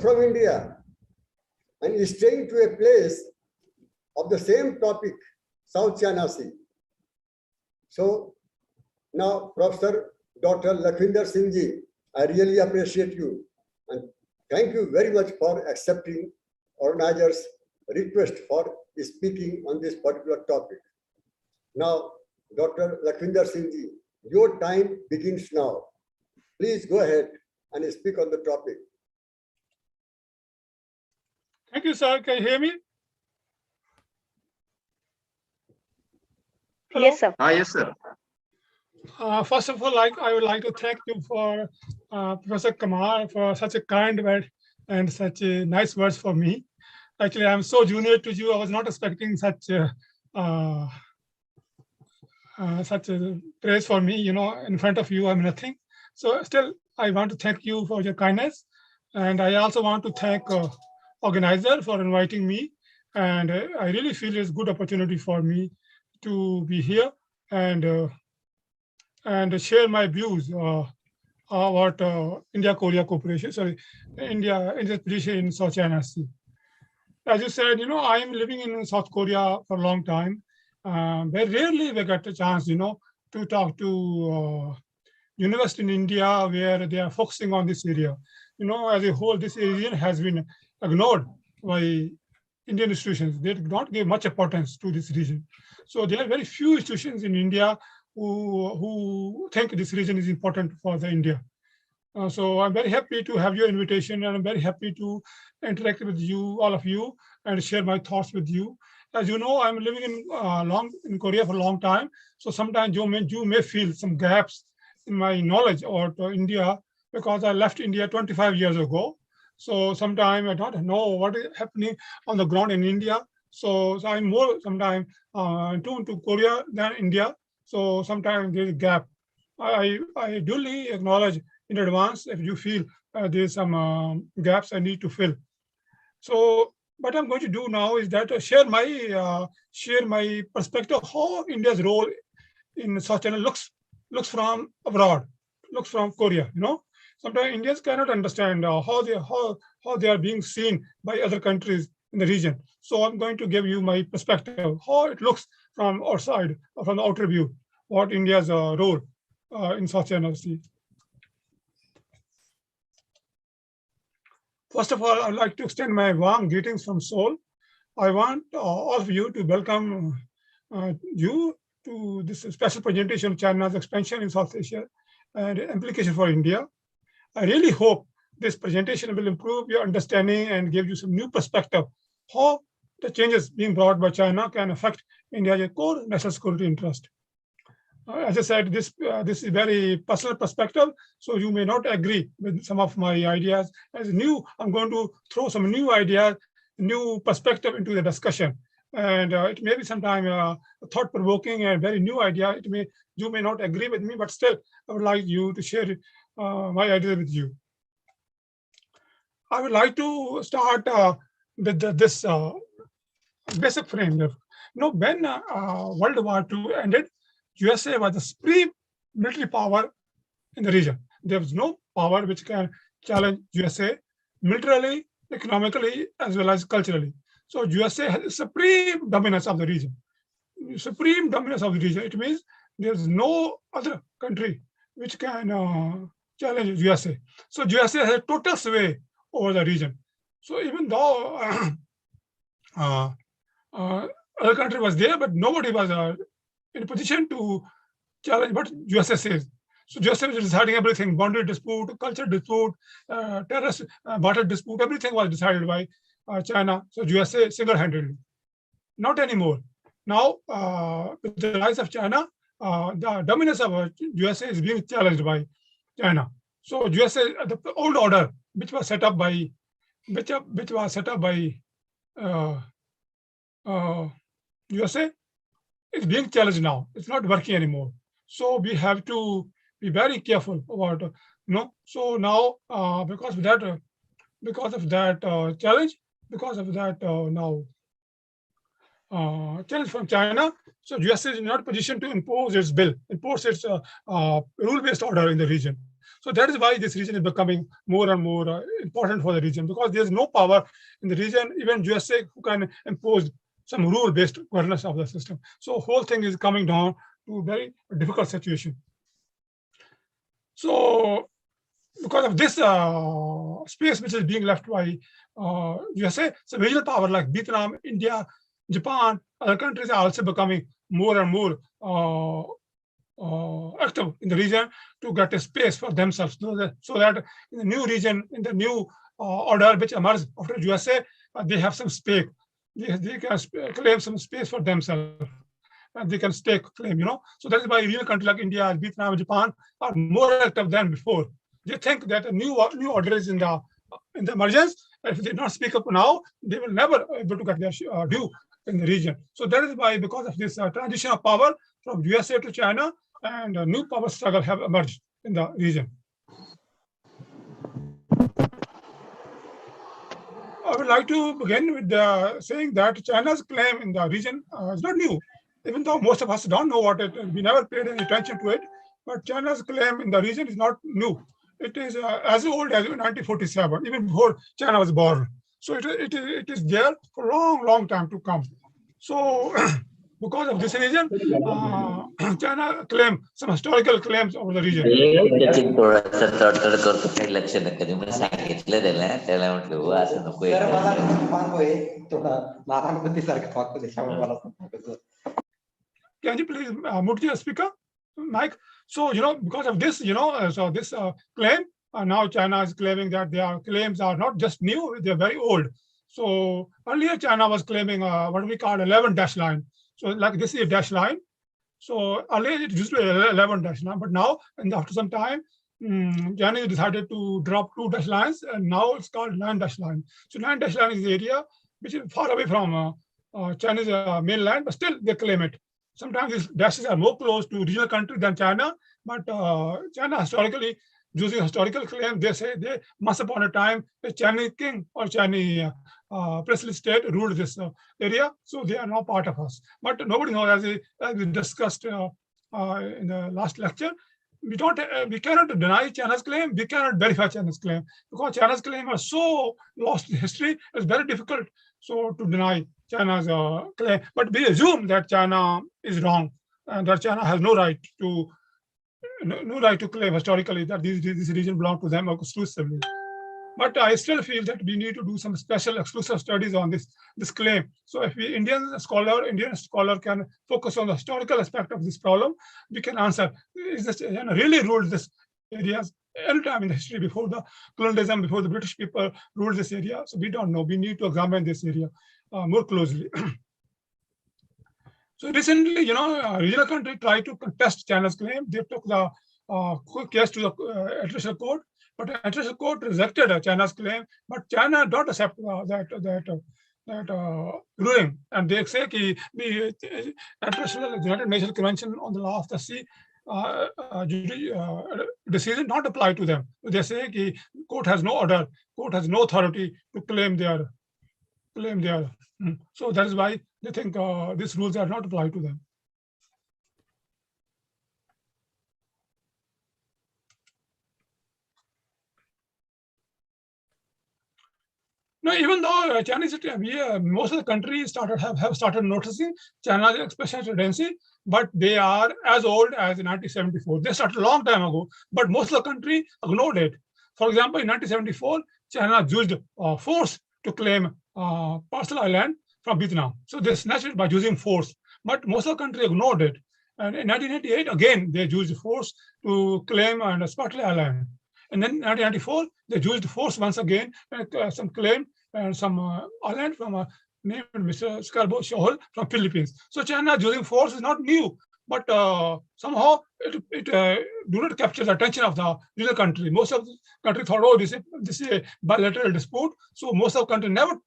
from India and staying to a place of the same topic, South China Sea. So now, Professor Dr. Lakhvinder Singh ji, I really appreciate you and thank you very much for accepting organizers' request for speaking on this particular topic. Now, Dr. Lakhvinder Singh ji, your time begins now. Please go ahead and speak on the topic. Thank you, sir. Can you hear me? Hello? Yes, sir. Yes, sir. First of all, I would like to thank you for Professor Kamar for such a kind word and such nice words for me. Actually, I'm so junior to you. I was not expecting such such a praise for me. You know, in front of you, I'm nothing. So still, I want to thank you for your kindness, and I also want to thank organizer for inviting me. And I really feel it's a good opportunity for me to be here and share my views about India-Korea cooperation. Sorry, India's position in South China Sea. As you said, you know, I am living in South Korea for a long time. Very rarely we get a chance, you know, to talk to university in India where they are focusing on this area. You know, as a whole, this region has been ignored by Indian institutions. They do not give much importance to this region. So there are very few institutions in India who think this region is important for the India. So I'm very happy to have your invitation, and I'm very happy to interact with you, all of you, and share my thoughts with you. As you know, I'm living in Korea for a long time. So sometimes you may feel some gaps in my knowledge about India because I left India 25 years ago. So sometimes I don't know what is happening on the ground in India. So I'm more sometimes tuned to Korea than India. So sometimes there's a gap. I duly acknowledge in advance if you feel there's some gaps I need to fill. So what I'm going to do now is that share my perspective how India's role in South China looks from abroad, looks from Korea. You know, sometimes Indians cannot understand how they are being seen by other countries in the region. So I'm going to give you my perspective, how it looks from outside, from the outer view, what India's role in South China Sea. First of all, I'd like to extend my warm greetings from Seoul. I want all of you to welcome you to this special presentation of China's expansion in South Asia and implication for India. I really hope this presentation will improve your understanding and give you some new perspective how the changes being brought by China can affect India's core national security interest. As I said, this is very personal perspective, so you may not agree with some of my ideas. As new, I'm going to throw some new ideas, new perspective into the discussion, and it may be sometime thought-provoking and very new idea. You may not agree with me, but still, I would like you to share my idea with you. I would like to start with this basic framework. You know, when World War II ended, USA was the supreme military power in the region. There was no power which can challenge USA militarily, economically, as well as culturally. So USA has the supreme dominance of the region. Supreme dominance of the region. It means there's no other country which can challenge USA. So USA has a total sway over the region. So even though other country was there, but nobody was in a position to challenge what USA says. So USA was deciding everything: boundary dispute, culture dispute, terrorist border dispute. Everything was decided by China. So USA single-handedly. Not anymore. Now, with the rise of China, the dominance of USA is being challenged by China. So USA, the old order, which was set up by USA, is being challenged now. It's not working anymore. So we have to be very careful about, you know. So now, because of that challenge, because of that challenge from China, so USA is not positioned to impose its rule-based order in the region. So that is why this region is becoming more and more important for the region, because there's no power in the region, even USA, who can impose some rule-based governance of the system. So whole thing is coming down to a very difficult situation. So because of this space which is being left by USA, so regional power like Vietnam, India, Japan, other countries are also becoming more and more active in the region to get a space for themselves, so that in the new region, in the new order which emerged after USA, they have some stake. They can claim some space for themselves, and they can stake claim. So that is why real countries like India, Vietnam, Japan are more active than before. They think that a new order is in the emergence. If they not speak up now, they will never able to get their due in the region. So that is why, because of this transition of power from USA to China, and a new power struggle have emerged in the region. I would like to begin with saying that China's claim in the region is not new, even though most of us don't know what it is. We never paid any attention to it, but China's claim in the region is not new. It is as old as 1947, even before China was born. So it is there for a long time to come. So because of this reason, China claim some historical claims over the region. त्याची थोडासा तडतड करतो, काही लक्ष नका देऊ. मी सांगितलं त्याला म्हटलं हो असं नको. Can you please mute the speaker, Mike? So because of this, so this claim, now China is claiming that their claims are not just new; they are very old. So earlier China was claiming what we call 11 dash line. So like this is a dash line. So earlier it used to be 11 dash line, but now, and after some time, China decided to drop 2 dash lines, and now it's called 9 dash line. So 9 dash line is the area which is far away from China's mainland, but still they claim it. Sometimes these dashes are more close to regional country than China, but China historically, using historical claim, they say they once upon a time a Chinese king or Chinese princely state ruled this area, so they are now part of us. But nobody knows, as we discussed in the last lecture, we cannot deny China's claim, we cannot verify China's claim, because China's claim are so lost in history, it's very difficult so to deny China's claim. But we assume that China is wrong, and that China has no right to claim historically that this region belong to them exclusively. But I still feel that we need to do some special exclusive studies on this claim. So if Indian scholar can focus on the historical aspect of this problem, we can answer, is this really ruled this areas any time in the history before the colonialism, before the British people ruled this area? So we don't know. We need to examine this area more closely. So recently, regional country tried to contest China's claim. They took the case to the international court, but the international court rejected China's claim. But China don't accept that ruling, and they say that the International United Nations Convention on the Law of the Sea decision not apply to them. They say that court has no order, court has no authority to claim their. So that is why they think these rules are not applied to them. No, even though Chinese, most of the countries have started noticing China's expression tendency, but they are as old as 1974. They started a long time ago, but most of the country ignored it. For example, in 1974, China used force to claim Parcel Island from Vietnam. So they snatched it by using force, but most of the country ignored it. And in 1988, again, they used force to claim Spratly Island. And then in 1994, they used force once again, some claim and some island from named Mr. Scarborough Shoal from Philippines. So China using force is not new, but somehow it do not capture the attention of the real country. Most of the country thought, oh, this is a bilateral dispute. So most of the country never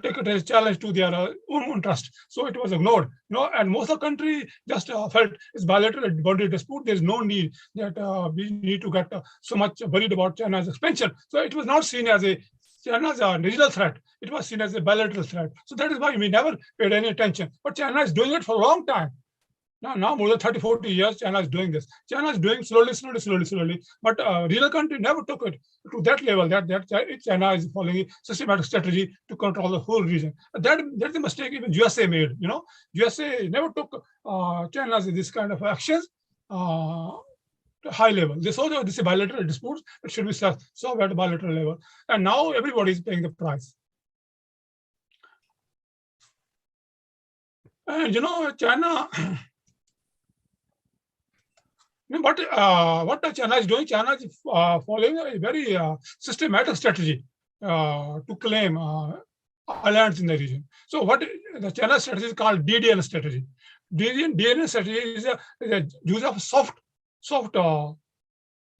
take it as a challenge to their own interest. So it was ignored, and most of the country just felt it's bilateral boundary dispute. There's no need that we need to get so much worried about China's expansion. So it was not seen as China's regional threat. It was seen as a bilateral threat. So that is why we never paid any attention. But China is doing it for a long time. Now more than 30, 40 years, China is doing this. China is doing slowly. But real country never took it to that level. That China is following a systematic strategy to control the whole region. That's the mistake even USA made. USA never took China's this kind of actions. High level. They saw that this is bilateral disputes. It should be solved at a bilateral level. And now everybody is paying the price. And China. What China is doing? China is following a very systematic strategy to claim islands in the region. So what the China strategy is called DDN strategy. DDN strategy is a use of soft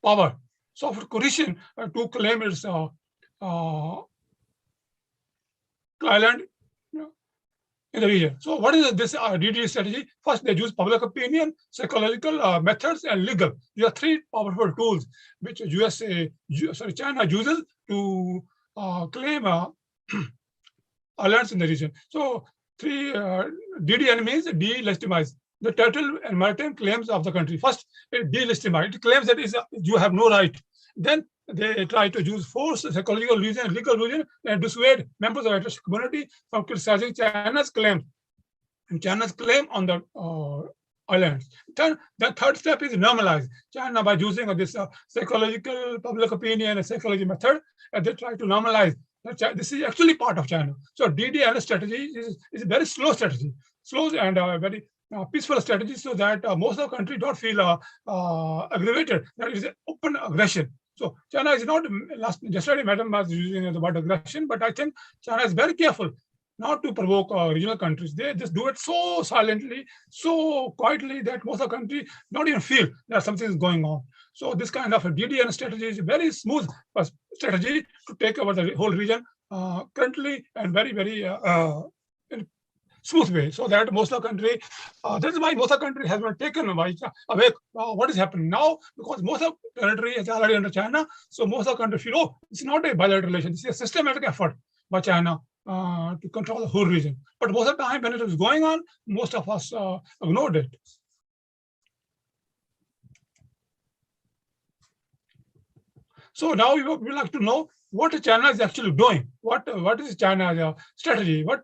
power, soft coercion to claim its island in the region. So what is this DDN strategy? First, they use public opinion, psychological methods, and legal. These are three powerful tools which China uses to claim islands in the region. So three DDN means delegitimize the territorial and maritime claims of the country. First, it delegitimize. It claims that you have no right. Then they try to use force, psychological reason, legal reason, and dissuade members of the international community from criticizing China's claim. And China's claim on the islands. Then the third step is normalize. China, by using this psychological public opinion and psychology method, they try to normalize. This is actually part of China. So DDN strategy is a very slow strategy, slow and very peaceful strategy, so that most of the country don't feel aggravated. That is open aggression. So China is not, yesterday Madam was using the word aggression, but I think China is very careful not to provoke regional countries. They just do it so silently, so quietly that most of the country don't even feel that something is going on. So this kind of a DDN strategy is a very smooth strategy to take over the whole region currently, and very, very smooth way, so that most of the country, that's why most of the country has been taken away. What is happening now? Because most of the territory is already under China, so most of the country feel, oh, it's not a bilateral relation, it's a systematic effort by China to control the whole region. But most of the time when it was going on, most of us ignored it. So now we would like to know what China is actually doing. What is China's strategy? What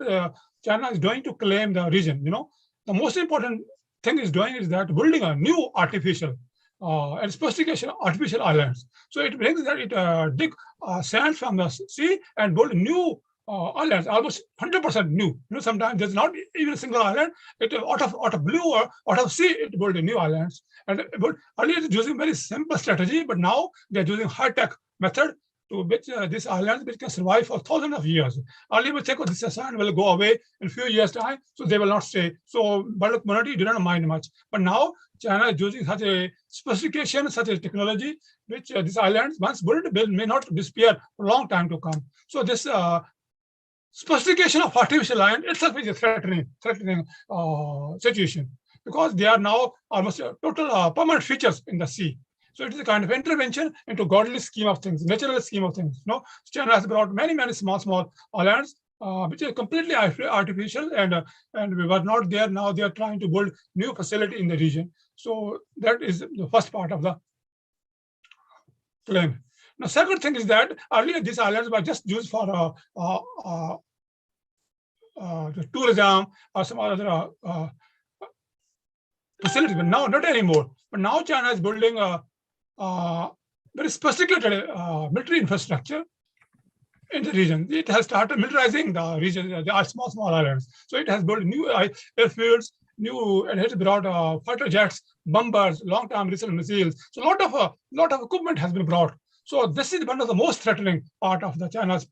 China is doing to claim the region? The most important thing is doing is that building a new artificial and sophistication artificial islands. So it brings that it dig sand from the sea and build new islands, almost 100% new. Sometimes there's not even a single island. It out of blue or out of sea, it built new islands. And earlier it was using very simple strategy, but now they're using high-tech method to which these islands which can survive for thousands of years. Earlier we think, oh, this sand will go away in a few years' time, so they will not stay. So Baloch community didn't mind much. But now China is using such a sophistication, such a technology, which these islands, once built, may not disappear for a long time to come. So this sophistication of artificial island itself is a threatening situation, because they are now almost total permanent features in the sea. So it is a kind of intervention into godly scheme of things, natural scheme of things. China has brought many small islands, which are completely artificial, and we were not there. Now they are trying to build new facility in the region. So that is the first part of the claim. Now, second thing is that earlier these islands were just used for tourism or some other facilities, but now not anymore. But now China is building a very sophisticated military infrastructure in the region. It has started militarizing the region. There are small islands. So it has built new airfields, and it has brought fighter jets, bombers, long-term missile missiles. So a lot of equipment has been brought. So this is one of the most threatening part of the China's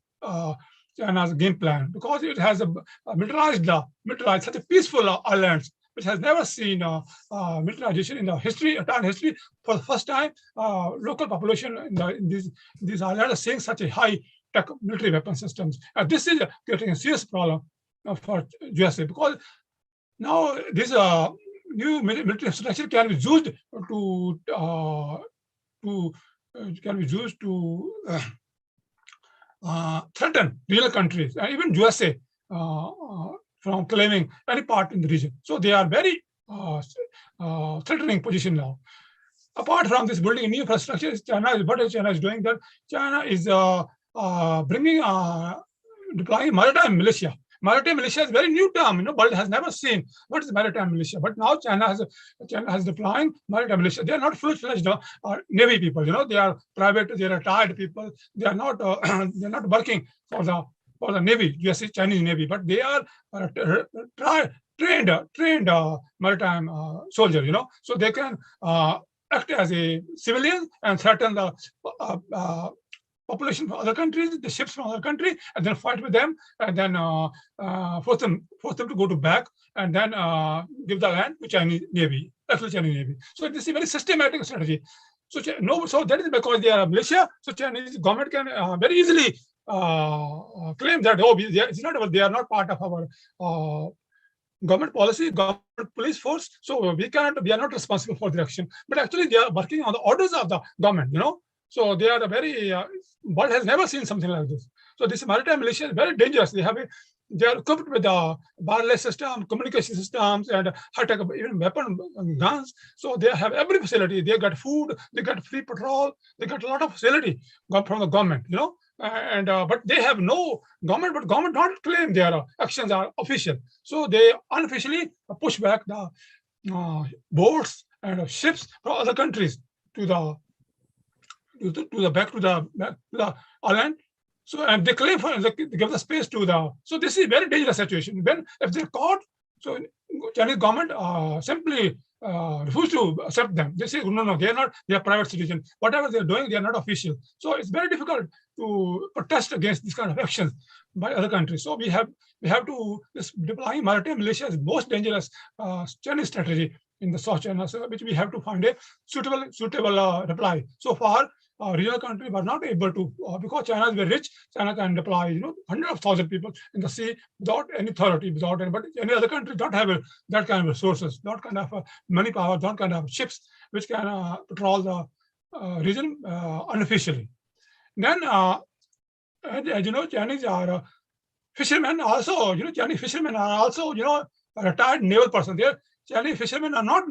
game plan, because it has militarized such a peaceful islands, which has never seen militarization in the entire history. For the first time, local population in these islands are seeing such a high-tech military weapon systems. And this is creating a serious problem for USA, because now this new military infrastructure can be used to threaten real countries, and even USA from claiming any part in the region. So they are very threatening position now. Apart from this building new infrastructure, what China is doing, that China is deploying maritime militia. Maritime militia is a very new term. World has never seen what is maritime militia. But now China has deploying maritime militia. They are not full-fledged navy people. They are private. They are retired people. They are not they are not working for the navy, US Chinese navy, but they are trained maritime soldiers. So they can act as a civilian and threaten the population from other countries, the ships from other country, and then fight with them, and then force them to go to back, and then give the land to Chinese Navy, actual Chinese Navy. So this is a very systematic strategy. So that is because they are a militia. So Chinese government can very easily claim that they are not part of our government policy, government police force. So we are not responsible for the action. But actually, they are working on the orders of the government. So they are world has never seen something like this. So this maritime militia is very dangerous. They are equipped with wireless system, communication systems, and high-tech even weapon guns. So they have every facility. They got food, they got free patrol, they got a lot of facility from the government. But they have no government. But government don't claim their actions are official. So they unofficially push back the boats and ships from other countries to the island. So and they claim they give the space to the. So this is a very dangerous situation. If they're caught, so Chinese government simply refuse to accept them. They say no, they are not. They are private citizens. Whatever they are doing, they are not official. So it's very difficult to protest against this kind of actions by other countries. So we have to deploying maritime militia is most dangerous Chinese strategy in the South China, which we have to find a suitable reply. So far, regional countries were not able to, because China is very rich. China can deploy, hundreds of thousands of people in the sea without any authority, but any other country don't have that kind of resources, that kind of money power, that kind of ships which can patrol the region unofficially. Then, as you know, Chinese are fishermen also. Chinese fishermen are also, retired naval person. Chinese fishermen are not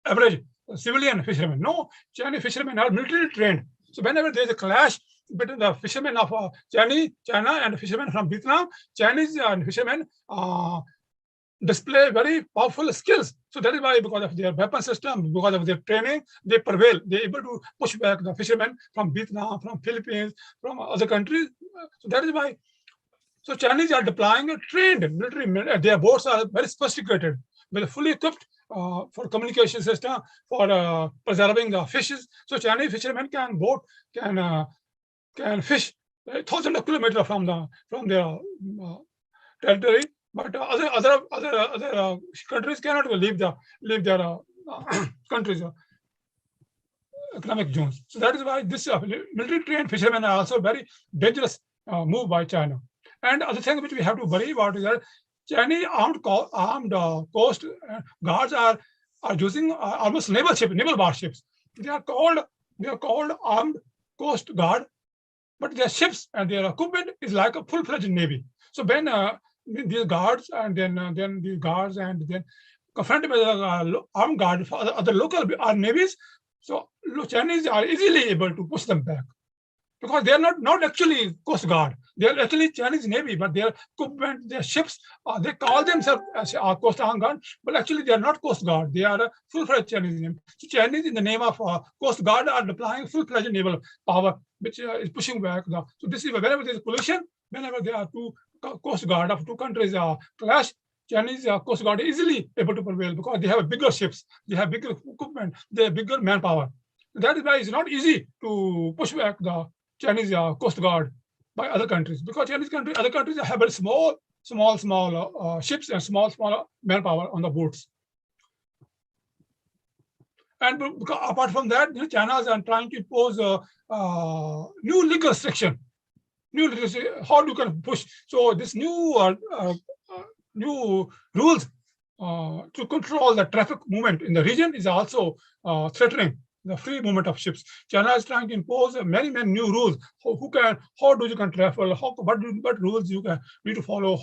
average civilian fishermen. No, Chinese fishermen are military trained. So whenever there is a clash between the fishermen of China and fishermen from Vietnam, Chinese and fishermen display very powerful skills. So that is why, because of their weapon system, because of their training, they prevail. They're able to push back the fishermen from Vietnam, from Philippines, from other countries. So that is why. So Chinese are deploying a trained military. Their boats are very sophisticated, very fully equipped for communication system, for preserving the fishes. So Chinese fishermen can fish thousands of kilometers from their territory, but other countries cannot leave their countries economic zones. So that is why this military trained fishermen are also very dangerous move by China. And other thing which we have to worry about is that Chinese armed coast guards are using almost naval warships. They are called armed coast guard, but their ships and their equipment is like a full-fledged navy. So when these guards and then these guards and then confronted with armed guards for other local navies, so Chinese are easily able to push them back, because they are not actually Coast Guard. They are actually Chinese Navy, but their equipment, their ships, they call themselves as Coast Guard, but actually they are not Coast Guard. They are a full-fledged Chinese name. So Chinese, in the name of Coast Guard, are deploying full-fledged naval power, which is pushing back. So this is whenever there is collision, whenever there are two Coast Guard of two countries clash, Chinese Coast Guard is easily able to prevail because they have bigger ships, they have bigger equipment, they have bigger manpower. That is why it's not easy to push back the Chinese Coast Guard by other countries, because other countries have very small ships and small manpower on the boats. And apart from that, China is trying to impose new legal restriction. How you can push? So this new rules to control the traffic movement in the region is also threatening the free movement of ships. China is trying to impose many new rules. How do you can travel? What rules you can need to follow?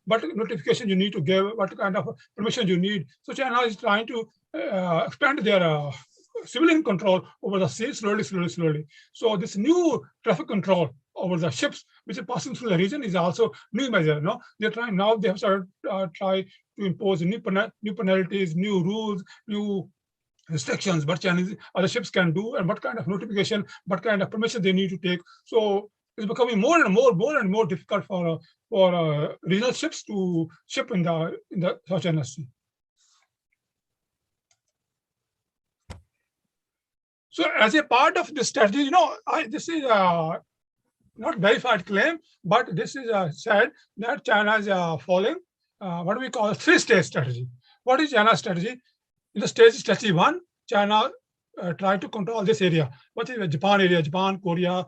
What notification you need to give? What kind of permission you need? So China is trying to expand their civilian control over the sea slowly. So this new traffic control over the ships which are passing through the region is also new measure. No, they're trying now. They have started try to impose new penalties, new rules, new restrictions, what Chinese other ships can do, and what kind of notification, what kind of permission they need to take. So it's becoming more and more difficult for regional ships to ship in the South China Sea. So as a part of this strategy, this is not verified claim, but this is said that China is following what we call a three-stage strategy. What is China's strategy? In the strategy 1, China tried to control this area. What is the Japan area? Japan, Korea,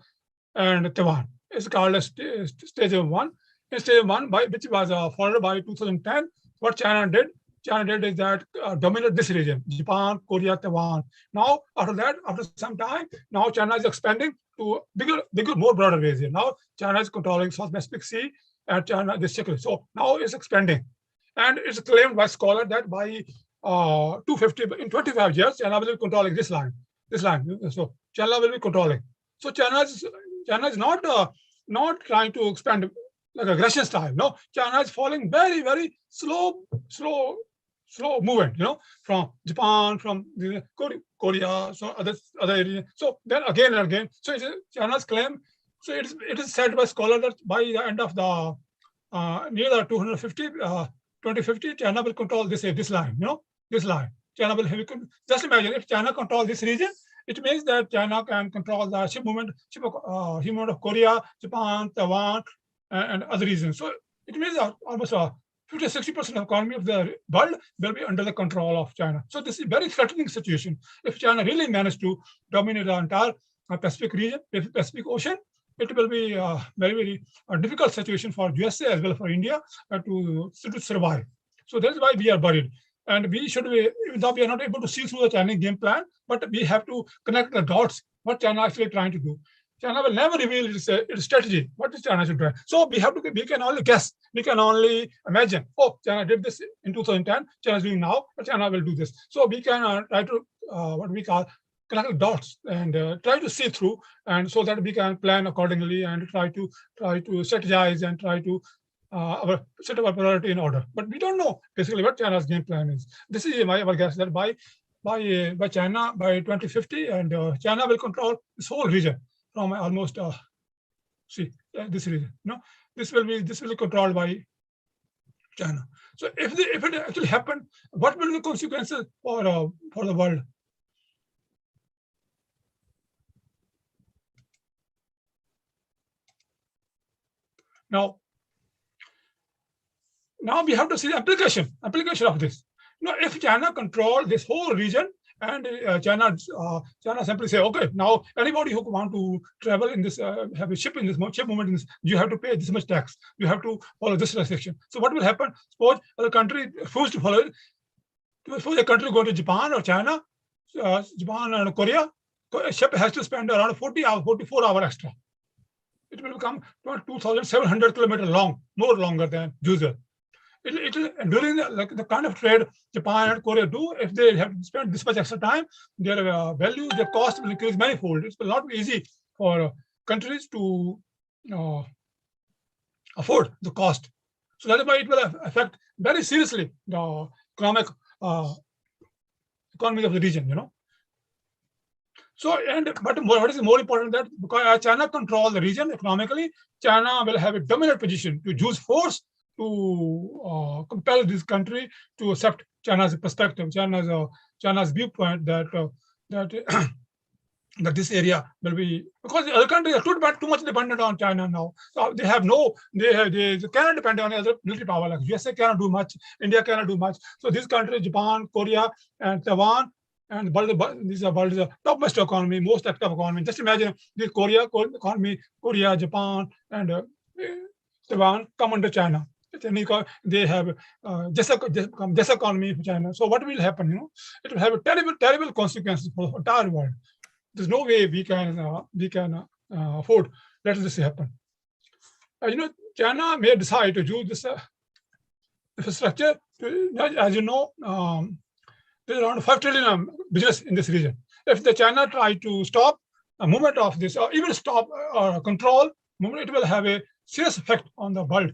and Taiwan. It's called a stage 1. In stage 1, which was followed by 2010, what China did is that dominate this region, Japan, Korea, Taiwan. Now, after that, after some time, now China is expanding to bigger, more broader ways here. Now, China is controlling South Pacific Sea and China this sector. So now it's expanding. And it's claimed by scholars that by 250 in 25 years, China will be controlling this line. So China will be controlling. So China is not trying to expand like aggression style. No, China is following very slow movement. From Japan, from Korea, so other areas. So then again and again. So it's China's claim. So it is said by scholars that by the end of the near the 2050, China will control this line. This line. China will have. Just imagine if China controls this region, it means that China can control the ship movement of Korea, Japan, Taiwan, and other regions. So it means that almost 50-60% of the economy of the world will be under the control of China. So this is a very threatening situation. If China really managed to dominate the entire Pacific region, Pacific Ocean, it will be a very difficult situation for USA as well for India to survive. So that's why we are worried. And we are not able to see through the Chinese game plan, but we have to connect the dots, what China actually trying to do. China will never reveal its strategy. What is China should try? So we can only guess. We can only imagine. Oh, China did this in 2010. China is doing now, but China will do this. So we can try to what we call connect dots and try to see through, and so that we can plan accordingly and try to strategize and try to set our priority in order. But we don't know basically what China's game plan is. This is our guess that by China by 2050, and China will control this whole region from almost this region. This will be controlled by China. So if it actually happened, what will be the consequences for the world? Now we have to see the application of this. If China control this whole region, and China simply say, okay, now anybody who want to travel in this, have a ship in this ship movement in this, you have to pay this much tax. You have to follow this restriction. So what will happen? Suppose other country refuse to follow it. Suppose a country go to Japan or China, Japan and Korea, a ship has to spend around 44 hours extra. It will become 2,700 kilometers long, more longer than usual. During the kind of trade Japan and Korea do, if they have spent this much extra time, their value, their cost will increase manifold. It will not be easy for countries to afford the cost. So that's why it will affect very seriously the economy of the region. So, but what is more important that because China control the region economically, China will have a dominant position to use force to compel this country to accept China's perspective, China's viewpoint that that this area will be, because the other countries are too much dependent on China now. So they cannot depend on other military power. Like USA cannot do much, India cannot do much. So these countries, Japan, Korea, and Taiwan, and these are the topmost economy, most active economy. Just imagine the Korea, Japan, and Taiwan come under China. they have just economy for China. So what will happen? It will have a terrible consequences for the entire world. There's no way we can afford let this happen. China may decide to use this infrastructure to, as you know, there's around 5 trillion business in this region. If the China try to stop a movement of this, or even stop or control movement, it will have a serious effect on the world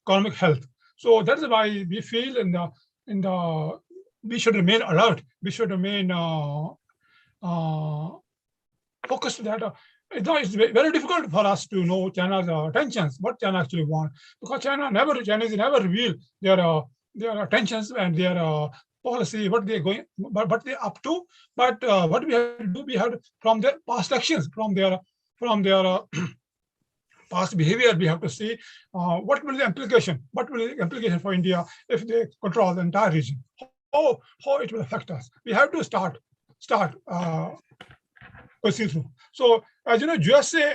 economic health. So that's why we feel we should remain alert. We should remain focused that. It's very difficult for us to know China's intentions, what China actually wants, because Chinese never reveal their intentions and their policy, what they're going, what they're up to. But what we have to do, we have to, from their past actions, from their past behavior, we have to see what will the implication, for India if they control the entire region. How it will affect us. We have to start pushing through. So as you know, USA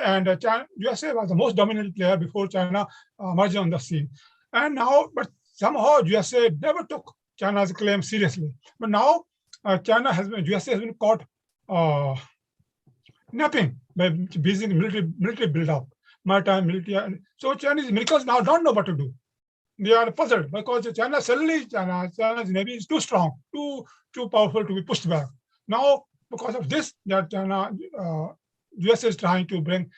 was the most dominant player before China emerged on the scene, and now, but somehow USA never took China's claim seriously. But now USA has been caught napping by busy military build-up, maritime military. So Chinese Americans now don't know what to do. They are puzzled because China's navy is too strong, too powerful to be pushed back. Now, because of this, that US is trying to bring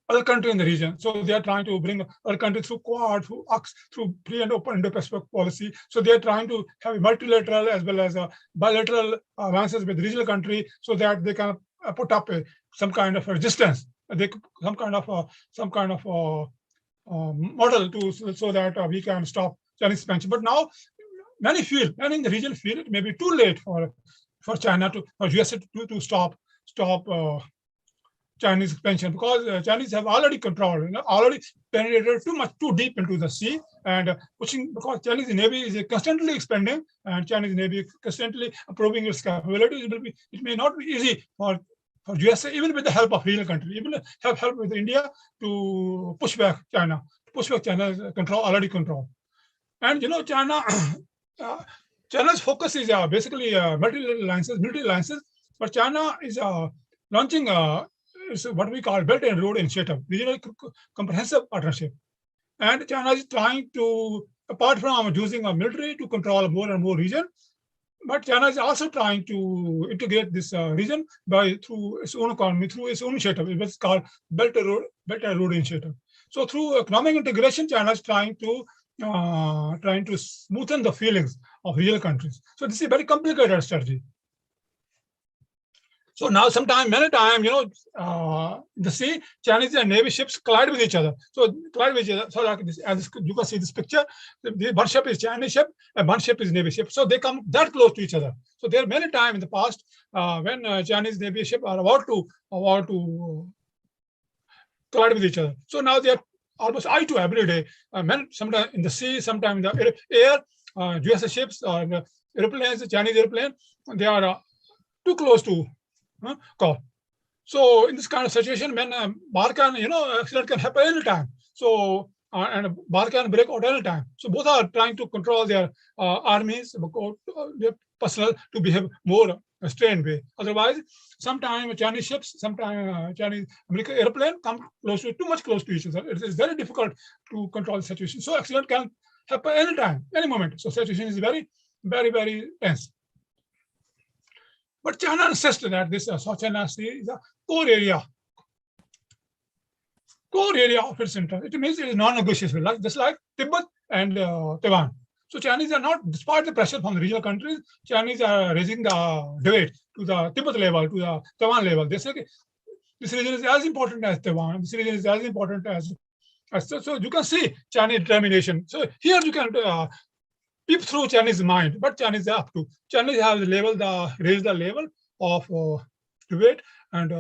other countries in the region. So they are trying to bring other countries through Quad, through AUKUS, through free and open Indo-Pacific policy. So they are trying to have multilateral as well as bilateral alliances with regional countries so that they can put up some kind of resistance, some kind of model so that we can stop Chinese expansion. But now many in the region feel it may be too late for China for US to stop Chinese expansion, because Chinese have already controlled, already penetrated too deep into the sea and pushing, because Chinese Navy is constantly expanding and Chinese Navy constantly improving its capabilities. It may not be easy for USA, even with the help of regional countries, even have help with India to push back China's already control. And China's focus is basically military alliances, but China is launching what we call Belt and Road Initiative, regional comprehensive partnership. And China is trying to, apart from using a military to control more and more region, but China is also trying to integrate this region through its own economy, through its own initiative. It's called Belt and Road Initiative. So through economic integration, China is trying to smoothen the feelings of real countries. So this is a very complicated strategy. So now many times, the sea, Chinese and Navy ships collide with each other. So like this, as you can see this picture, one ship is Chinese ship and one ship is Navy ship. So they come that close to each other. So there are many times in the past when Chinese Navy ship are about to collide with each other. So now they are almost eye to every day. Sometimes in the sea, sometimes in the air, US ships or airplanes, Chinese airplane, they are too close to call. So in this kind of situation, when bar can, accident can happen anytime. So and bar can break out anytime. So both are trying to control their armies, their personnel to behave more strained way. Otherwise, sometimes Chinese ships, sometimes Chinese American airplane come too much close to each other. It is very difficult to control the situation. So accident can happen anytime, any moment. So situation is very, very, very tense. But China insists that this South China Sea is a core area of its interest. It means it is non-negotiable, just like Tibet and Taiwan. So Chinese are not, despite the pressure from the regional countries, Chinese are raising the debate to the Tibet level, to the Taiwan level. They say this region is as important as Taiwan. This region is as important as so you can see Chinese determination. So here you can peep through Chinese mind, but Chinese are up to. Chinese have raised the level of debate and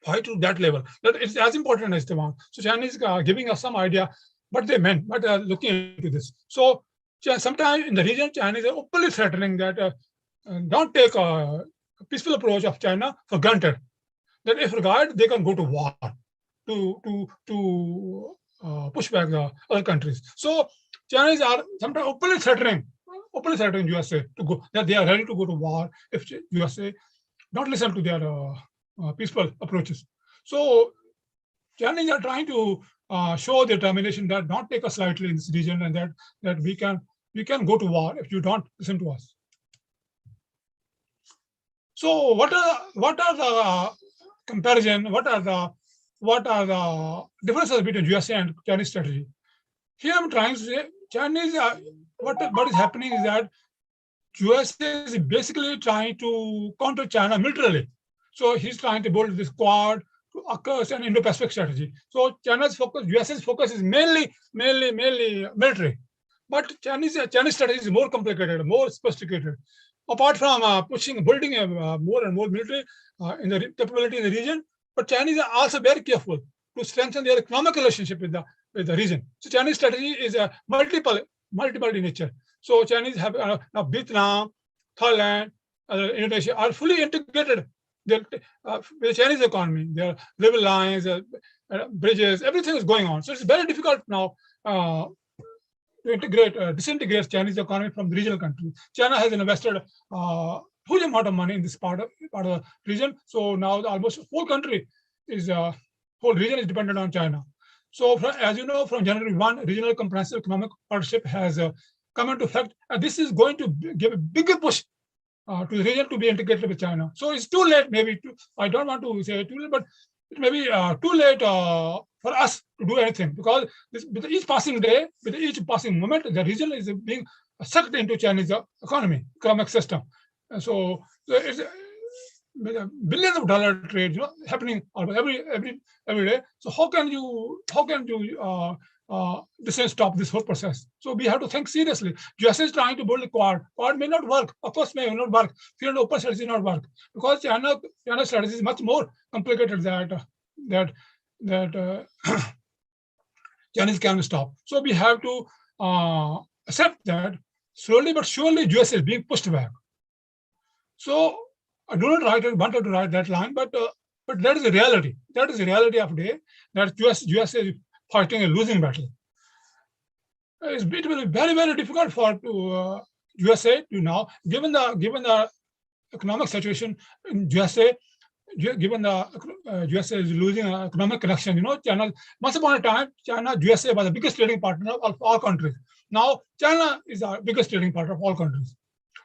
fight to that level. That it's as important as Taiwan. So Chinese are giving us some idea what they meant, but they are looking into this. So sometimes in the region, Chinese are openly threatening that don't take a peaceful approach of China for granted. That if required, they can go to war to push back the other countries. So Chinese are sometimes openly threatening USA to go, that they are ready to go to war if USA not listen to their peaceful approaches. So Chinese are trying to show their determination that not take us lightly in this region, and that we can go to war if you don't listen to us. So what are the comparison? What are the differences between USA and Chinese strategy? Here I'm trying to say Chinese. What is happening is that USA is basically trying to counter China militarily. So he's trying to build this Quad, AUKUS, and Indo-Pacific strategy. So China's focus, USA's focus is mainly military. But Chinese strategy is more complicated, more sophisticated. Apart from building more and more military in the capability in the region, but Chinese are also very careful to strengthen their economic relationship with the region. So Chinese strategy is multiple in nature. So Chinese have now Vietnam, Thailand, Indonesia are fully integrated with the Chinese economy. Their river lines, bridges, everything is going on. So it's very difficult now to disintegrate Chinese economy from the regional countries. China has invested huge amount of money in this part of the region. So now almost whole region is dependent on China. So as you know, from January 1, regional comprehensive economic partnership has come into effect, and this is going to give a bigger push to the region to be integrated with China. So it's too late, maybe. I don't want to say too late, but it may be too late for us to do anything, because with each passing day, with each passing moment, the region is being sucked into Chinese economic system. And so it's billions of dollar trade, happening almost every day. So how can you stop this whole process? So we have to think seriously. USA is trying to build a Quad. Quad may not work. Of course, may not work. Fear and open strategy not work, because China's strategy is much more complicated that Chinese can stop. So we have to accept that slowly but surely USA is being pushed back. So I do not wanted to write that line, but that is the reality. That is the reality of the day, that USA is fighting a losing battle. It will be very, very difficult for USA to now, given the economic situation in USA, given the USA is losing economic connection. China, once upon a time, USA was the biggest trading partner of all countries. Now China is our biggest trading partner of all countries.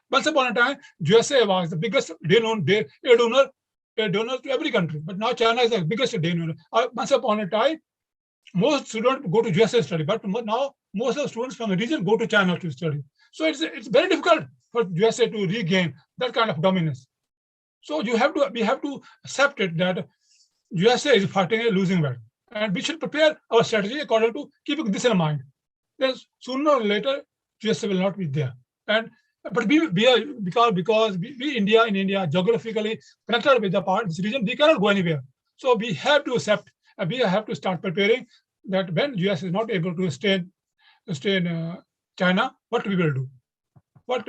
Once upon a time, USA was the biggest aid donor to every country, but now China is the biggest aid donor. Once upon a time, most students go to USA to study, but now most of the students from the region go to China to study. So it's very difficult for USA to regain that kind of dominance. So we have to accept it that USA is fighting a losing battle, and we should prepare our strategy according to keeping this in mind. Because sooner or later, USA will not be there, but because we in India geographically connected with this region, we cannot go anywhere. So we have to accept, and we have to start preparing that when US is not able to stay in China, what we will do, what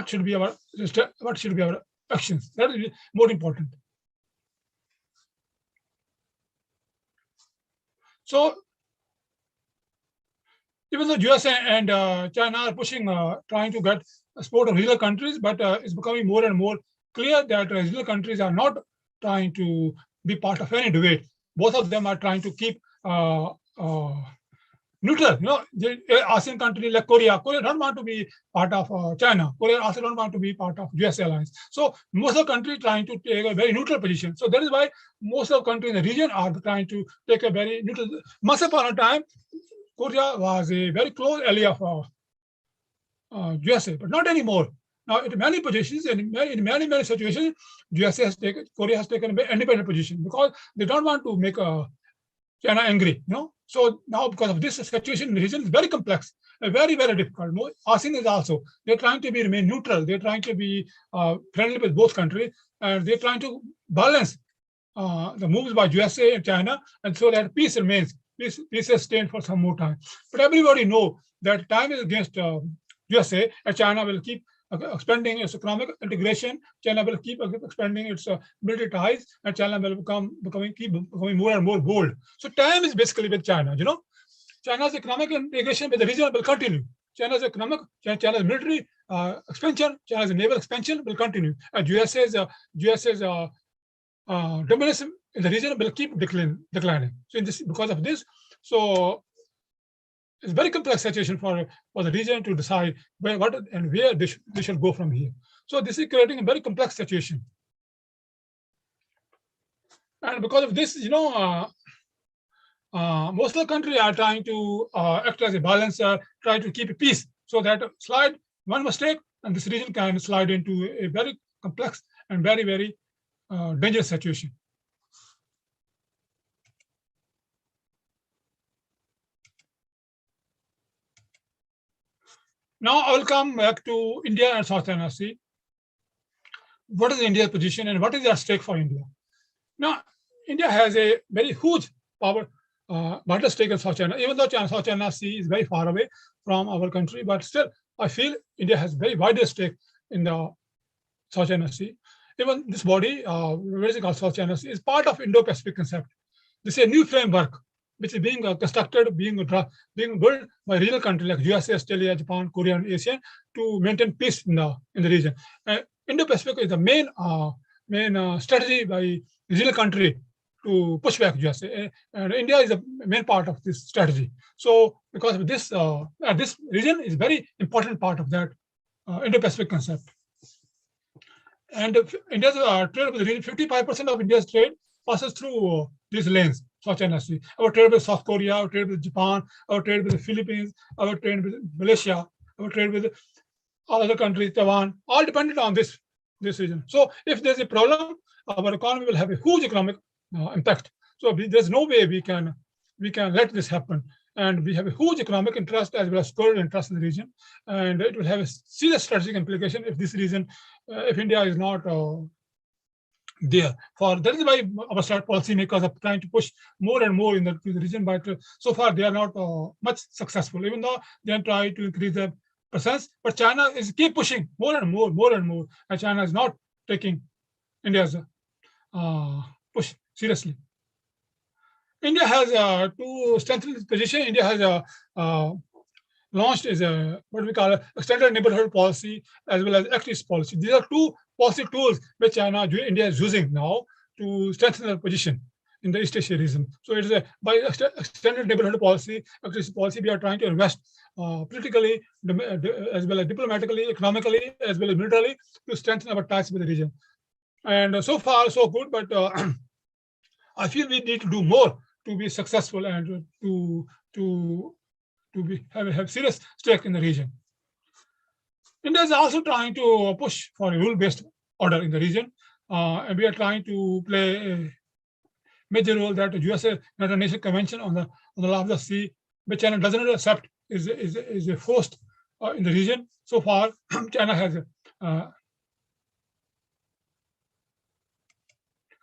should be our actions. That is more important. So even though USA and China are pushing, trying to get support of regional countries, but it's becoming more and more clear that regional countries are not trying to be part of any debate. Both of them are trying to keep neutral. The ASEAN country like Korea don't want to be part of China. Korea also don't want to be part of US alliance. So most of the countries trying to take a very neutral position. So that is why most of the countries in the region are trying to take a very neutral. Once upon a time, Korea was a very close ally of USA, but not anymore. Now, in many positions, in many situations, Korea has taken an independent position because they don't want to make China angry. So now, because of this situation in the region, is very complex, very, very difficult. ASEAN is also, they're trying to remain neutral. They're trying to be friendly with both countries, and they're trying to balance the moves by USA and China, and so that peace remains. Peace sustained for some more time. But everybody know that time is against USA, and China will keep expanding its economic integration. China will keep expanding its military ties, and China will keep becoming more and more bold. So time is basically with China. China's economic integration with the region will continue. China's military expansion, China's naval expansion will continue. And USA's dominance in the region will keep declining. So because of this, so it's a very complex situation for the region to decide where they should go from here. So this is creating a very complex situation. And because of this, most of the country are trying to act as a balancer, trying to keep peace, so that one mistake and this region can slide into a very complex and very, very dangerous situation. Now I will come back to India and South China Sea. What is India's position and what is at stake for India? Now, India has a very huge power vital stake in South China. Even though South China Sea is very far away from our country, but still, I feel India has very vital stake in the South China Sea. Even this body, what is it called, South China Sea, is part of Indo-Pacific concept. This is a new framework which is being constructed, being built by regional countries like USA, Australia, Japan, Korea, and Asia to maintain peace in the region. Indo-Pacific is the main strategy by regional country to push back USA, and India is a main part of this strategy. So, because of this, this region is very important part of that Indo-Pacific concept. And India's trade with the region, 55% of India's trade passes through these lanes, South China Sea. Our trade with South Korea, our trade with Japan, our trade with the Philippines, our trade with Malaysia, our trade with all other countries, Taiwan, all dependent on this region. So if there's a problem, our economy will have a huge economic impact. So there's no way we can let this happen. And we have a huge economic interest as well as cultural interest in the region, and it will have a serious strategic implication if this region, if India is not there. That is why our policymakers are trying to push more and more in the region, but so far they are not much successful. Even though they are trying to increase their presence, but China is keep pushing more and more, and China is not taking India's push seriously. India has to strengthen its position. India has launched is what we call a extended neighborhood policy as well as Act East policy. These are two policy tools which India is using now to strengthen their position in the East Asia region. So it is by extended neighborhood policy, Act East policy, we are trying to invest politically as well as diplomatically, economically, as well as militarily to strengthen our ties with the region. And so far so good, but I feel we need to do more to be successful and to have serious stake in the region. India is also trying to push for a rule-based order in the region, and we are trying to play a major role that the USA United Nations Convention on the Law of the Sea, which China doesn't accept, is a forced in the region. So far, China has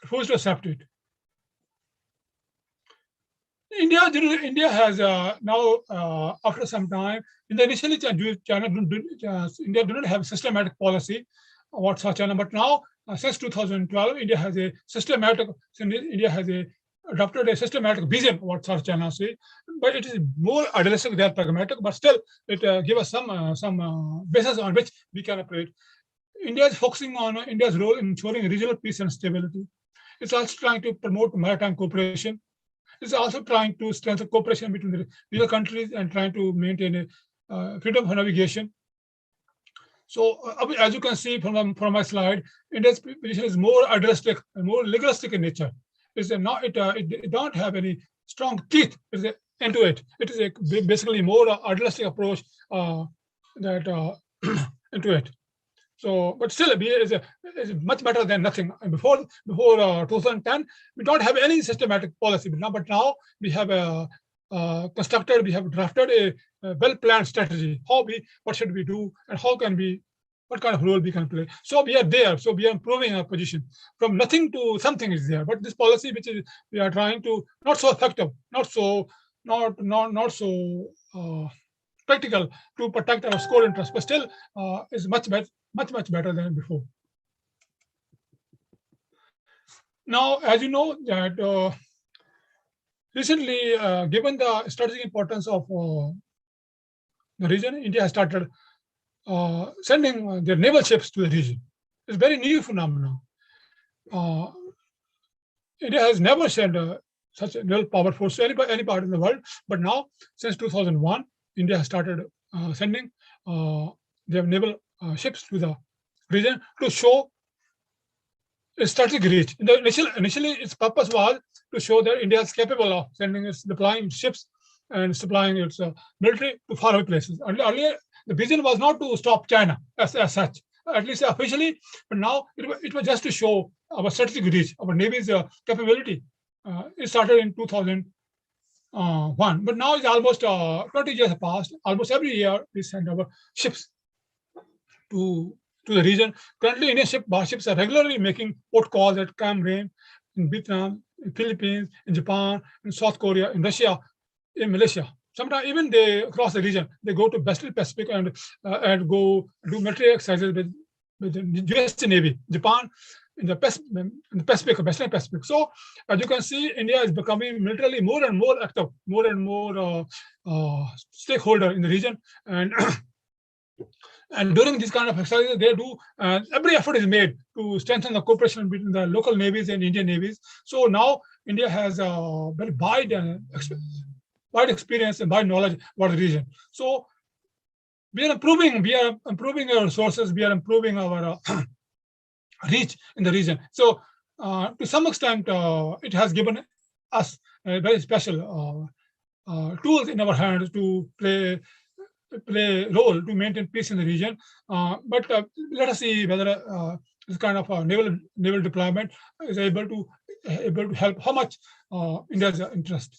forced to accept it. India has now, after some time, initially India did not have a systematic policy about South China, but now since 2012, India has adopted a systematic vision about South China Sea, but it is more idealistic than pragmatic. But still, it gives us some basis on which we can operate. India is focusing on India's role in ensuring regional peace and stability. It's also trying to promote maritime cooperation. It's also trying to strengthen cooperation between the regional countries and trying to maintain a freedom of navigation. So, as you can see from my slide, India's position is more idealistic and more legalistic in nature. It don't have any strong teeth into it. It is basically more idealistic approach that into it. So, but still, is much better than nothing. And before 2010, we don't have any systematic policy. But now we have we have drafted a well-planned strategy. What should we do, and what kind of role we can play. So we are there. So we are improving our position from nothing to something is there. But this policy, which is we are trying to not so effective, not so practical to protect our score interest, but still is much better than before. Now, as you know, that recently, given the strategic importance of the region, India has started sending their naval ships to the region. It's a very new phenomenon. Uh, India has never sent such a naval power force to any part in the world, but now, since 2001, India has started sending their naval ships to the region to show its strategic reach. Initially, its purpose was to show that India is capable of deploying ships and supplying its military to faraway places. Earlier, the vision was not to stop China as such, at least officially, but now it was just to show our strategic reach, our Navy's capability. It started in 2001, but now it's almost 20 years passed. Almost every year, we send our ships to the region. Currently, Indian ships are regularly making port calls at Cam Ranh, in Vietnam, in Philippines, in Japan, in South Korea, in Russia, in Malaysia. Sometimes even they cross the region. They go to Western Pacific and go do military exercises with the US Navy, Japan, in the Pacific, Western Pacific. So as you can see, India is becoming militarily more and more active, more and more stakeholder in the region. And and during these kind of exercises, they do every effort is made to strengthen the cooperation between the local navies and Indian navies. So now India has a very wide experience and wide knowledge about the region. So we are improving our resources. We are improving our reach in the region. So to some extent, it has given us a very special tools in our hands to play a role to maintain peace in the region. But let us see whether this kind of naval deployment is able to help. How much India's interest.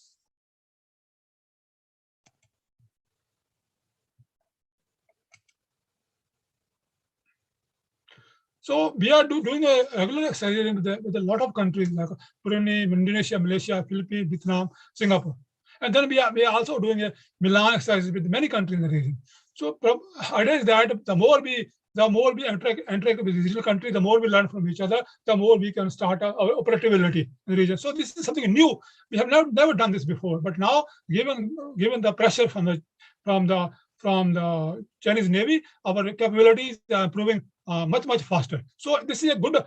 So we are doing a regular exercise with a lot of countries like Brunei, Indonesia, Malaysia, Philippines, Vietnam, Singapore. And then we are also doing a Milan exercise with many countries in the region. So idea is that the more we interact with regional countries, the more we learn from each other, the more we can start our operativity in the region. So this is something new. We have never done this before. But now, given the pressure from the Chinese Navy, our capabilities are improving much faster. So this is a good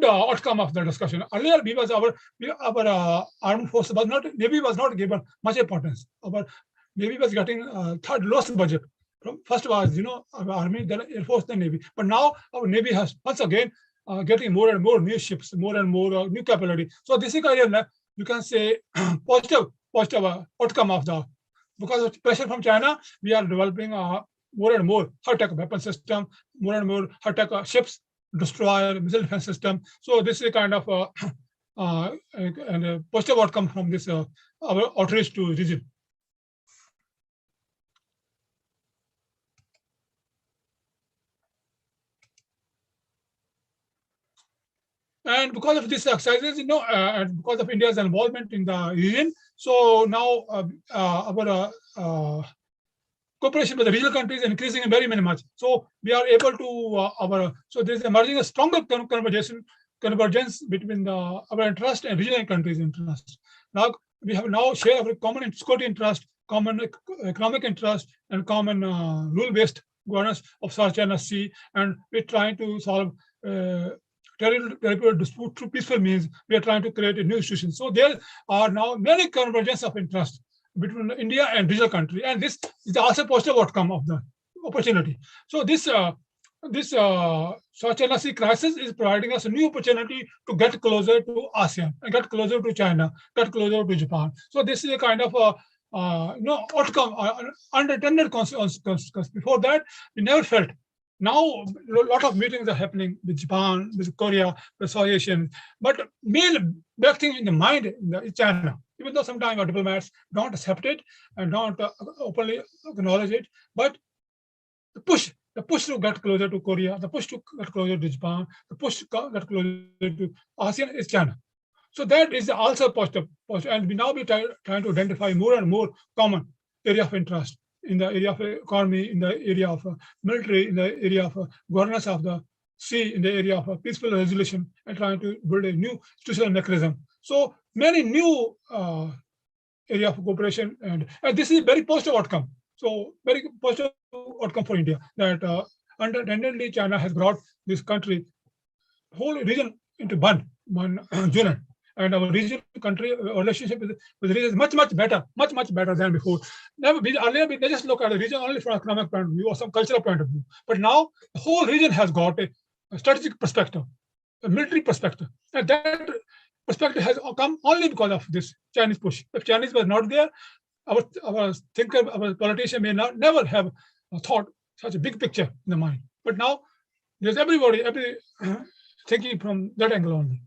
outcome of the discussion. Earlier, our armed force Navy was not given much importance. Our Navy was getting third lowest budget. First was our Army, then Air Force, then Navy. But now our Navy has once again getting more and more new ships, more and more new capability. So this is kind of, you can say, positive outcome of the. Because of pressure from China, we are developing more and more high-tech weapon system, more and more high-tech ships, destroyer, missile defense system. So this is a kind of a positive outcome from this our outreach to region. And because of these exercises, and because of India's involvement in the region, so now our cooperation with the regional countries is increasing very much. So we are able to so there is emerging a stronger convergence between our interest and regional countries' interest. Now we have share our common security interest, common economic interest, and common rule-based governance of South China Sea, and we're trying to solve territorial dispute through peaceful means. We are trying to create a new institution. So there are now many convergence of interest between India and regional country, and this is also a positive outcome of the opportunity. So this South China Sea crisis is providing us a new opportunity to get closer to ASEAN and get closer to China, get closer to Japan. So this is a kind of outcome, unintended consequence. Before that, we never felt. Now, a lot of meetings are happening with Japan, with Korea, with South Asian, but main back thing in the mind is China. Even though sometimes our diplomats don't accept it and don't openly acknowledge it, but the push to get closer to Korea, the push to get closer to Japan, the push to get closer to ASEAN is China. So that is also positive. And we now be trying to identify more and more common area of interest in the area of economy, in the area of military, in the area of governance of the sea, in the area of peaceful resolution, and trying to build a new institutional mechanism. So many new area of cooperation, and this is a very positive outcome. So very positive outcome for India that unintendedly China has brought this country, whole region into one unit. And our region country relationship with the region is much better, much better than before. Never, earlier they just look at the region only from economic point of view or some cultural point of view. But now the whole region has got a strategic perspective, a military perspective, and that perspective has come only because of this Chinese push. If Chinese was not there, our thinker, our politician may never have thought such a big picture in the mind. But now there's everybody thinking from that angle only.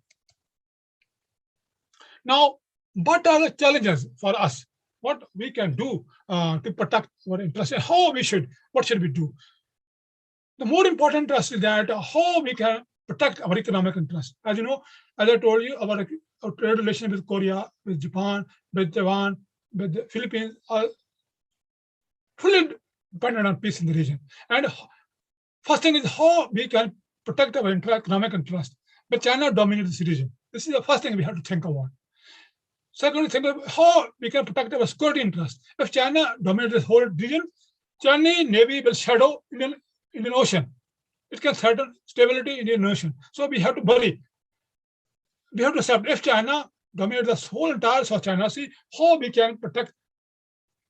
Now, what are the challenges for us? What we can do to protect our interests? What should we do? The more important interest is that how we can protect our economic interests. As you know, as I told you, our trade relations with Korea, with Japan, with Taiwan, with the Philippines are fully dependent on peace in the region. And first thing is how we can protect our economic interest. But China dominates this region. This is the first thing we have to think about. Secondly, think about how we can protect our security interest. If China dominates this whole region, Chinese Navy will shadow Indian Ocean. It can threaten stability in the Indian Ocean. So we have to worry. We have to accept if China dominates the whole entire South China Sea, how we can protect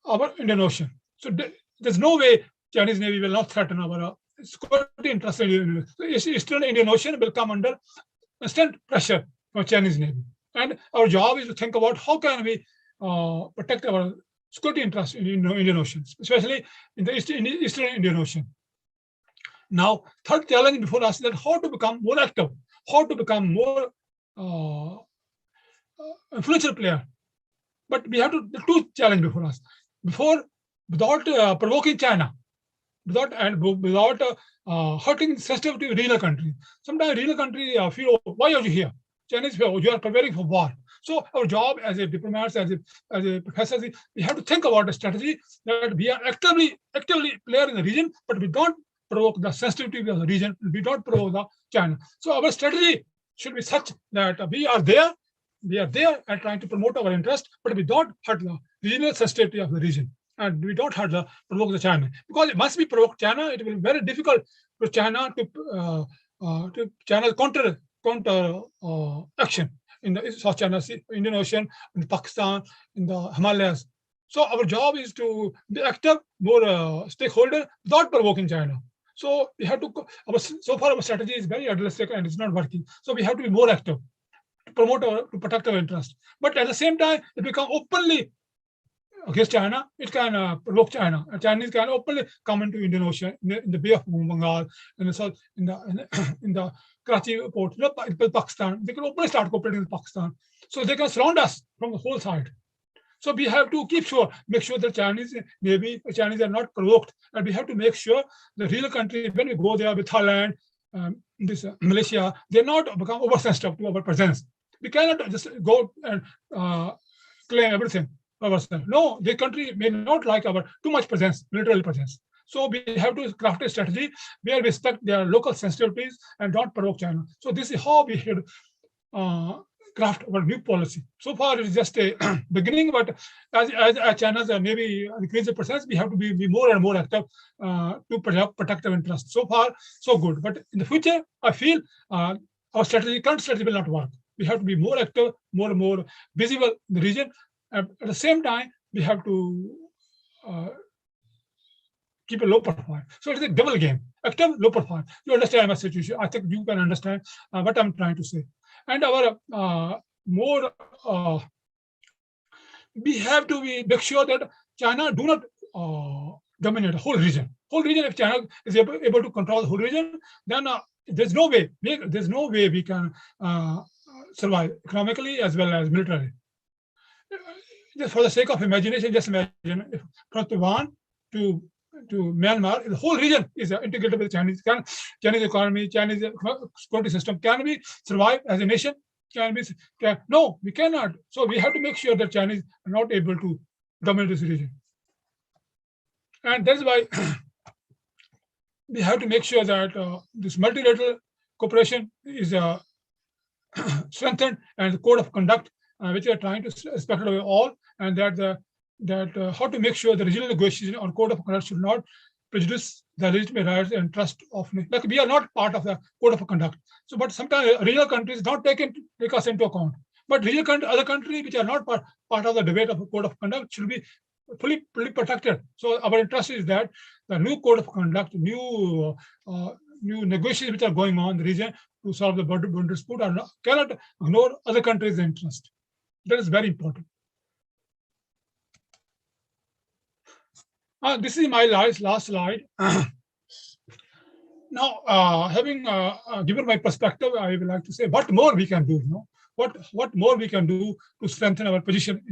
our Indian Ocean. So there's no way Chinese Navy will not threaten our security interest in the Eastern Indian Ocean will come under constant pressure from Chinese Navy. And our job is to think about how can we protect our security interests in Indian Ocean, especially in the Eastern Indian Ocean. Now, third challenge before us is that how to become more active, how to become more influential player. But we have the two challenges before us. Without provoking China, without hurting sensitivity of regional country. Sometimes regional country feel, oh, why are you here? Chinese feel, you are preparing for war. So our job as a diplomat, as a professor, we have to think about a strategy that we are actively player in the region, but we don't provoke the sensitivity of the region. We don't provoke the China. So our strategy should be such that we are there and trying to promote our interest, but we don't hurt the regional sensitivity of the region. And we don't have to provoke the China, because once we provoke China, it will be very difficult for China to China's counter action in the South China Sea, Indian Ocean, in Pakistan, in the Himalayas. So our job is to be active, more stakeholder, without provoking China. So we have to. So far, our strategy is very idealistic and it's not working. So we have to be more active to protect our interest. But at the same time, it become openly against China, it can provoke China. And Chinese can openly come into Indian Ocean, in the Bay of Bengal, in the south, in the Karachi port, Pakistan. They can openly start cooperating with Pakistan. So they can surround us from the whole side. So we have to make sure that Chinese are not provoked, and we have to make sure the real country, when we go there with Thailand, Malaysia, they're not become oversensitive to our presence. We cannot just go and claim everything ourselves. No, the country may not like our too much presence, military presence. So we have to craft a strategy where we respect their local sensitivities and don't provoke China. So this is how we should craft our new policy. So far, it is just a beginning, but as China's maybe increase the presence, we have to be more and more active to protect our interests. So far, so good. But in the future, I feel our current strategy will not work. We have to be more active, more and more visible in the region. At the same time, we have to keep a low profile. So it's a double game, active, low profile. You understand my situation. I think you can understand what I'm trying to say. And our we have to make sure that China do not dominate the whole region. If China is able to control the whole region, then there's no way we can survive economically as well as militarily. Just for the sake of imagination, just imagine if from Taiwan to Myanmar, the whole region is integrated with Chinese economy, Chinese security system. Can we survive as a nation? No, we cannot. So we have to make sure that Chinese are not able to dominate this region. And that's why we have to make sure that this multilateral cooperation is strengthened, and the code of conduct, which we are trying to respect all, and that how to make sure the regional negotiation on code of conduct should not prejudice the legitimate rights and trust of, like, we are not part of the code of conduct. So, but sometimes regional countries don't take us into account. But other countries which are not part of the debate of a code of conduct should be fully protected. So our interest is that the new code of conduct, new negotiations which are going on in the region to solve the border dispute cannot ignore other countries' interest. That is very important. This is my last slide. Now, having given my perspective, I would like to say what more we can do. What more we can do to strengthen our position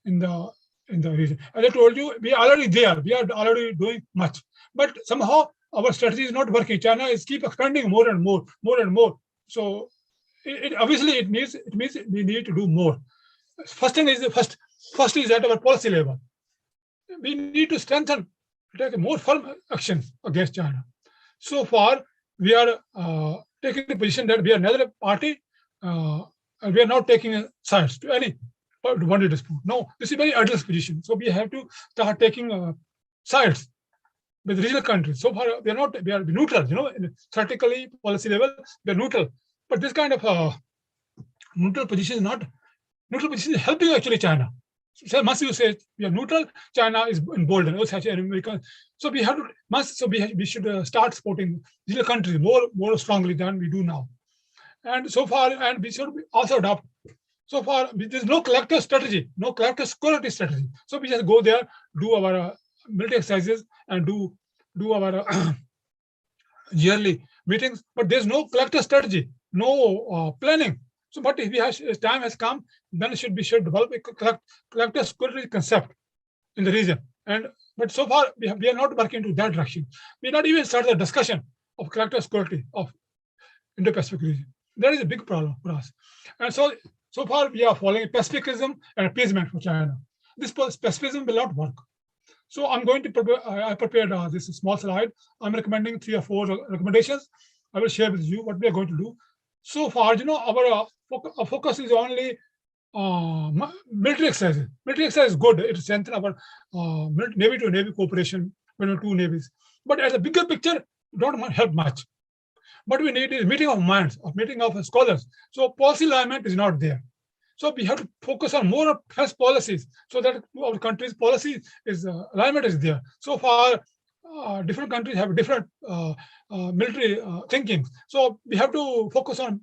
in the region. As I told you, we are already there. We are already doing much, but somehow our strategy is not working. China is keep expanding more and more. So obviously it means we need to do more. First thing is first is at our policy level. We need to strengthen, take more firm action against China. So far, we are taking the position that we are neither a party and we are not taking sides to any one dispute. No, this is a very adverse position. So we have to start taking sides with regional countries. So far, we are neutral. Strategically, policy level, we are neutral. But this kind of neutral position is helping actually China. So once you say we are neutral, China is emboldened. So we have to we should start supporting regional countries more strongly than we do now. And so far, and we should also adopt. So far, there's no collective strategy, no collective security strategy. So we just go there, do our military exercises, and do our yearly meetings. But there's no collective strategy, no planning. So, but if time has come, then we should develop a collective security concept in the region. But so far, we are not working into that direction. We not even started the discussion of collective security of Indo-Pacific region. That is a big problem for us. And so far, we are following pacificism and appeasement for China. This pacificism will not work. So I'm going to prepare. I prepared this small slide. I'm recommending 3 or 4 recommendations. I will share with you what we are going to do. So far, our focus is only military exercises. Military exercise is good. It strengthens our Navy to Navy cooperation between 2 navies. But as a bigger picture, don't help much. What we need is meeting of minds, meeting of scholars. So policy alignment is not there. So we have to focus on more defense policies so that our country's policy alignment is there. So far, different countries have different military thinking. So we have to focus on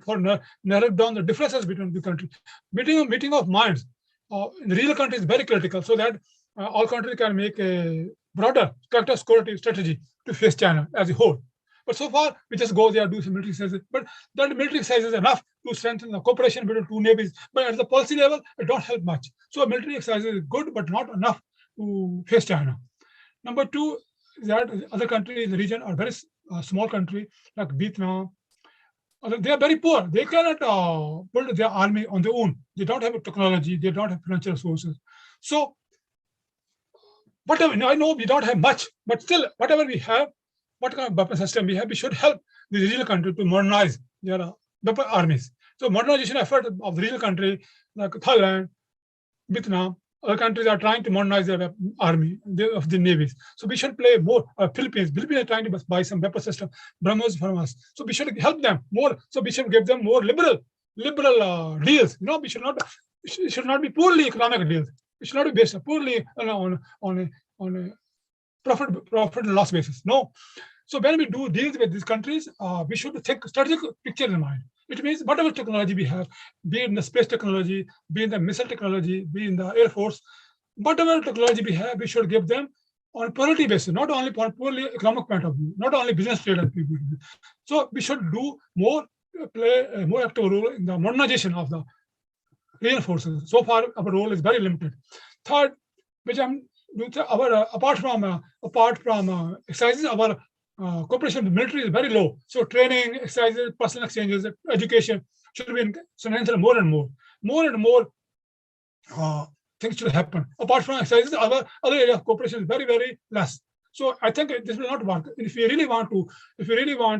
narrow down the differences between the countries. Meeting of minds in the regional countries is very critical so that all countries can make a broader collective security strategy to face China as a whole. But so far, we just go there, do some military exercises. But that military exercise is enough to strengthen the cooperation between 2 navies. But at the policy level, it don't help much. So military exercise is good, but not enough to face China. Number 2 is that other countries in the region are very small countries like Vietnam. They are very poor. They cannot build their army on their own. They don't have technology. They don't have financial resources. So whatever, I know we don't have much, but still, whatever we have, what kind of weapon system we have, we should help the regional country to modernize their weapon armies. So modernization effort of the regional country like Thailand, Vietnam, other countries are trying to modernize their army of the navies. So we should play more. Philippines are trying to buy some weapon system, BrahMos from us. So we should help them more. So we should give them more liberal deals. We should not be poorly economic deals. It should not be based poorly on a profit and loss basis. No. So when we do deals with these countries, we should think strategic picture in mind. It means whatever technology we have, be it in the space technology, be in the missile technology, be in the Air Force, whatever technology we have, we should give them on a priority basis, not only on purely economic point of view, not only business trade. So we should do more, play a more active role in the modernization of the regional forces. So far, our role is very limited. Third, which apart from exercises, our cooperation with the military is very low. So training, exercises, personal exchanges, education should be strengthened more and more. More and more things should happen. Apart from exercises, other area of cooperation is very, very less. So I think this will not work. If we really want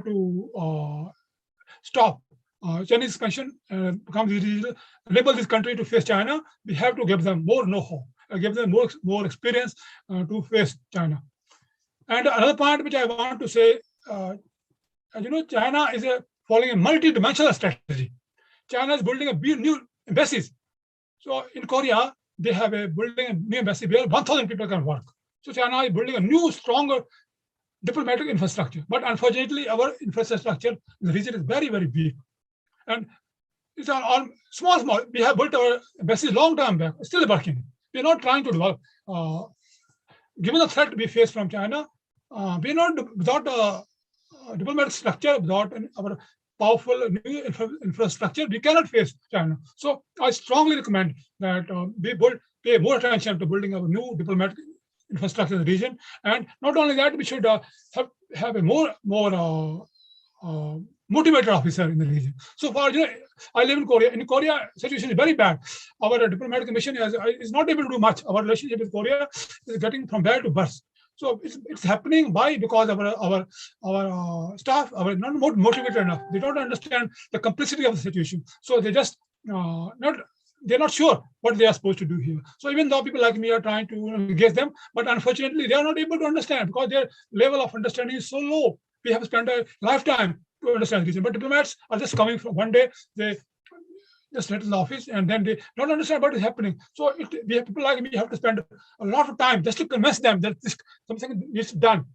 to stop Chinese expansion and label this country to face China, we have to give them more know-how. give them more experience to face China. And another point which I want to say, China is following a multi-dimensional strategy. China is building a new embassies. So in Korea, they have building a new embassy where 1,000 people can work. So China is building a new, stronger diplomatic infrastructure. But unfortunately, our infrastructure in the region is very, very weak. And it's all small. We have built our embassies long time back, still working. We're not trying to develop. Given the threat we face from China, we're not without a diplomatic structure, without our powerful new infrastructure, we cannot face China. So I strongly recommend that we pay more attention to building our new diplomatic infrastructure in the region. And not only that, we should have a more motivated officer in the region. So far, I live in Korea. In Korea, situation is very bad. Our diplomatic mission is not able to do much. Our relationship with Korea is getting from bad to worse. So it's happening because our staff are not motivated enough. They don't understand the complexity of the situation. So they just they're not sure what they are supposed to do here. So even though people like me are trying to engage them, but unfortunately they are not able to understand because their level of understanding is so low. We have spent a lifetime to understand the region, but diplomats are just coming from one day, they just let in the office and then they don't understand what is happening. So we have people like me have to spend a lot of time just to convince them that something needs to be done.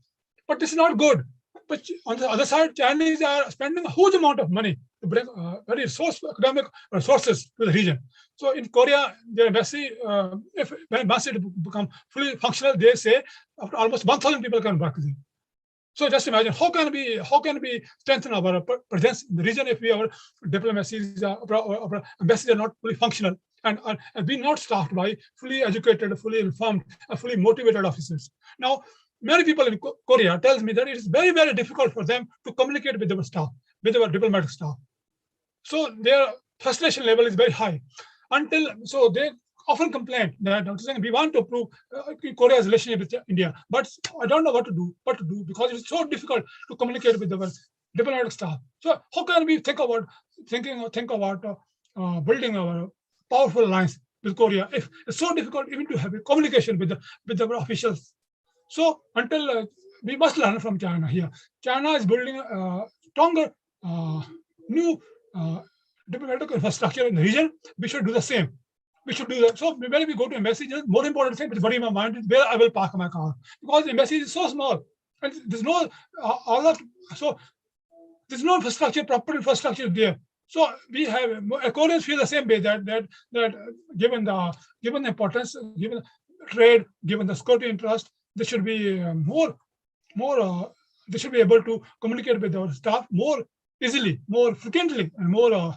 But this is not good. But on the other side, Chinese are spending a huge amount of money to bring very academic resources to the region. So in Korea, their embassy, when embassy become fully functional, they say after almost 1,000 people can work there. So just imagine how can we strengthen our presence in the region if our diplomacies, our embassies are not fully functional and being not staffed by fully educated, fully informed, fully motivated officers. Now, many people in Korea tells me that it is very, very difficult for them to communicate with our staff, with our diplomatic staff. So their frustration level is very high. So they often complain that we want to improve Korea's relationship with India, but I don't know what to do because it's so difficult to communicate with our diplomatic staff. So how can we think about building our powerful alliance with Korea if it's so difficult even to have a communication with our officials? So until we must learn from China here. China is building a stronger new diplomatic infrastructure in the region. We should do the same. We should do that. So when we go to embassy, the more important thing which is worrying my mind is where I will park my car, because the embassy is so small and there's no there's no infrastructure, proper infrastructure there. So we have Koreans feel the same way that given the importance, given the trade, given the security interest, they should be they should be able to communicate with our staff more easily, more frequently, and more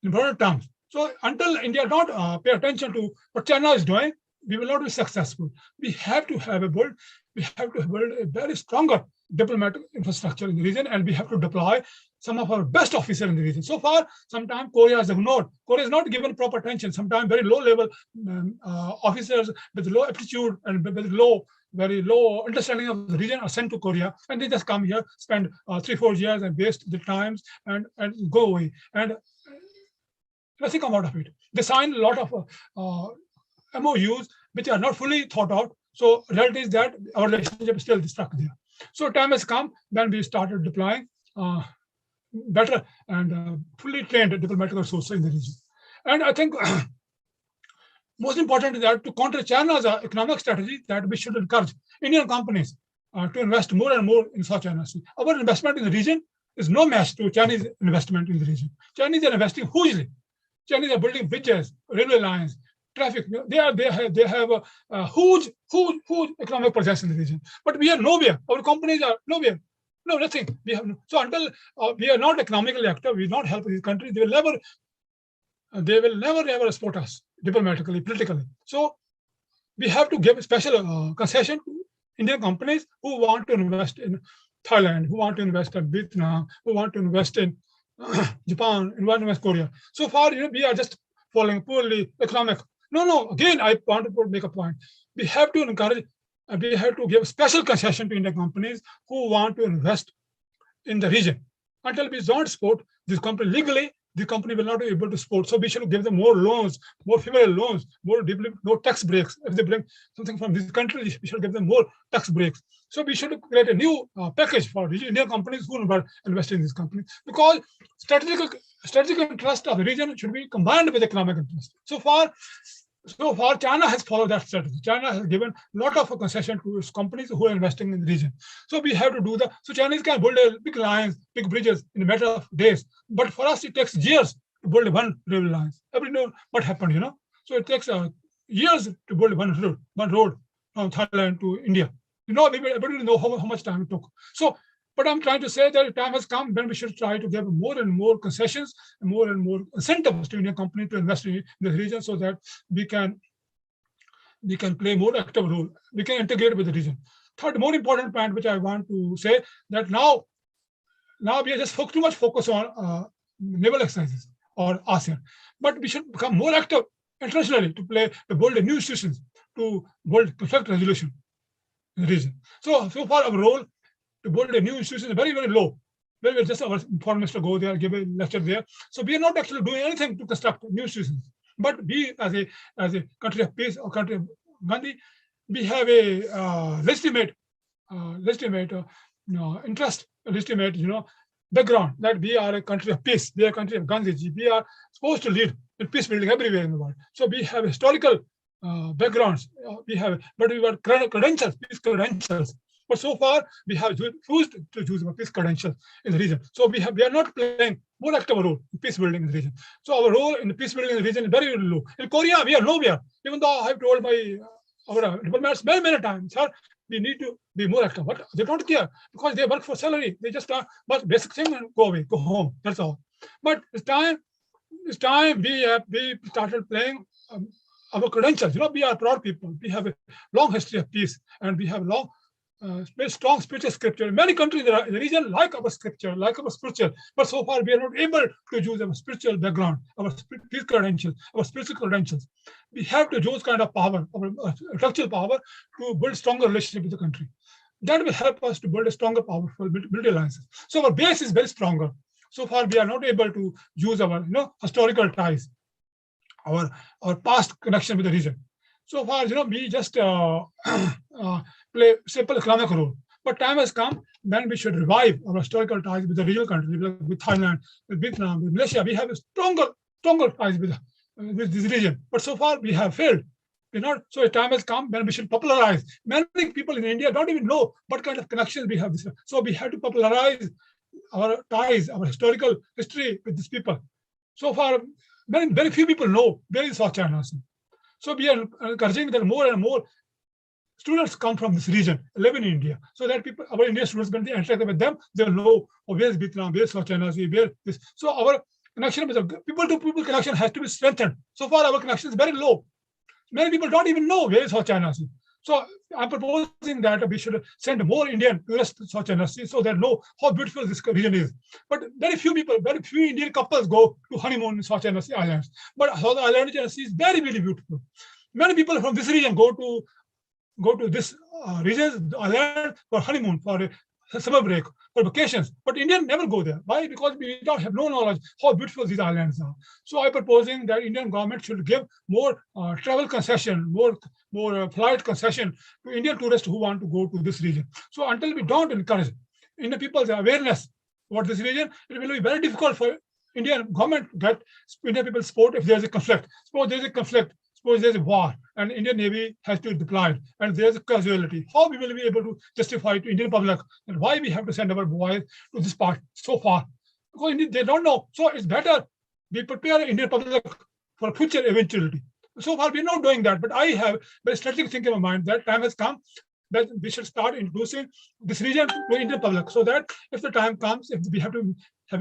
in broader terms. So until India not pay attention to what China is doing, we will not be successful. We have to build a very stronger diplomatic infrastructure in the region, and we have to deploy some of our best officers in the region. So far, sometimes Korea is ignored. Korea is not given proper attention. Sometimes very low-level officers with low aptitude and very low understanding of the region are sent to Korea, and they just come here, spend 3-4 years, and waste their times and go away. And nothing come out of it. They sign a lot of MOUs which are not fully thought out. So reality is that our relationship is still stuck there. So time has come when we started deploying better and fully trained diplomatic resources in the region. And I think most important is that to counter China's economic strategy, that we should encourage Indian companies to invest more and more in South China Sea. Our investment in the region is no match to Chinese investment in the region. Chinese are investing hugely. Chinese are building bridges, railway lines, traffic. They have a huge economic presence in the region. But we are nowhere. Our companies are nowhere. No, nothing. We have so until we are not economically active, we not help these countries. They will never ever support us diplomatically, politically. So we have to give a special concession to Indian companies who want to invest in Thailand, who want to invest in Vietnam, who want to invest in Japan, and want to invest in Korea. So far, we are just following poorly economic. No. Again, I want to make a point. We have to encourage. We have to give special concession to Indian companies who want to invest in the region. Until we don't support this company legally, the company will not be able to support. So we should give them more loans, more favorable loans, more tax breaks. If they bring something from this country, we should give them more tax breaks. So we should create a new package for Indian companies who are investing in this company, because strategic interest of the region should be combined with economic interest. So far, China has followed that strategy. China has given a lot of concession to its companies who are investing in the region. So we have to do that. So Chinese can build a big lines, big bridges in a matter of days. But for us, it takes years to build one railway line. Everybody know what happened, So it takes years to build one road from Thailand to India. Everybody know how much time it took. So, but I'm trying to say that the time has come when we should try to give more and more concessions and more incentives to Indian company to invest in the region, so that we can play more active role. We can integrate with the region. Third, more important point which I want to say, that now we are just too much focus on naval exercises or ASEAN, but we should become more active internationally to build a new institutions, to build conflict resolution in the region. So far our role to build a new institution is very, very low. Where we just our foreign minister go there, give a lecture there. So we are not actually doing anything to construct new institutions. But we, as a country of peace or country of Gandhi, we have a legitimate interest, legitimate background, that we are a country of peace. We are a country of Gandhiji. We are supposed to lead in peace building everywhere in the world. So we have historical backgrounds. We have credentials, peace credentials. But so far, we have refused to use our peace credentials in the region. So we are not playing more active role in peace building in the region. So our role in the peace building in the region is very, very low. In Korea, we are nowhere. Even though I have told our diplomats many, many times, sir, we need to be more active. But they don't care, because they work for salary. They just but basic thing and go away, go home. That's all. But it's time we started playing our credentials. We are proud people. We have a long history of peace, and we have very strong spiritual scripture. Many countries in the region like our scripture, like our spiritual, but so far we are not able to use our spiritual background, our peace credentials, our spiritual credentials. We have to use kind of power, our intellectual power, to build stronger relationship with the country. That will help us to build a stronger, powerful military alliances. So our base is very stronger. So far we are not able to use our historical ties, our past connection with the region. So far, we just play simple economic role. But time has come when we should revive our historical ties with the regional countries, with Thailand, with Vietnam, with Malaysia. We have a stronger ties with this region. But so far, we have failed. So time has come when we should popularize. Many people in India don't even know what kind of connections we have. So we have to popularize our ties, our historical history with these people. So far, very few people know where is South China Sea. So we are encouraging that more and more students come from this region, live in India, so that our Indian students, when they interact with them, they'll know, where is Vietnam, where is South China Sea, where this. So our connection with the people-to-people connection has to be strengthened. So far, our connection is very low. Many people don't even know where is South China Sea. So I'm proposing that we should send more Indian tourists to South China Sea, so they know how beautiful this region is. But very few Indian couples go to honeymoon in South China Sea islands. But South Island China Sea is very, very beautiful. Many people from this region go to this region, island, for honeymoon, for a summer break, for vacations. But Indians never go there. Why? Because we don't have no knowledge how beautiful these islands are. So I'm proposing that Indian government should give more travel concession, more flight concession to Indian tourists who want to go to this region. So until we don't encourage Indian people's awareness about this region, it will be very difficult for Indian government to get Indian people support if there's a conflict. Suppose there's a conflict, suppose there's a war, and Indian Navy has to deploy, and there's a casualty. How we will be able to justify to Indian public and why we have to send our boys to this part so far? Because they don't know. So it's better we prepare Indian public for future eventuality. So far, we're not doing that. But I have very strategic thinking in my mind that time has come that we should start introducing this region to Indian public, so that if the time comes, if we have to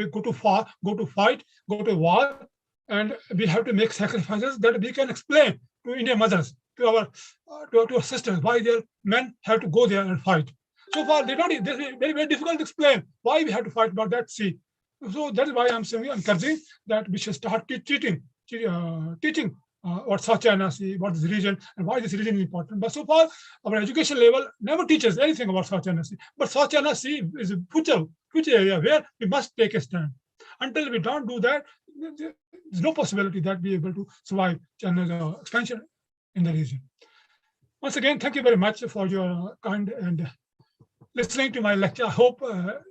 go to fight, go to war, and we have to make sacrifices, that we can explain to Indian mothers, to our sisters, why their men have to go there and fight. So far, they don't. It's very, very difficult to explain why we have to fight about that sea. So that is why I'm saying, encouraging that we should start teaching what South China Sea, what is the region, and why this region is important. But so far, our education level never teaches anything about South China Sea. But South China Sea is a future area where we must take a stand. Until we don't do that, there's no possibility that we are able to survive China's expansion in the region. Once again, thank you very much for your kind and listening to my lecture. I hope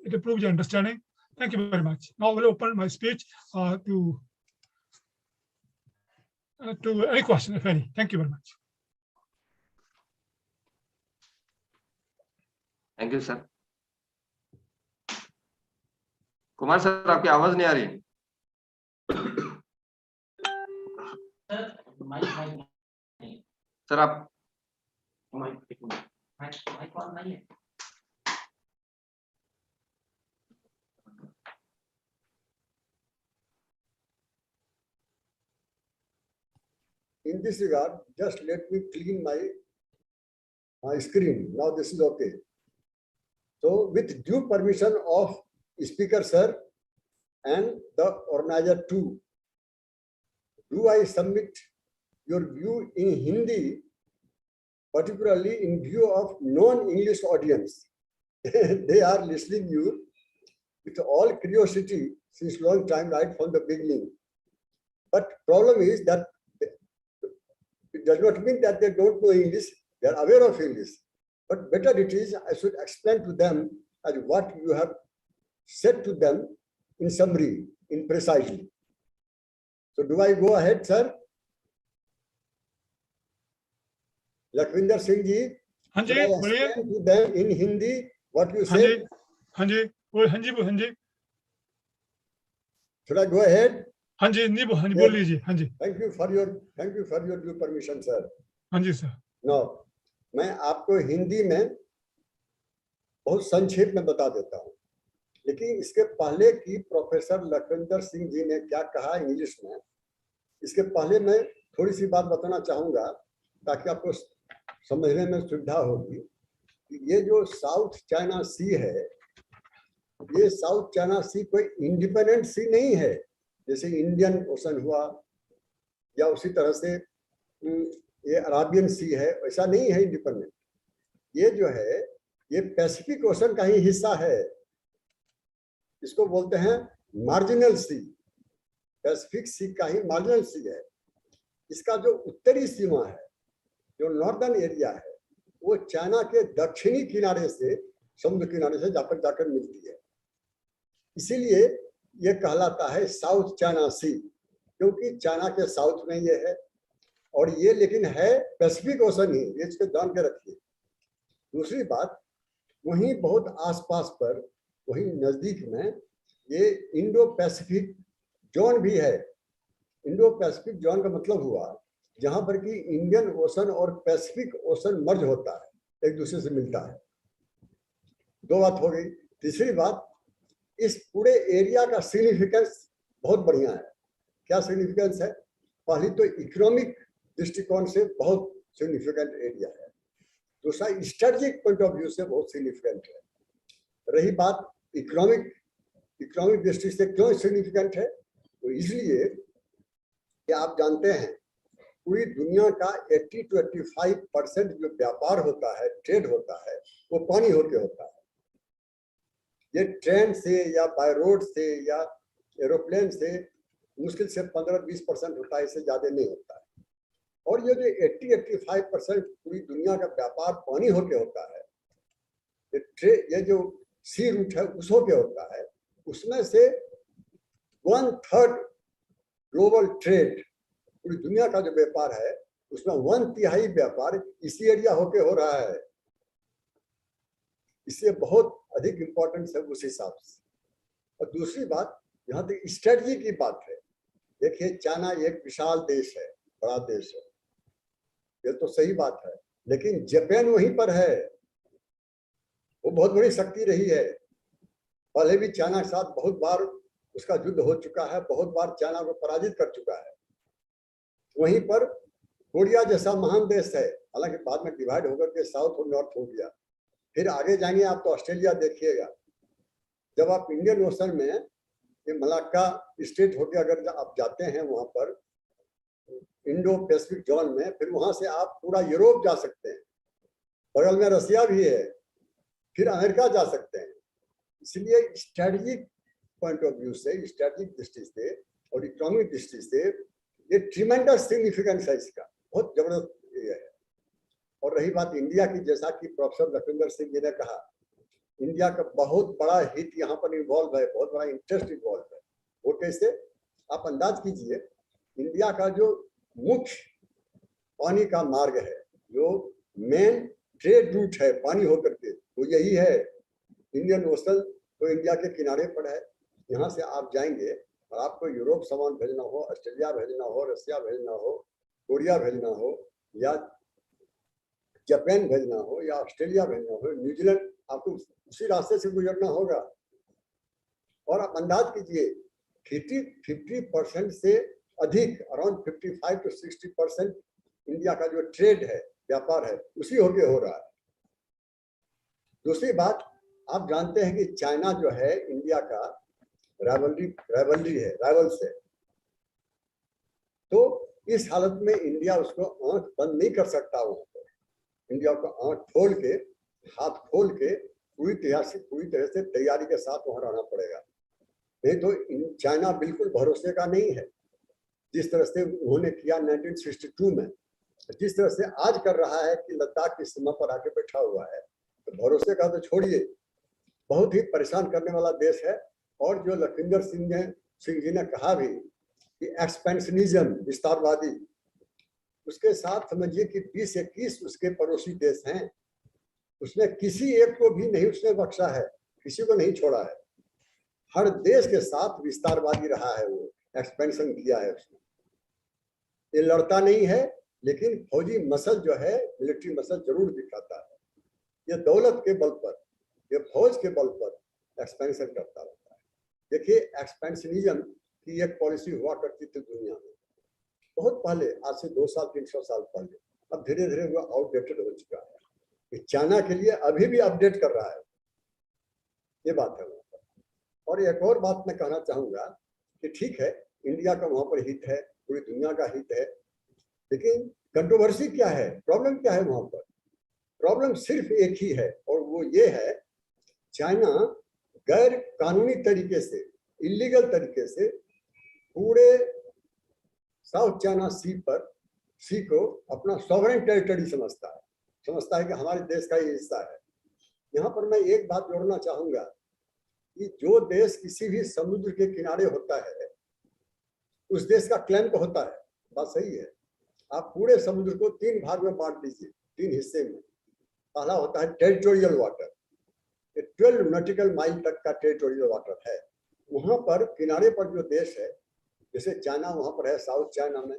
it improves your understanding. Thank you very much. Now I will open my speech to any question, if any. Thank you very much. Thank you sir. Kumar sir, आपकी आवाज नहीं आ रही। Sir आप In this regard, just let me clean my screen. Now this is okay. So with due permission of speaker sir and the organizer too, do I submit your view in Hindi, particularly in view of non-English audience? They are listening you with all curiosity since long time, right from the beginning. But problem is that it does not mean that they don't know English. They are aware of English. But better it is, I should explain to them as what you have said to them in summary, in precisely. So do I go ahead, sir? Lakhvinder Singh ji, should I explain to them in Hindi what you said? Hanji. Should I go ahead? Hanji, बोल लीजिए. Hanji. Thank you for your due permission, sir. Hanji sir. Now, मैं आपको हिंदी में बहुत संक्षेप में बता देता हूँ, लेकिन इसके पहले की प्रोफेसर लखविंदर सिंह जी ने क्या कहा इंग्लिश में, इसके पहले मैं थोड़ी सी बात बताना चाहूँगा ताकि आपको समझने में सुविधा होगी कि ये जो साउथ चाइना सी है, ये साउथ चाइना सी कोई इंडिपेंडेंट सी नहीं है, जैसे इंडियन ओशन हुआ या उसी तरह से ये अराबियन सी है, ऐसा नहीं है इंडिपेंडेंट। ये जो है ये पैसिफिक ओशन का ही हिस्सा है, इसको बोलते हैं मार्जिनल सी, पैसिफिक सी का ही मार्जिनल सी है। इसका जो उत्तरी सीमा है, जो नॉर्दर्न एरिया है, वो चाइना के दक्षिणी किनारे से, समुद्र किनारे से जाकर मिलती है। इसीलिए ये कहलाता है साउथ चाइना सी, क्योंकि चाइना के साउथ में ये है और ये लेकिन है पैसिफिक ओशन ही, ये इसको जान के रखिए। दूसरी बात, वहीं बहुत आसपास पर, वहीं नजदीक में ये इंडो पैसिफिक जोन भी है। इंडो पैसिफिक जोन का मतलब हुआ जहां पर कि इंडियन ओशन और पैसिफिक ओशन मर्ज होता है, एक दूसरे से मिलता है। दो बात हो गई। तीसरी बात, इस पूरे एरिया का सिग्निफिकेंस बहुत बढ़िया है। क्या सिग्निफिकेंस है? पहली तो इकोनॉमिक दृष्टिकोण से बहुत सिग्निफिकेंट एरिया है, दूसरा स्ट्रेटेजिक पॉइंट ऑफ व्यू से बहुत सिग्निफिकेंट है। रही बात इकोनॉमिक दृष्टि से क्यों सिग्निफिकेंट है, तो इसलिए कि आप जानते हैं पूरी दुनिया का 80 to 85% जो व्यापार होता है, ट्रेड होता है, वो पानी होके होता है। ये ट्रेन से या बाय रोड से या एरोप्लेन से मुश्किल से 15-20% होता है, इससे ज्यादा नहीं होता है। और ये जो 80-85% पूरी दुनिया का व्यापार पानी होके होता है, ये जो सी रूट है उस होके होता है, उसमें से 1/3 ग्लोबल ट्रेड, पूरी दुनिया का जो व्यापार है उसमें 1/3 व्यापार इसी एरिया होके हो रहा है। इसलिए बहुत अधिक इंपॉर्टेंस है उस हिसाब से। और दूसरी बात, यहाँ तक स्ट्रेटजी की बात है, देखिए चाइना एक विशाल देश है, बड़ा देश है, ये तो सही बात है, लेकिन जापान वहीं पर है, वो बहुत बड़ी शक्ति रही है। पहले भी चाइना के साथ बहुत बार उसका युद्ध हो चुका है, बहुत बार चाइना को पराजित कर चुका है। वहीं पर कोरिया जैसा महान देश है, हालांकि बाद में डिवाइड होकर के साउथ और नॉर्थ हो गया। फिर आगे जाएंगे आप तो ऑस्ट्रेलिया देखिएगा, जब आप इंडियन ओशन में ये मलाक्का स्टेट होके अगर आप जाते हैं वहां पर इंडो पैसिफिक जोन में, फिर वहां से आप पूरा यूरोप जा सकते हैं, बगल में रसिया भी है, फिर अमेरिका जा सकते हैं। इसलिए स्ट्रेटेजिक पॉइंट ऑफ व्यू से, स्ट्रेटेजिक दृष्टि से और इकोनॉमिक दृष्टि से ये ट्रिमेंडस सिग्निफिकेंस है इसका, बहुत जबरदस्त ये है। और रही बात इंडिया की, जैसा कि प्रोफेसर लखविंदर सिंह जी ने कहा, इंडिया का बहुत बड़ा हित यहाँ पर इन्वॉल्व है, बहुत बड़ा इंटरेस्ट इन्वॉल्व है। वो कैसे, आप अंदाज कीजिए, इंडिया का जो मुख्य पानी का मार्ग है, जो मेन ट्रेड रूट है पानी होकर के, वो यही है इंडियन ओशन। तो इंडिया के किनारे पर है, यहाँ से आप जाएंगे और आपको यूरोप सामान भेजना हो, ऑस्ट्रेलिया भेजना हो, रसिया भेजना हो, कोरिया भेजना हो, या जापान भेजना हो, या ऑस्ट्रेलिया भेजना हो, न्यूजीलैंड, आपको उसी रास्ते से गुजरना होगा। और आप अंदाज कीजिए 50% से अधिक, अराउंड 55 to 60% इंडिया का जो ट्रेड है, व्यापार है, उसी होके हो रहा है। दूसरी बात, आप जानते हैं कि चाइना जो है इंडिया का राइवलरी है, राइवल्स है। तो इस हालत में इंडिया उसको आंख बंद नहीं कर सकता। वहां पर इंडिया को आंख खोल के, हाथ खोल के पूरी तरह से तैयारी के साथ वहां रहना पड़ेगा। नहीं तो चाइना बिल्कुल भरोसे का नहीं है। जिस तरह से उन्होंने किया 1962 में, जिस तरह से आज कर रहा है कि लद्दाख की सीमा पर आके बैठा हुआ है, तो भरोसे का तो छोड़िए, बहुत ही परेशान करने वाला देश है। और जो लखविंदर सिंह जी ने कहा भी कि एक्सपेंशनिज्म, विस्तारवादी, उसके साथ समझिए कि 20-21 उसके पड़ोसी देश हैं, उसने किसी एक को भी नहीं उसने बख्शा है, किसी को नहीं छोड़ा है। हर देश के साथ विस्तारवादी रहा है, वो एक्सपेंशन किया है उसने। ये लड़ता नहीं है, लेकिन फौजी मसल जो है, मिलिट्री मसल जरूर दिखाता है। ये दौलत के बल पर, ये फौज के बल पर एक्सपेंशन करता रहता है। देखिए, एक्सपेंशनिज्म की एक पॉलिसी हुआ करती थी दुनिया में बहुत पहले, आज से 200-300 साल पहले। अब धीरे धीरे वो आउटडेटेड हो चुका है। ये चाइना के लिए अभी भी अपडेट कर रहा है, ये बात है वहां पर। और एक और बात मैं कहना चाहूंगा कि ठीक है, इंडिया का वहां पर हित है, पूरी दुनिया का हित है, लेकिन कंट्रोवर्सी क्या है, प्रॉब्लम क्या है वहां पर? प्रॉब्लम सिर्फ एक ही है, और वो ये है, चाइना गैर कानूनी तरीके से, इलीगल तरीके से पूरे साउथ चाइना सी को अपना सॉवरेन टेरिटरी समझता है कि हमारे देश का ये हिस्सा है। यहाँ पर मैं एक बात जोड़ना चाहूंगा कि जो देश किसी भी समुद्र के किनारे होता है, उस देश का क्लेम तो होता है, बात सही है। आप पूरे समुद्र को 3 भाग में बांट दीजिए, 3 हिस्से में। पहला होता है टेरिटोरियल वाटर, 12 नॉटिकल माइल तक का टेरिटोरियल वाटर है। वहां पर किनारे पर जो देश है, जैसे चाइना वहां पर है साउथ चाइना में,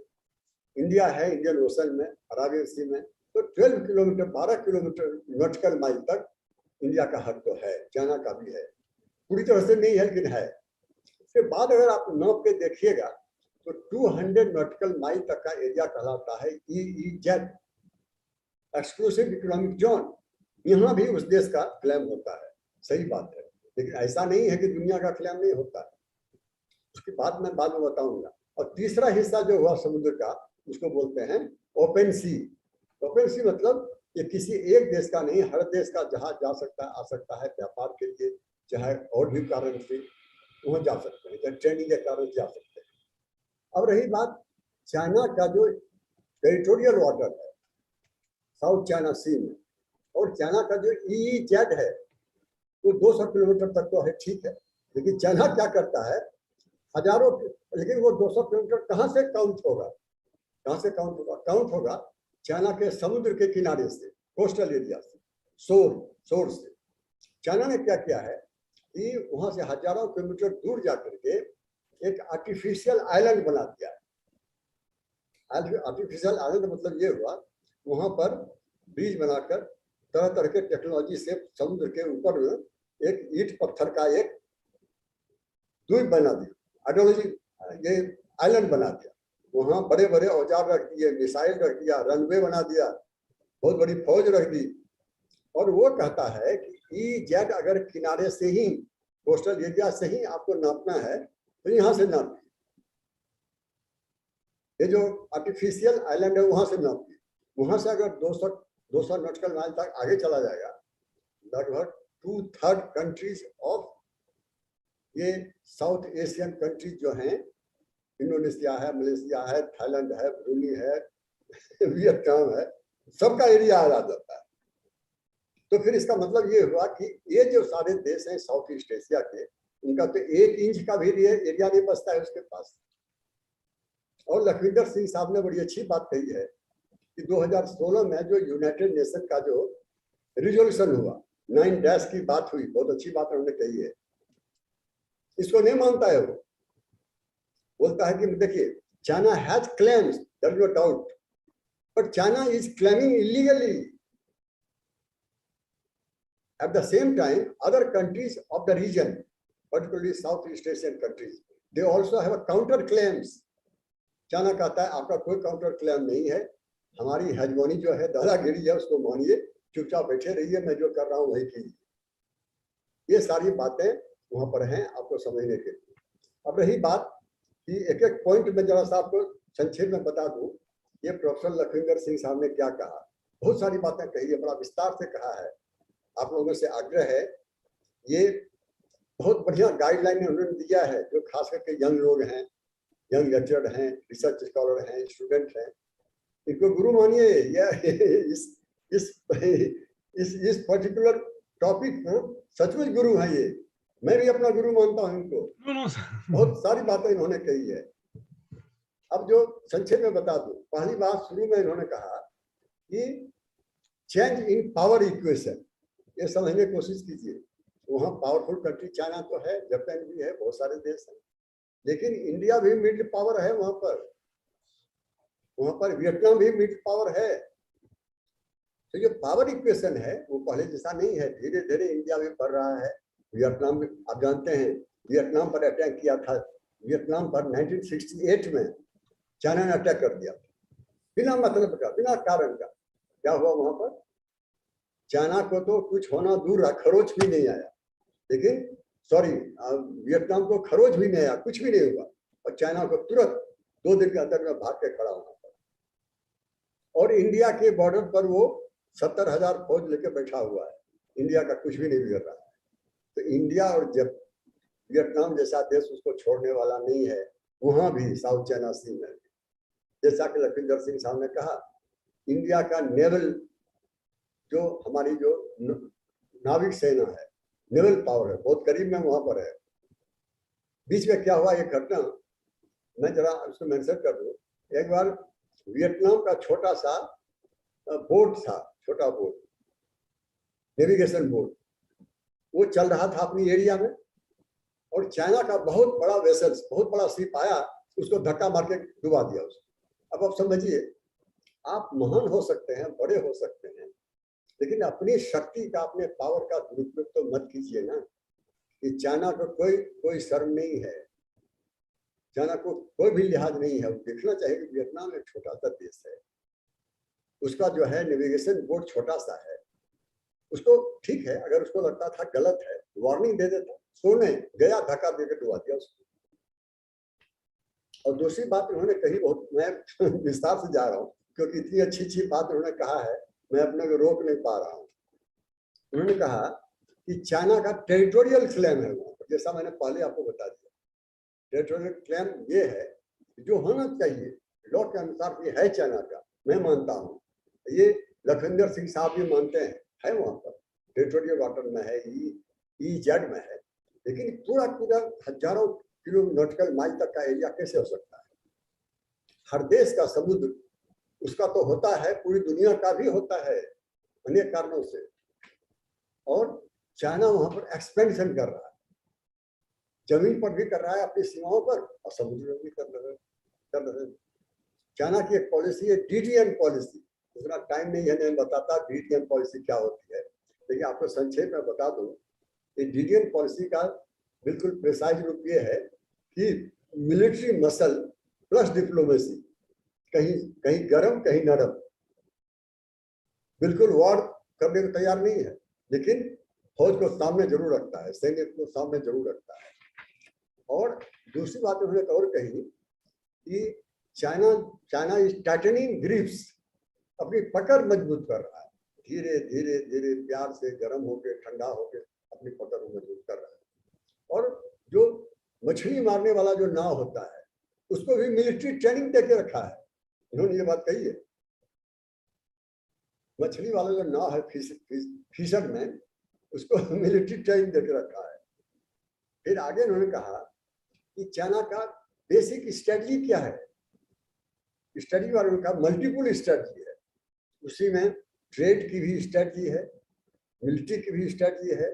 इंडिया है इंडियन ओशन में, अराबियन सी में, तो 12 किलोमीटर 12 किलोमीटर नॉटिकल माइल तक इंडिया का हक तो है, चाइना का भी है, पूरी तरह से नहीं है लेकिन है। उसके बाद अगर आप नाप के देखिएगा तो 200 नॉटिकल माइल तक का एरिया कहलाता है EEZ, एक्सक्लूसिव इकोनॉमिक जोन। यहाँ भी उस देश का क्लेम होता है, सही बात है, लेकिन ऐसा नहीं है कि दुनिया का क्लेम नहीं होता है। उसकी बात मैं बाद में बताऊंगा। और तीसरा हिस्सा जो हुआ समुद्र का, उसको बोलते हैं ओपन सी। ओपन सी मतलब ये किसी एक देश का नहीं, हर देश का जहाज जा सकता है, आ सकता है, व्यापार के लिए, चाहे और भी कारण से वहाँ जा सकते हैं, चाहे ट्रेनिंग के कारण जा सकते हैं। अब रही बात चाइना का जो टेरिटोरियल वाटर है साउथ चाइना सी में, और चाइना का जो EEZ है वो 200 किलोमीटर तक तो है, ठीक है, लेकिन चाइना क्या करता है, हजारों, लेकिन वो 200 किलोमीटर कहाँ से काउंट होगा, कहाँ से काउंट होगा? काउंट होगा चाइना के समुद्र के किनारे से, कोस्टल एरिया से, शोर से। चाइना ने क्या किया है कि वहां से हजारों किलोमीटर दूर जाकर के एक आर्टिफिशियल आइलैंड बना दिया है। आर्टिफिशियल आइलैंड मतलब ये हुआ, वहां पर ब्रिज बनाकर तरह तरह के टेक्नोलॉजी से समुद्र के ऊपर एक ईंट पत्थर का एक द्वीप बना दिया, आइडियोलॉजी, ये आइलैंड बना दिया। वहां बड़े बड़े औजार रख दिए, मिसाइल रख दिया, रनवे बना दिया, बहुत बड़ी फौज रख दी, और वो कहता है कि EEZ अगर किनारे से ही, कोस्टल एरिया से ही आपको नापना है तो यहाँ से नापिए, ये जो आर्टिफिशियल आइलैंड है वहां से नापिए। वहां से अगर 200 नॉटिकल माइल तक आगे चला जाएगा, लगभग 2/3 कंट्रीज ऑफ ये साउथ एशियन कंट्रीज जो हैं, इंडोनेशिया है, मलेशिया है, थाईलैंड है, ब्रूनी है, वियतनाम है, सबका एरिया आ जाता है। तो फिर इसका मतलब ये हुआ कि ये जो सारे देश हैं साउथ ईस्ट एशिया के, उनका तो 1 इंच का भी एरिया नहीं बचता है उसके पास। और लखविंदर सिंह साहब ने बड़ी अच्छी बात कही है कि 2016 में जो यूनाइटेड नेशन का जो रिजोल्यूशन हुआ, 9 की बात हुई, बहुत अच्छी बात उन्होंने कही है। इसको नहीं मानता है वो, बोलता है कि देखिए China has claims, there is no doubt, but China is claiming illegally. At the same time, other countries of the region, particularly Southeast Asian countries, they also have a counter claims. China कहता है आपका कोई counter claim नहीं है, हमारी हेजमोनी जो है, दादागिरी है, उसको मानिए, चुपचाप बैठे रहिए, मैं जो कर रहा हूँ वही कीजिए। ये सारी बातें वहां पर हैं आपको समझने के लिए। अब रही बात कि एक एक पॉइंट में जरा सा आपको संक्षेप में बता दूं, ये प्रोफेसर लखविंदर सिंह साहब ने क्या कहा। बहुत सारी बातें कही है, बड़ा विस्तार से कहा है। आप लोगों से आग्रह है, ये बहुत बढ़िया गाइडलाइन उन्होंने दिया है, जो खास करके यंग लोग हैं, यंग लेक्चरर हैं, रिसर्च स्कॉलर हैं, स्टूडेंट हैं, इनको गुरु मानिए। या इस पर्टिकुलर टॉपिक को सचमुच गुरु है ये, मैं भी अपना गुरु मानता हूं इनको। बहुत सारी बातें इन्होंने कही है। अब जो संक्षेप में बता दूं, पहली बात शुरू में इन्होंने कहा कि चेंज इन पावर इक्वेशन, ये समझने की कोशिश कीजिए। वहाँ पावरफुल कंट्री चाइना तो है, जापान भी है, बहुत सारे देश हैं, लेकिन इंडिया भी मिडिल पावर है वहाँ पर वियतनाम भी मिडिल पावर है। तो जो पावर इक्वेशन है वो पहले जैसा नहीं है, धीरे धीरे इंडिया भी बढ़ रहा है। वियतनाम, आप जानते हैं वियतनाम पर अटैक किया था, वियतनाम पर 1968 में चाइना ने अटैक कर दिया, बिना मतलब का, बिना कारण का। क्या हुआ वहां पर? चाइना को तो कुछ होना दूर रहा, खरोच भी नहीं आया, लेकिन सॉरी वियतनाम को खरोच भी नहीं आया, कुछ भी नहीं हुआ, और चाइना को तुरंत 2 दिन के अंदर में भाग के खड़ा होना पड़ा। और इंडिया के बॉर्डर पर वो 70,000 फौज लेके बैठा हुआ है, इंडिया का कुछ भी नहीं बिगड़ रहा है। तो इंडिया और जब वियतनाम जैसा देश उसको छोड़ने वाला नहीं है, वहां भी साउथ चाइना सी में, जैसा कि लखविंदर सिंह साहब ने कहा, इंडिया का नेवल, जो हमारी जो नाविक सेना है, नेवल पावर है, बहुत करीब में वहां पर है। बीच में क्या हुआ, एक घटना मैं जरा उसको मेंशन कर दूं। एक बार वियतनाम का छोटा सा बोट था, छोटा बोट, नेविगेशन बोट, वो चल रहा था अपनी एरिया में, और चाइना का बहुत बड़ा वेसल्स, बहुत बड़ा शिप आया, उसको धक्का मार के डुबा दिया उसको। अब आप समझिए, आप महान हो सकते हैं, बड़े हो सकते हैं, लेकिन अपनी शक्ति का, अपने पावर का दुरुपयोग तो मत कीजिए ना। कि चाइना को कोई शर्म नहीं है, चाइना को कोई भी लिहाज नहीं है। देखना चाहिए कि वियतनाम एक छोटा सा देश है, उसका जो है नेविगेशन बोर्ड छोटा सा है, उसको ठीक है, अगर उसको लगता था गलत है, वार्निंग दे देता, सोने गया, धक्का देकर डुबा दिया उसको। और दूसरी बात उन्होंने कही, बहुत मैं विस्तार से जा रहा हूँ क्योंकि इतनी अच्छी अच्छी बात उन्होंने कहा है, मैं अपने को रोक नहीं पा रहा हूँ। उन्होंने कहा कि चाइना का टेरिटोरियल क्लेम है वहाँ पर, जैसा मैंने पहले आपको बता दिया। टेरिटोरियल क्लेम ये है जो होना चाहिए, लॉ के अनुसार ये है चाइना का, मैं मानता हूँ, ये लखविंदर सिंह साहब भी मानते हैं, है वहाँ पर टेरिटोरियल वाटर में है, EEZ में है, लेकिन पूरा हजारों किलोमीटर माइल तक का एरिया कैसे हो सकता है? हर देश का समुद्र उसका तो होता है, पूरी दुनिया का भी होता है अनेक कारणों से। और चाइना वहां पर एक्सपेंशन कर रहा है, जमीन पर भी कर रहा है, अपनी सीमाओं पर, और समुद्र में भी कर रहे हैं। चाइना की एक पॉलिसी है DDN पॉलिसी, इतना टाइम नहीं है, नहीं बताता DDN पॉलिसी क्या होती है, लेकिन आपको संक्षेप में बता दूं कि DDN पॉलिसी का बिल्कुल प्रिसाइज रूप ये है कि मिलिट्री मसल प्लस डिप्लोमेसी, कहीं गरम कहीं नरम, बिल्कुल वॉर करने को तैयार नहीं है, लेकिन फौज को सामने जरूर रखता है, सैनिक को सामने जरूर रखता है। और दूसरी बात उन्होंने और कही कि चाइना इज टाइटनिंग ग्रिप्स, अपनी पकड़ मजबूत कर रहा है, धीरे धीरे धीरे प्यार से, गर्म होके, ठंडा होके अपनी पकड़ मजबूत कर रहा है। और जो मछली मारने वाला जो नाव होता है, उसको भी मिलिट्री ट्रेनिंग देके रखा है। इन्होंने ये बात कही है। मछली वाला जो नाव है फिशरमैन, उसको मिलिट्री ट्रेनिंग देके रखा है। फिर आगे उन्होंने कहा कि चाइना का बेसिक स्ट्रेटजी क्या है। स्ट्रेटजी वाले का मल्टीपल स्ट्रेटजी है, उसी में ट्रेड की भी स्ट्रेटजी है, मिलिट्री की भी स्ट्रेटजी है,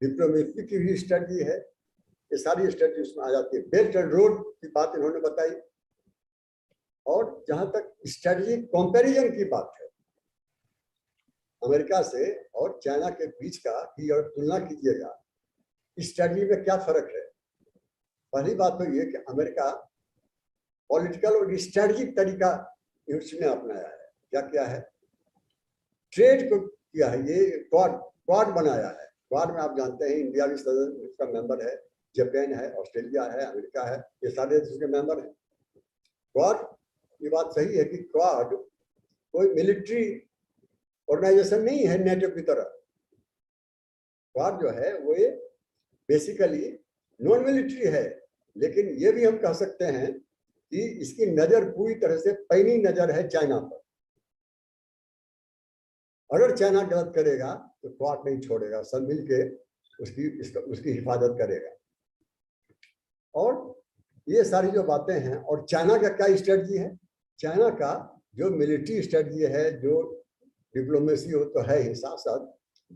डिप्लोमेसी की भी स्ट्रेटजी है। ये सारी स्ट्रेटजी उसमें आ जाती है। बेल्ट एंड रोड की बात इन्होंने बताई। और जहां तक स्ट्रेटजी कंपैरिजन की बात है, अमेरिका से और चाइना के बीच का की अगर तुलना कीजिएगा, स्ट्रेटजी में क्या फर्क है। पहली बात तो ये कि अमेरिका पॉलिटिकल और स्ट्रेटजिक तरीका उसने अपनाया है। क्या किया है, ट्रेड को किया है। ये क्वाड बनाया है। क्वाड में आप जानते हैं इंडिया भी इसका मेंबर है, जापान है, ऑस्ट्रेलिया है, अमेरिका है, ये सारे देश के मेंबर हैं। क्वाड, ये बात सही है कि क्वाड कोई मिलिट्री ऑर्गेनाइजेशन नहीं है नेटो की तरह। क्वाड जो है वो ये बेसिकली नॉन मिलिट्री है, लेकिन ये भी हम कह सकते हैं कि इसकी नजर पूरी तरह से पैनी नजर है चाइना पर। अगर चाइना गलत करेगा तो क्वाड नहीं छोड़ेगा, सब मिलके उसकी हिफाजत करेगा। और ये सारी जो बातें हैं, और चाइना का क्या स्ट्रेटजी है, चाइना का जो मिलिट्री स्ट्रेटजी है, जो डिप्लोमेसी हो तो है ही, साथ साथ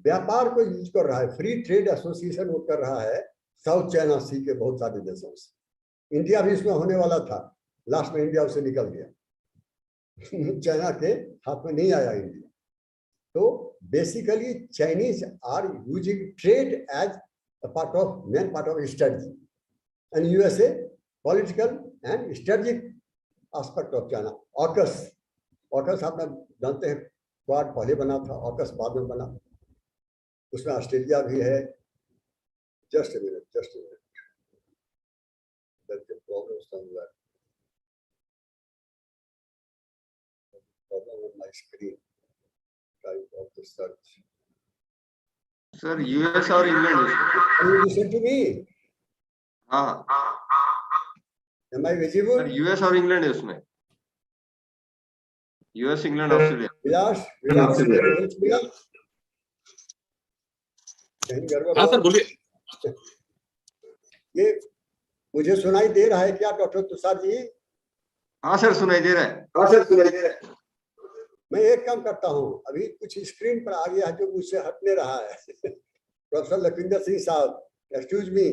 व्यापार को यूज कर रहा है। फ्री ट्रेड एसोसिएशन वो कर रहा है साउथ चाइना सी के बहुत सारे देशों से। इंडिया भी इसमें होने वाला था, लास्ट में इंडिया उसे निकल गया। चाइना के हाथ में नहीं आया इंडिया। तो basically Chinese are using trade as a part of main part of strategy, and USA political and strategic aspect of China. AUKUS आप जानते हैं, क्वाड पहले बना था, ऑकस बाद में बना। उसमें ऑस्ट्रेलिया भी है। Just a minute. There's a problem somewhere. Problem on my screen. Type of the search. Sir US और इंग्लैंड उसमें। Can you listen to me? हाँ Am I visible? Sir, US और इंग्लैंड है उसमें। US, England, Australia. विलास मिला? कहीं गड़बड़ हाँ सर बोलिए। ये मुझे सुनाई दे रहा है क्या डॉक्टर तुषार जी? हाँ सर, सुनाई दे रहा है। मैं एक काम करता हूँ, अभी कुछ स्क्रीन पर आ गया है जो मुझसे हट नहीं रहा है। प्रोफेसर लखविंदर सिंह साहब, excuse me,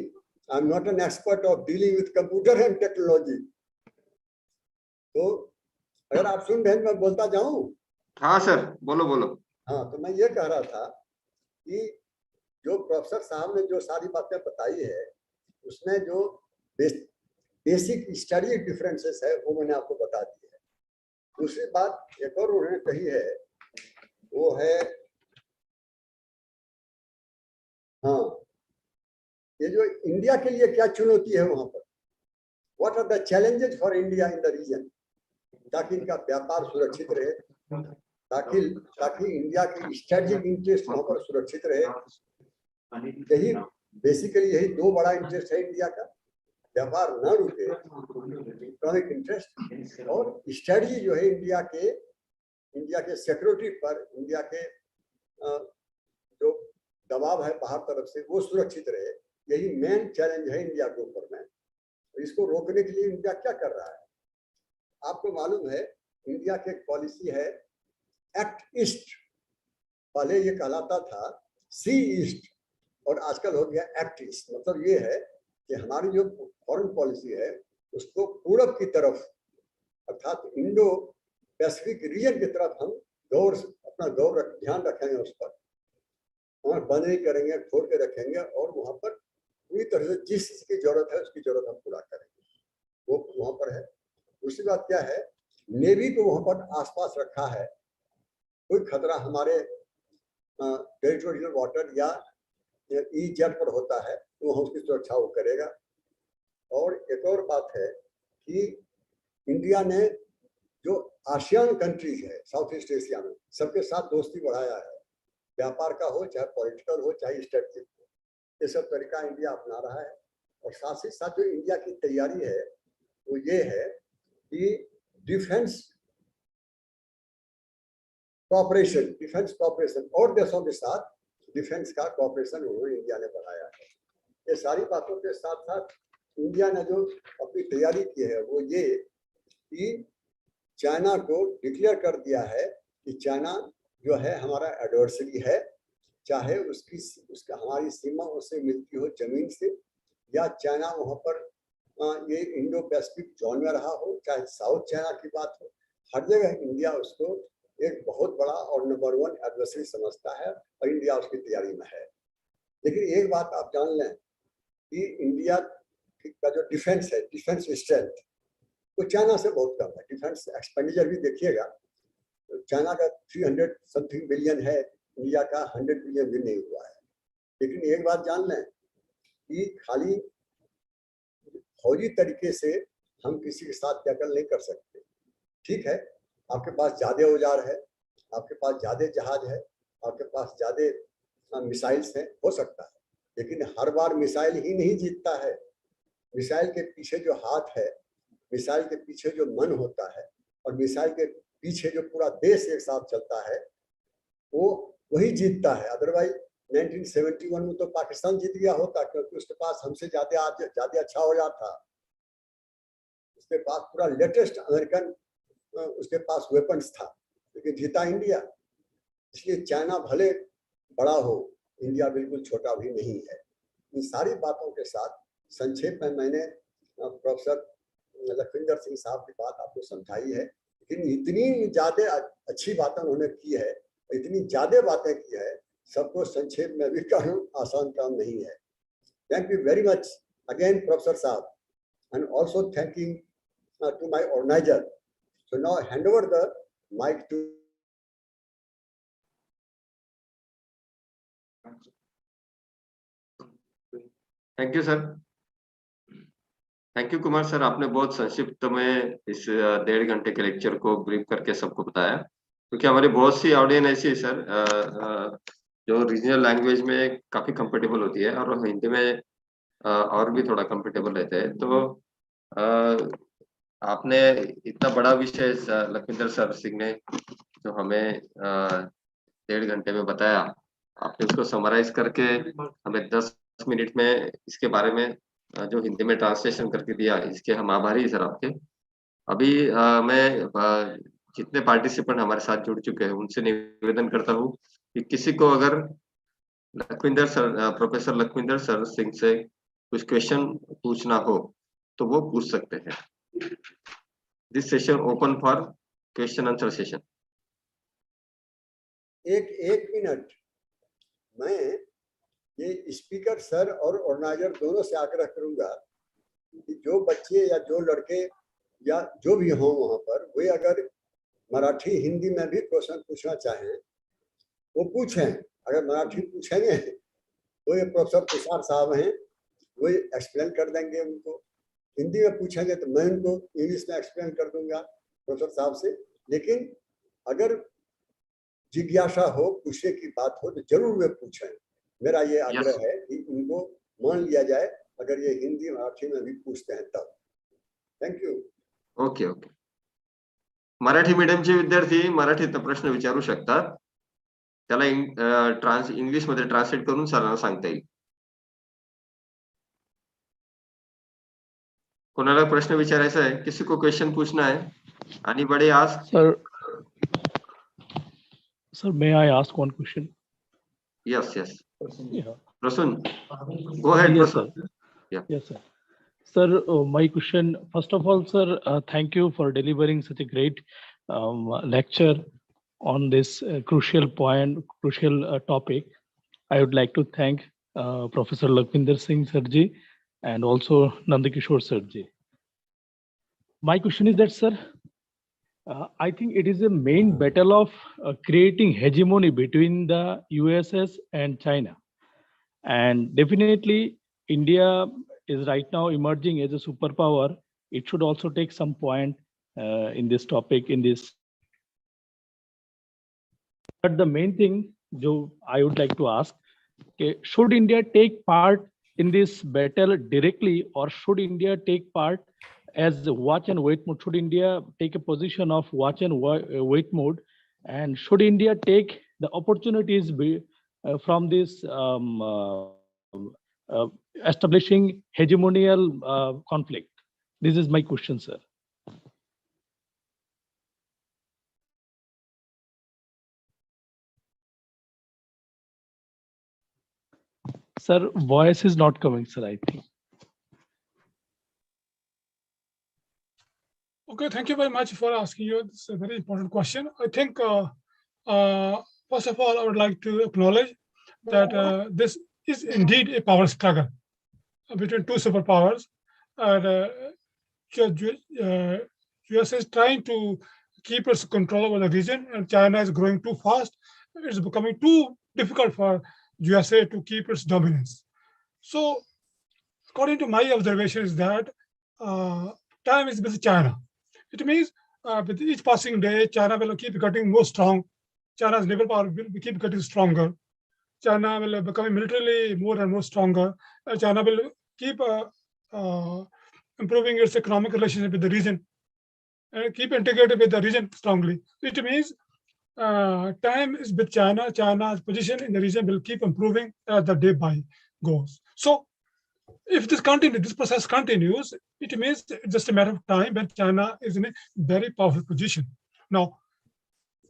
I am not an expert of dealing with computer and technology. तो अगर आप सुन रहे हैं मैं बोलता जाऊं? हाँ सर, बोलो। हाँ, तो मैं ये कह रहा था कि जो प्रोफेसर साहब ने जो सारी बातें बताई है, उसमें जो बेसिक स्टडी डिफरेंसेस है वो मैंने आपको बता दी है। दूसरी बात एक और उन्होंने कही है, वो है हाँ, ये जो इंडिया के लिए क्या चुनौती है वहां पर, what are the challenges for India in the region, ताकि इनका व्यापार सुरक्षित रहे, ताकि इंडिया की स्ट्रेटेजिक इंटरेस्ट वहां पर सुरक्षित रहे। यही बेसिकली यही दो बड़ा इंटरेस्ट है इंडिया का, व्यापार न रुके, इकोनॉमिक इंटरेस्ट, और स्ट्रेटजी जो है इंडिया के सिक्योरिटी पर, इंडिया के जो दबाव है बाहर तरफ से वो सुरक्षित रहे। यही मेन चैलेंज है इंडिया के ऊपर में। इसको रोकने के लिए इंडिया क्या कर रहा है? आपको मालूम है इंडिया की एक पॉलिसी है एक्ट ईस्ट। पहले ये कहलाता था सी ईस्ट और आजकल हो गया एक्ट ईस्ट। मतलब ये है कि हमारी जो फॉरेन पॉलिसी है उसको पूरब की तरफ, अर्थात इंडो पैसिफिक रीजन की तरफ हम अपना ध्यान रखेंगे, उस पर वहाँ बंद नहीं करेंगे, खोल के रखेंगे, और वहाँ पर पूरी तरह से जिस चीज की जरूरत है उसकी जरूरत हम पूरा करेंगे, वो वहाँ पर है। दूसरी बात क्या है, नेवी को वहाँ पर आसपास रखा है। कोई खतरा हमारे टेरिटोरियल वाटर या ईजट पर होता है तो वहाँ उसकी सुरक्षा वो करेगा। और एक और बात है कि इंडिया ने जो आसियान कंट्रीज है साउथ ईस्ट एशिया में, सबके साथ दोस्ती बढ़ाया है, व्यापार का हो चाहे पॉलिटिकल हो चाहे स्ट्रेटेजिक हो, ये सब तरीका इंडिया अपना रहा है। और साथ ही साथ जो इंडिया की तैयारी है वो ये है कि डिफेंस कॉपरेशन और देशों के साथ डिफेंस का कॉपरेशन उन्होंने इंडिया ने बढ़ाया है। ये सारी बातों के साथ साथ इंडिया ने जो अपनी तैयारी की है वो ये कि चाइना को डिक्लेयर कर दिया है कि चाइना जो है हमारा एडवर्सरी है, चाहे उसका हमारी सीमा उससे मिलती हो जमीन से, या चाइना वहाँ पर ये इंडो पैसिफिक जोन में रहा हो, चाहे साउथ चाइना की बात हो, हर जगह इंडिया उसको एक बहुत बड़ा और नंबर 1 एडवर्सरी समझता है और इंडिया उसकी तैयारी में है। लेकिन एक बात आप जान लें कि इंडिया का जो डिफेंस है, डिफेंस स्ट्रेंथ, वो चाइना से बहुत कम है। डिफेंस एक्सपेंडिचर भी देखिएगा, चाइना का 300 समथिंग बिलियन है, इंडिया का 100 बिलियन भी नहीं हुआ है। लेकिन एक बात जान लें कि खाली फौजी तरीके से हम किसी के साथ टैकल नहीं कर सकते। ठीक है, आपके पास ज्यादा औजार है, आपके पास ज्यादा जहाज है, आपके पास ज्यादा मिसाइल्स हैं, हो सकता है, लेकिन हर बार मिसाइल ही नहीं जीतता है। मिसाइल के पीछे जो हाथ है, मिसाइल के पीछे जो मन होता है, और मिसाइल के पीछे जो पूरा देश एक साथ चलता है, वो वही जीतता है। अदरवाइज 1971 में तो पाकिस्तान जीत गया होता, क्योंकि उसके पास हमसे ज्यादा अच्छा औजार था, उसके पास पूरा लेटेस्ट अमेरिकन उसके पास वेपन्स था, लेकिन जीता इंडिया। इसलिए चाइना भले बड़ा हो, इंडिया बिल्कुल छोटा भी नहीं है। इन सारी बातों के साथ संक्षेप में मैंने प्रोफेसर लखविंदर सिंह साहब की बात आपको समझाई है, लेकिन इतनी ज्यादा अच्छी बातें उन्होंने की है, इतनी ज्यादा बातें की है, सबको संक्षेप में भी कहना आसान काम नहीं है। Thank you very much again professor साहब, and also thanking to my organizer. So now I hand over the mic to thank you sir. Thank you Kumar sir, आपने बहुत संक्षिप्त में इस 1.5 घंटे के लेक्चर को ब्रीफ करके सबको बताया, क्योंकि हमारी बहुत सी ऑडियंस ऐसी है सर जो रीजनल लैंग्वेज में काफी कंफर्टेबल होती है और हिंदी में और भी थोड़ा कंफर्टेबल रहते हैं। तो आपने इतना बड़ा विषय लखविंदर सर सिंह ने जो हमें 1.5 घंटे में बताया, आपने उसको समराइज करके हमें 10 मिनट में इसके बारे में जो हिंदी में ट्रांसलेशन करके दिया, इसके हम आभारी हैं सर आपके। अभी मैं जितने पार्टिसिपेंट हमारे साथ जुड़ चुके हैं उनसे निवेदन करता हूँ कि किसी को अगर Lakhwinder sir professor Lakhwinder sir Singh से कुछ क्वेश्चन पूछना हो तो वो पूछ सकते हैं। This session open for question answer session. एक मिनट, मैं ये स्पीकर सर और ऑर्गेनाइजर दोनों से आग्रह करूंगा कि जो बच्चे या जो लड़के या जो भी हों वहां पर, वे अगर मराठी हिंदी में भी क्वेश्चन पूछना चाहें वो पूछें। अगर मराठी पूछेंगे तो ये प्रोफेसर तुषार साहब हैं, वो एक्सप्लेन कर देंगे उनको। हिंदी में पूछेंगे तो मैं उनको इंग्लिश में एक्सप्लेन कर दूंगा प्रोफेसर साहब से। लेकिन अगर जिज्ञासा हो, पूछने की बात हो, तो जरूर वे पूछें। मेरा ये आग्रह है कि इनको मान लिया जाए अगर ये हिंदी मराठी में भी पूछते हैं तब। Thank you. Okay okay, Marathi मीडियमचे विद्यार्थी मराठीत प्रश्न विचारू शकतात, त्याला इंग्लिश मध्ये ट्रान्सलेट करून सरांना सांगता येईल। कोणाला प्रश्न विचारायचा है? किसी को क्वेश्चन पूछना है? Anybody ask? Sir, may I ask one question? Yes, yes. Yeah. Prasun, go ahead. Yes, Prasun. sir. Yeah. Yes, sir. Sir, my question, first of all, sir, thank you for delivering such a great lecture on this crucial topic. I would like to thank Professor Lakhvinder Singh Sarji and also Nandakishore Sarji. My question is that, sir, I think it is a main battle of creating hegemony between the USS and China. And definitely, India is right now emerging as a superpower. It should also take some point in this topic, in this. But the main thing, Joe, I would like to ask, okay, should India take part in this battle directly, or should India take part as the watch and wait mode? Should India take a position of watch and wait mode? And should India take the opportunities from this establishing hegemonial conflict? This is my question, sir. Sir, voice is not coming, sir, I think. Okay, thank you very much for asking you. This is a very important question. I think, first of all, I would like to acknowledge that this is indeed a power struggle between two superpowers. And US is trying to keep its control over the region, and China is growing too fast. It's becoming too difficult for USA to keep its dominance. So, according to my observation, is that time is with China. It means with each passing day, China will keep getting more strong. China's naval power will keep getting stronger. China will become militarily more and more stronger. China will keep improving its economic relationship with the region and keep integrated with the region strongly. It means time is with China. China's position in the region will keep improving as the day by goes. So, if this process continues, it means it's just a matter of time when China is in a very powerful position. Now,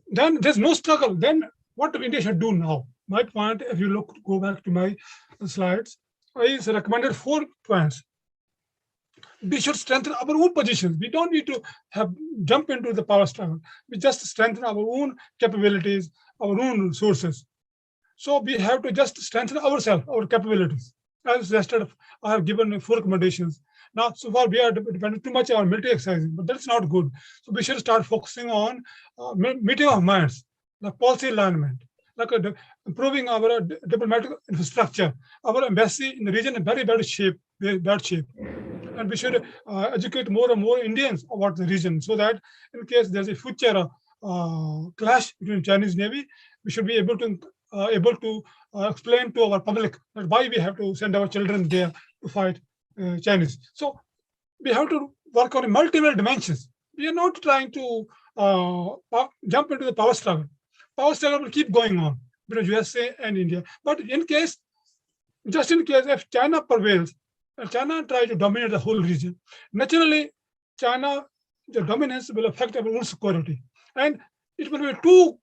then there's no struggle. Then what India should do now? My point, if you go back to my slides, I recommended 4 points. We should strengthen our own positions. We don't need to jump into the power struggle. We just strengthen our own capabilities, our own resources. So we have to just strengthen ourselves, our capabilities. As suggested, I have given 4 recommendations. Now, so far we are dependent too much on military exercising, but that's not good. So we should start focusing on meeting of minds, like policy alignment, like improving our diplomatic infrastructure. Our embassy in the region is very bad shape, and we should educate more and more Indians about the region, so that in case there's a future clash between Chinese Navy, we should be able to explain to our public that why we have to send our children there to fight Chinese. So we have to work on multiple dimensions. We are not trying to jump into the power struggle. Power struggle will keep going on between USA and India. But just in case if China prevails, and China tries to dominate the whole region, naturally, the dominance will affect our own security. And it will be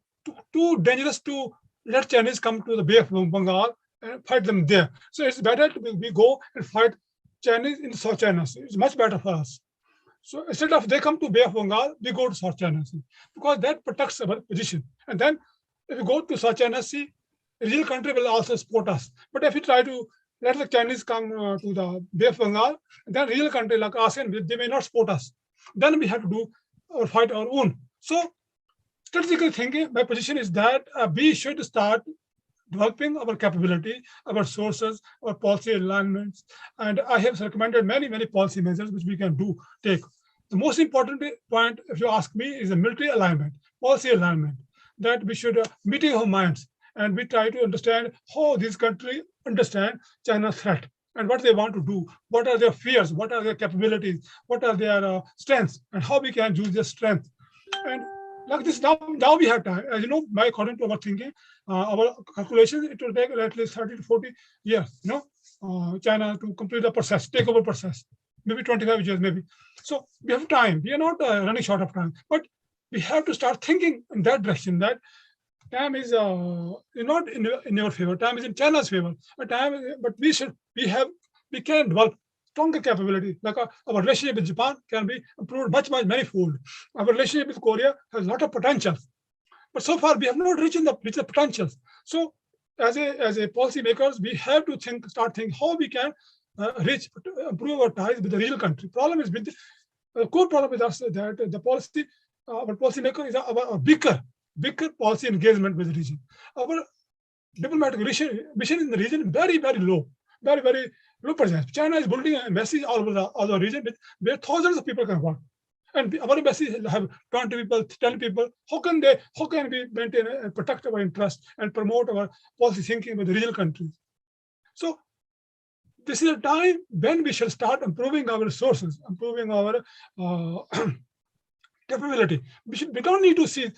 too dangerous to let Chinese come to the Bay of Bengal and fight them there. So it's better we go and fight Chinese in South China Sea. It's much better for us. So instead of they come to Bay of Bengal, we go to South China Sea, because that protects our position. And then if we go to South China Sea, the real country will also support us. But if we try to let the Chinese come to the Bay of Bengal, then real country like ASEAN, they may not support us. Then we have to do or fight our own. So strategically thinking, my position is that we should start developing our capability, our sources, our policy alignments. And I have recommended many policy measures which we can take. The most important point, if you ask me, is the military alignment, policy alignment, that we should meeting our minds, and we try to understand how these countries understand China's threat and what they want to do, what are their fears, what are their capabilities, what are their strengths, and how we can use their strength. And like this, now we have time. As you know, according to our thinking, our calculations, it will take at least 30 to 40 years, China to complete the process, takeover process, maybe 25 years, maybe. So we have time. We are not running short of time, but we have to start thinking in that direction, that time is not in your favor. Time is in China's favor. But we can develop stronger capability. Like our relationship with Japan can be improved much manifold. Our relationship with Korea has a lot of potential, but so far we have not reached the potentials. So as a policy makers, we have to start thinking how we can improve our ties with the real country. Problem is with the core problem with us that the policy, our policy maker is our bigger policy engagement with the region. Our diplomatic mission in the region very low, very low presence. China is building embassies all over the region where thousands of people can work, and our embassies have 20 people, 10 people. How can we maintain and protect our interests and promote our policy thinking with the regional countries? So this is a time when we shall start improving our resources, improving our capability. We don't need to see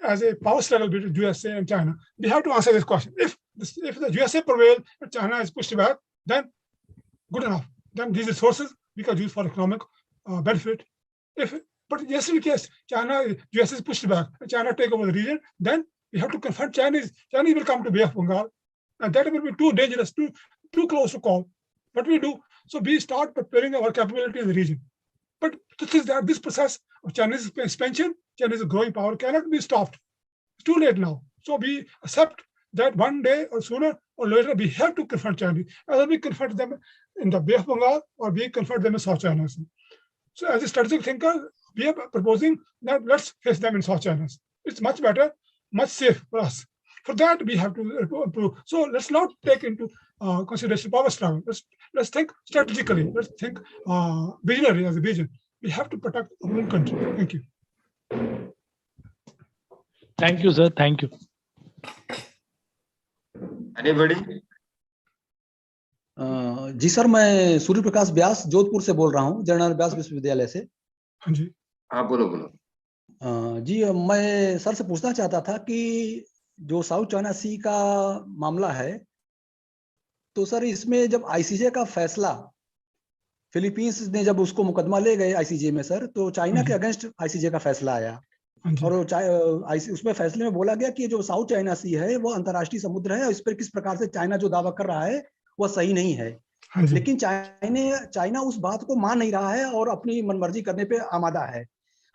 as a power struggle between USA and China. We have to answer this question. If the USA prevails and China is pushed back, then good enough. Then these resources we can use for economic benefit. But yes, in case US is pushed back and China take over the region, then we have to confront Chinese. Chinese will come to Bay of Bengal, and that will be too dangerous, too close to call. What we do, so we start preparing our capability in the region. But the thing is that this process of Chinese expansion, Chinese growing power cannot be stopped. It's too late now. So we accept that one day or sooner or later we have to confront Chinese. Either we confront them in the Bay of Bengal or we confront them in South China Sea. So as a strategic thinker, we are proposing that let's face them in South China Sea. It's much better, much safer for us. For that, we have to improve. So let's not take into consideration power struggle. Let's think strategically. Let's think visionary as a vision. We have to protect our own country. Thank you. Thank you, sir. Thank you. Anybody? जी sir, मैं सूर्य प्रकाश व्यास जोधपुर से बोल रहा हूँ, general व्यास विश्वविद्यालय से। हाँ जी। हाँ, बोलो। जी, मैं सर से पूछना चाहता था कि जो साउथ चाइना सी का मामला है, तो सर इसमें जब आईसीजे का फैसला, फिलीपींस ने जब उसको मुकदमा ले गए आईसीजे में सर, तो चाइना के अगेंस्ट आईसीजे का फैसला आया और उसमें फैसले में बोला गया कि जो साउथ चाइना सी है वो अंतर्राष्ट्रीय समुद्र है और इस पर किस प्रकार से चाइना जो दावा कर रहा है वह सही नहीं है। लेकिन चाइना उस बात को मान नहीं रहा है और अपनी मनमर्जी करने पे आमादा है।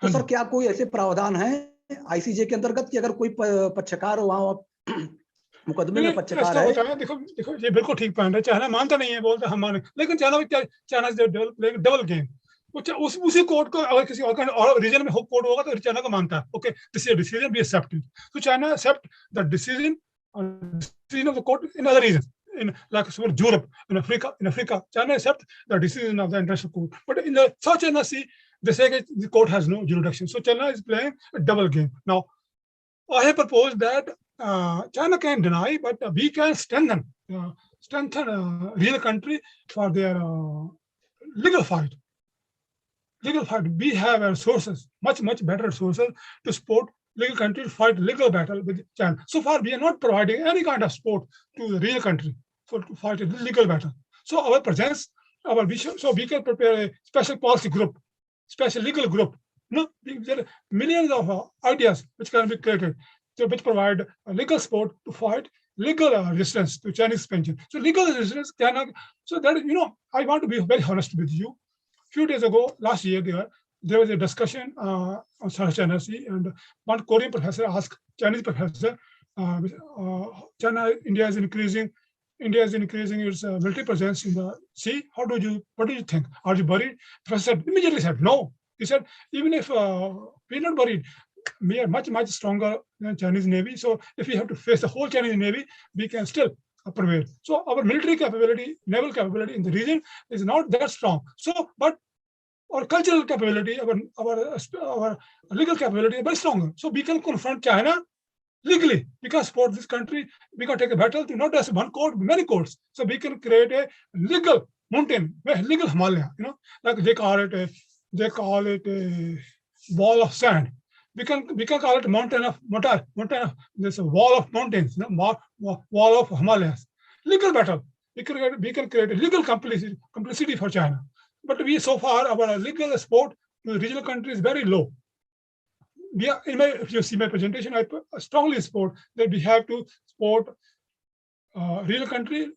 तो सर क्या कोई ऐसे प्रावधान है आईसीजे के अंतर्गत कि अगर कोई पक्षकार वहां मुकदमे में पक्षकार है? देखो ये बिल्कुल ठीक पॉइंट है। चाइना मानता नहीं है, बोलता हम माने, लेकिन चाइना डबल गेम। उसी कोर्ट को अगर किसी और रीजन में कोर्ट होगा तो चाइना को मानता है, okay this is decision be accepted. So China accept the decision of the court in other regions, in like Europe, in Africa, China accept the decision of the international court. But in the South China Sea, they say that the court has no jurisdiction. So China is playing a double game. Now, I have proposed that China can deny, but we can strengthen real country for their legal fight. We have resources, much better resources to support legal country to fight legal battle with China. So far, we are not providing any kind of support to the real country to fight a legal battle. So our presence, our vision, so we can prepare a special policy group, special legal group. No, there are millions of ideas which can be created, so which provide legal support to fight legal resistance to Chinese expansion. So legal resistance cannot. So that I want to be very honest with you. Few days ago, last year, there was a discussion on South China Sea, and one Korean professor asked Chinese professor, India is increasing its military presence in the sea. What do you think? Are you worried? Professor immediately said no. He said, even if we're not worried, we are much stronger than Chinese Navy. So if we have to face the whole Chinese Navy, we can still prevail. So our military capability, naval capability in the region is not that strong. So, but our cultural capability, our legal capability is very stronger. So we can confront China legally. We can support this country. We can take a battle to not just one court, many courts. So we can create a legal mountain, legal Himalaya. Like they call it a wall of sand. We can call it mountain of there's a wall of mountains, wall of Himalayas. Legal battle. We can create a legal complicity for China. But so far our legal support to the regional country is very low. If you see my presentation, I strongly support that we have to support regional country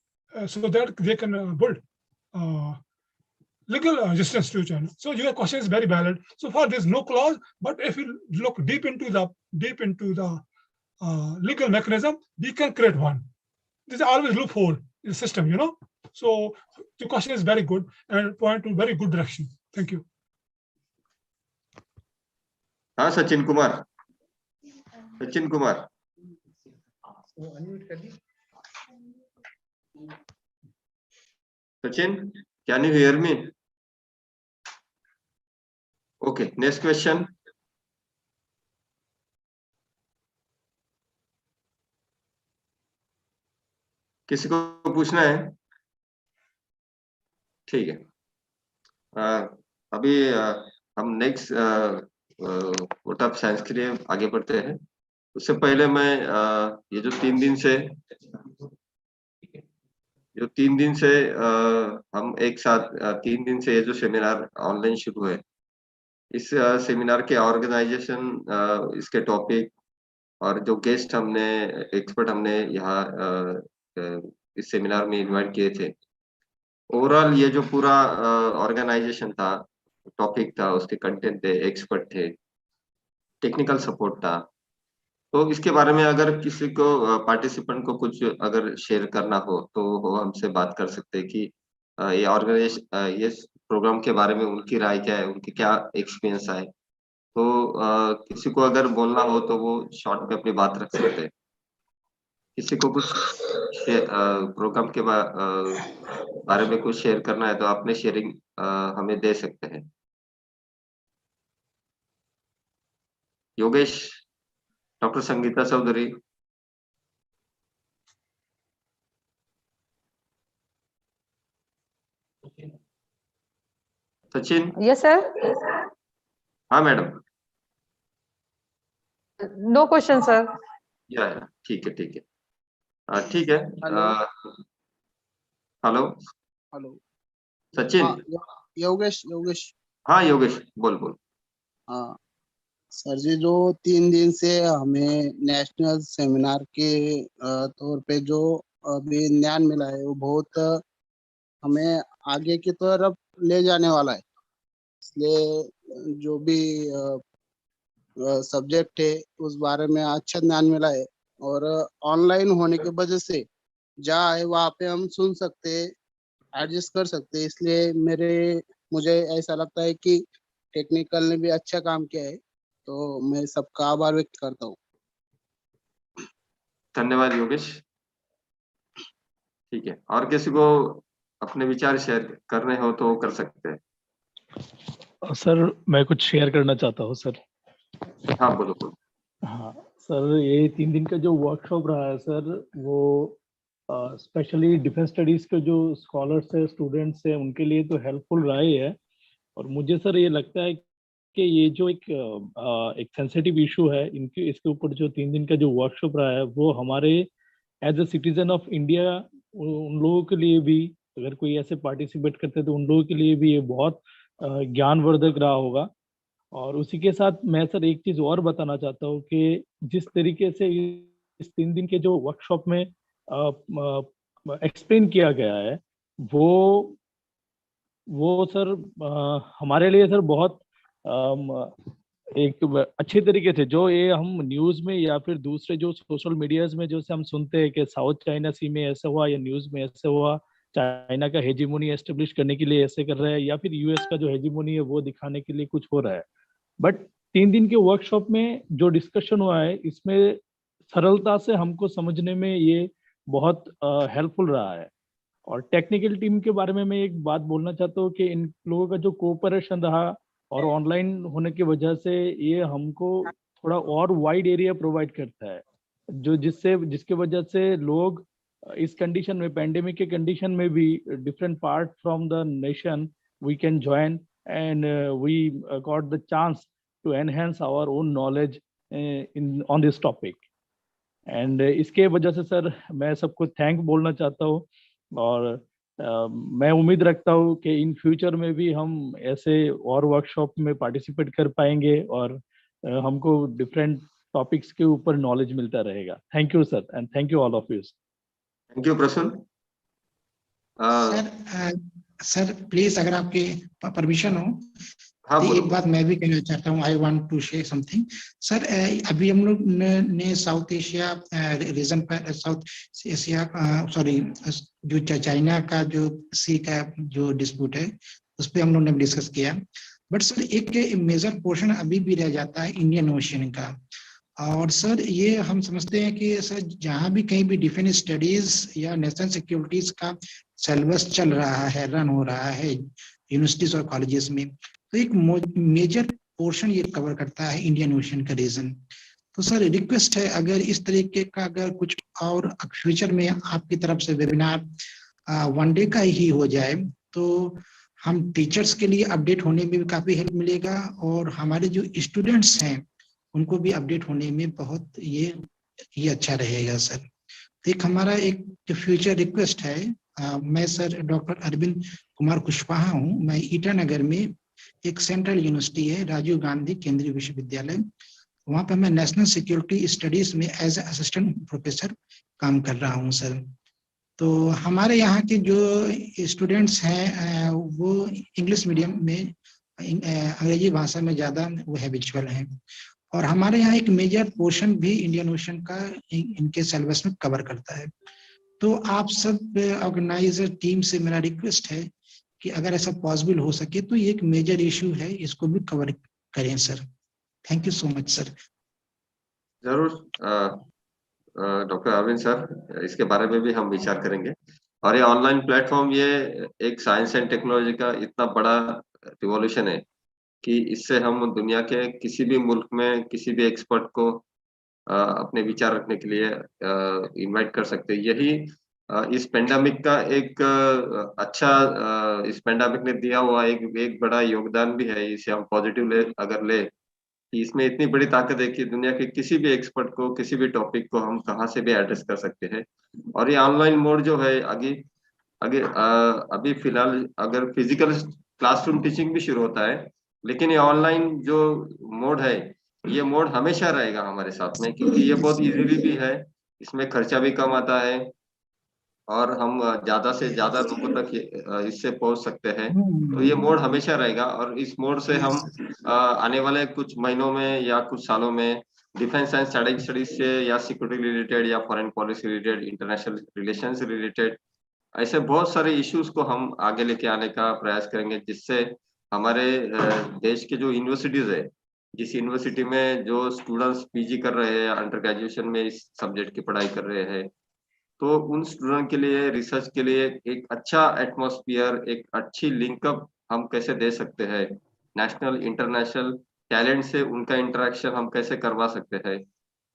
so that they can build legal resistance to China. So your question is very valid. So far, there's no clause, but if you look deep into the legal mechanism, we can create one. There's always loophole in the system, So the question is very good and point to very good direction. Thank you. हाँ, Sachin Kumar Sachin, can you hear me? Okay, next question. किसी को पूछना है? ठीक है। अभी हम next vote of science के लिए आगे बढ़ते हैं। उससे पहले मैं ये जो 3 दिन से हम एक साथ 3 दिन से ये जो सेमिनार ऑनलाइन शुरू है, इस सेमिनार के ऑर्गेनाइजेशन, इसके टॉपिक और जो गेस्ट हमने एक्सपर्ट हमने यहाँ इस सेमिनार में इनवाइट किए थे, ओवरऑल ये जो पूरा ऑर्गेनाइजेशन था, टॉपिक था, उसके कंटेंट थे, एक्सपर्ट थे, टेक्निकल सपोर्ट था, तो इसके बारे में अगर किसी को पार्टिसिपेंट को कुछ अगर शेयर करना हो तो वो हमसे बात कर सकते हैं कि ये ये प्रोग्राम के बारे में उनकी राय क्या है, उनकी क्या एक्सपीरियंस है। तो किसी को अगर बोलना हो तो वो शॉर्ट में अपनी बात रख सकते हैं। किसी को कुछ प्रोग्राम के बारे में कुछ शेयर करना है तो अपने शेयरिंग हमें दे सकते हैं। Yogesh, doctor Sangeeta Chaudhary, Sachin. Yes, sir. हाँ मैडम। No question, sir. या ठीक है, ठीक है, ठीक है। Hello hello. सचिन। हाँ, योगेश योगेश। हाँ योगेश, बोल बोल। हाँ सर जी, जो 3 दिन से हमें नेशनल सेमिनार के तौर पे जो अभी ज्ञान मिला है, वो बहुत हमें आगे की तरफ ले जाने वाला है। इसलिए जो भी सब्जेक्ट है उस बारे में अच्छा ज्ञान मिला है, और ऑनलाइन होने की वजह से जहाँ है वहाँ पे हम सुन सकते हैं, एडजस्ट कर सकते हैं। इसलिए मुझे ऐसा लगता है कि टेक्निकल ने भी अच्छा काम किया है, तो मैं सबका आभार व्यक्त करता हूँ। धन्यवाद योगेश। ठीक है, और किसी को अपने विचार शेयर करने हो तो कर सकते हैं। सर मैं कुछ शेयर करना चाहता हूँ सर। हाँ बोलो बोलो। हाँ सर, ये 3 दिन का जो वर्कशॉप रहा है सर, वो स्पेशली डिफेंस स्टडीज के जो स्कॉलर्स है, स्टूडेंट्स है, उनके लिए तो हेल्पफुल रहा ही है। और मुझे सर ये लगता है कि ये जो एक सेंसिटिव इशू है, इसके ऊपर जो 3 दिन का जो वर्कशॉप रहा है, वो हमारे as a citizen of India उन लोगों के लिए भी, अगर कोई ऐसे पार्टिसिपेट करते तो उन लोगों के लिए भी ये बहुत ज्ञानवर्धक रहा होगा। और उसी के साथ मैं सर एक चीज और बताना चाहता हूँ कि जिस तरीके से इस 3 दिन के जो वर्कशॉप में एक्सप्लेन किया गया है, वो सर हमारे लिए सर बहुत एक अच्छे तरीके से, जो ये हम न्यूज में या फिर दूसरे जो सोशल मीडियाज में जो से हम सुनते हैं कि साउथ चाइना सी में ऐसा हुआ या न्यूज में ऐसा हुआ, चाइना का हेजीमोनी एस्टेब्लिश करने के लिए ऐसे कर रहा है, या फिर यूएस का जो हेजीमोनी है वो दिखाने के लिए कुछ हो रहा है। बट 3 दिन के वर्कशॉप में जो डिस्कशन हुआ है, इसमें सरलता से हमको समझने में ये बहुत हेल्पफुल रहा है। और टेक्निकल टीम के बारे में मैं एक बात बोलना चाहता हूँ कि इन लोगों का जो कोऑपरेशन रहा और ऑनलाइन होने की वजह से ये हमको थोड़ा और वाइड एरिया प्रोवाइड करता है, जिसके वजह से लोग इस कंडीशन में, पेंडेमिक के कंडीशन में भी, different part from the nation we can join and we got the chance to enhance our own knowledge on this topic. And इसके वजह से सर मैं सबको थैंक बोलना चाहता हूँ, और मैं उम्मीद रखता हूँ कि इन फ्यूचर में भी हम ऐसे और वर्कशॉप में पार्टिसिपेट कर पाएंगे और हमको डिफरेंट टॉपिक्स के ऊपर नॉलेज मिलता रहेगा। Thank you sir, and thank you all of you. Thank you Prasoon. Sir please, अगर आपके परमिशन हो हाँ, तो बोलो। एक बात मैं भी कहना चाहता हूँ। I want to share something sir. अभी हम लोग ने साउथ एशिया रीजन पर, साउथ एशिया सॉरी, जो चाइना का जो सी का जो डिस्प्यूट है उस पर हम लोग ने डिस्कस किया। बट सर एक मेजर पोर्शन अभी भी रह जाता है इंडियन ओशियन का। और सर ये हम समझते हैं कि सर जहाँ भी कहीं भी डिफेंस स्टडीज या नेशनल सिक्योरिटीज का सिलेबस चल रहा है, रन हो रहा है यूनिवर्सिटीज और कॉलेजेस में, तो एक मेजर पोर्शन ये कवर करता है इंडियन ओशियन का रीजन। तो सर रिक्वेस्ट है, अगर इस तरीके का अगर कुछ और फ्यूचर में आपकी तरफ से वेबिनार 1 डे का ही हो जाए तो हम टीचर्स के लिए अपडेट होने में भी काफी हेल्प मिलेगा और हमारे जो स्टूडेंट्स हैं उनको भी अपडेट होने में बहुत ये अच्छा रहेगा सर। तो एक हमारा एक जो फ्यूचर रिक्वेस्ट है, मैं सर डॉक्टर अरविंद कुमार कुशवाहा हूँ। मैं ईटानगर में एक सेंट्रल यूनिवर्सिटी है राजीव गांधी केंद्रीय विश्वविद्यालय, वहाँ पे मैं नेशनल सिक्योरिटी स्टडीज में एज ए असिस्टेंट प्रोफेसर काम कर रहा हूँ सर। तो हमारे यहाँ के जो स्टूडेंट्स हैं वो इंग्लिश मीडियम में अंग्रेजी भाषा में ज़्यादा वो हैबिचुअल हैं और हमारे यहाँ एक मेजर पोर्शन भी इंडियन ओशन का इनके सिलेबस में कवर करता है। तो आप सब ऑर्गेनाइजर टीम से मेरा रिक्वेस्ट है कि अगर ऐसा पॉसिबल हो सके तो ये एक मेजर इशू है, इसको भी कवर करें sir. Thank you so much sir. जरूर डॉक्टर अरविंद सर, इसके बारे में भी हम विचार करेंगे। और ये ऑनलाइन प्लेटफॉर्म, ये एक साइंस एंड टेक्नोलॉजी का इतना बड़ा रिवॉल्यूशन है कि इससे हम दुनिया के किसी भी मुल्क में किसी भी एक्सपर्ट को अपने विचार रखने के लिए इनवाइट कर सकते हैं। यही इस पेंडेमिक का एक इस पेंडेमिक ने दिया हुआ एक बड़ा योगदान भी है। इसे हम पॉजिटिव अगर ले कि इसमें इतनी बड़ी ताकत है कि दुनिया के किसी भी एक्सपर्ट को किसी भी टॉपिक को हम कहाँ से भी एड्रेस कर सकते हैं। और ये ऑनलाइन मोड जो है आगे आगे अभी फिलहाल अगर फिजिकल क्लासरूम टीचिंग भी शुरू होता है, लेकिन ये ऑनलाइन जो मोड है, ये मोड हमेशा रहेगा हमारे साथ में, क्योंकि ये बहुत इजीली भी है, इसमें खर्चा भी कम आता है और हम ज्यादा से ज्यादा लोगों तक इससे पहुंच सकते हैं। तो ये मोड हमेशा रहेगा और इस मोड से हम आने वाले कुछ महीनों में या कुछ सालों में डिफेंस एंड स्ट्रेटेजिक से या सिक्योरिटी रिलेटेड या foreign policy related, international relations related, ऐसे बहुत सारे इश्यूज को हम आगे लेके आने का प्रयास करेंगे, जिससे हमारे देश के जो यूनिवर्सिटीज है, जिस यूनिवर्सिटी में जो स्टूडेंट्स पीजी कर रहे हैं, अंडर ग्रेजुएशन में इस सब्जेक्ट की पढ़ाई कर रहे हैं, तो उन स्टूडेंट के लिए रिसर्च के लिए एक अच्छा एटमॉस्फेयर, एक अच्छी लिंकअप हम कैसे दे सकते हैं, नेशनल इंटरनेशनल टैलेंट से उनका इंटरेक्शन हम कैसे करवा सकते हैं।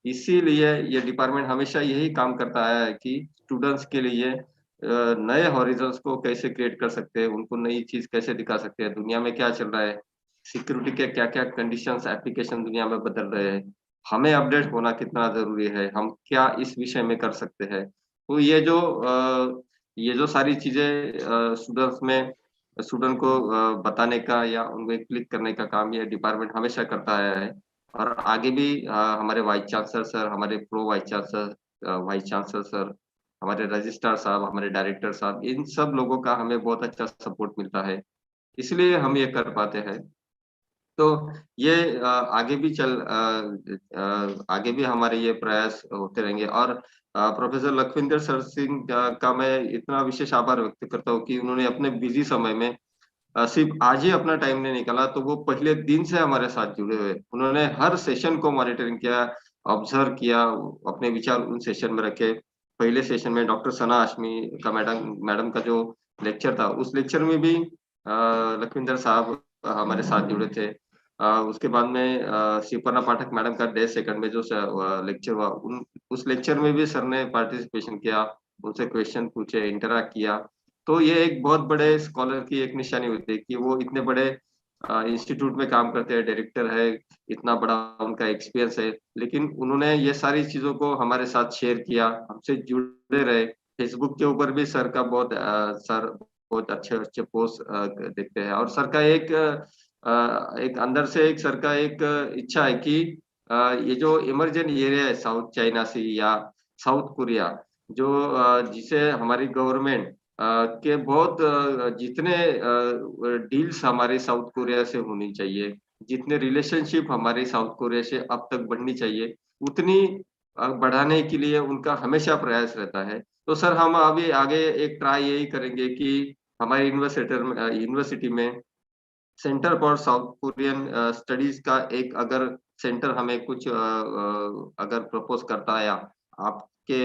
इसीलिए ये डिपार्टमेंट हमेशा यही काम करता है कि स्टूडेंट्स के लिए नए हॉरिजन्स को कैसे क्रिएट कर सकते हैं, उनको नई चीज कैसे दिखा सकते हैं, दुनिया में क्या चल रहा है, सिक्योरिटी के क्या क्या कंडीशंस, एप्लीकेशन दुनिया में बदल रहे हैं, हमें अपडेट होना कितना जरूरी है, हम क्या इस विषय में कर सकते हैं। तो ये जो सारी चीजें स्टूडेंट को बताने का या उनको क्लिक करने का काम ये डिपार्टमेंट हमेशा करता आया है। और आगे भी हमारे वाइस चांसलर सर, हमारे प्रो वाइस चांसलर सर, हमारे रजिस्ट्रार साहब, हमारे डायरेक्टर साहब, इन सब लोगों का हमें बहुत अच्छा सपोर्ट मिलता है, इसलिए हम ये कर पाते हैं। तो ये आगे भी हमारे ये प्रयास होते रहेंगे। और प्रोफेसर लखविंदर सर सिंह का मैं इतना विशेष आभार व्यक्त करता हूँ कि उन्होंने अपने बिजी समय में सिर्फ आज ही अपना टाइम नहीं निकाला, तो वो पहले दिन से हमारे साथ जुड़े हुए, उन्होंने हर सेशन को मॉनिटरिंग किया, ऑब्जर्व किया, अपने विचार उन सेशन में रखे। पहले सेशन में डॉक्टर सना हाशमी का मैडम का जो लेक्चर था, उस लेक्चर में भी लखविंदर साहब हमारे साथ जुड़े थे। उसके बाद में शिवपर्णा पाठक मैडम का डे सेकंड में जो लेक्चर हुआ, उस लेक्चर में भी सर ने पार्टिसिपेशन किया, उनसे क्वेश्चन पूछे, इंटरैक्ट किया। तो ये एक बहुत बड़े स्कॉलर की एक निशानी होती है कि वो इतने बड़े इंस्टीट्यूट में काम करते हैं, डायरेक्टर है, इतना बड़ा उनका एक्सपीरियंस है, लेकिन उन्होंने ये सारी चीजों को हमारे साथ शेयर किया, हमसे जुड़े रहे। फेसबुक के ऊपर भी सर का सर बहुत अच्छे अच्छे पोस्ट देखते हैं। और सर का एक अंदर से एक सर का एक इच्छा है कि ये जो इमर्जिंग एरिया है साउथ चाइना सी या साउथ कोरिया, जो जिसे हमारी गवर्नमेंट के बहुत जितने डील्स हमारे साउथ कोरिया से होनी चाहिए, जितने रिलेशनशिप हमारे साउथ कोरिया से अब तक बढ़नी चाहिए, उतनी बढ़ाने के लिए उनका हमेशा प्रयास रहता है। तो सर हम अभी आगे एक ट्राई यही करेंगे कि हमारे यूनिवर्सिटी में centre for south Korean studies का एक अगर सेंटर हमें कुछ अगर प्रपोज करता है, आपके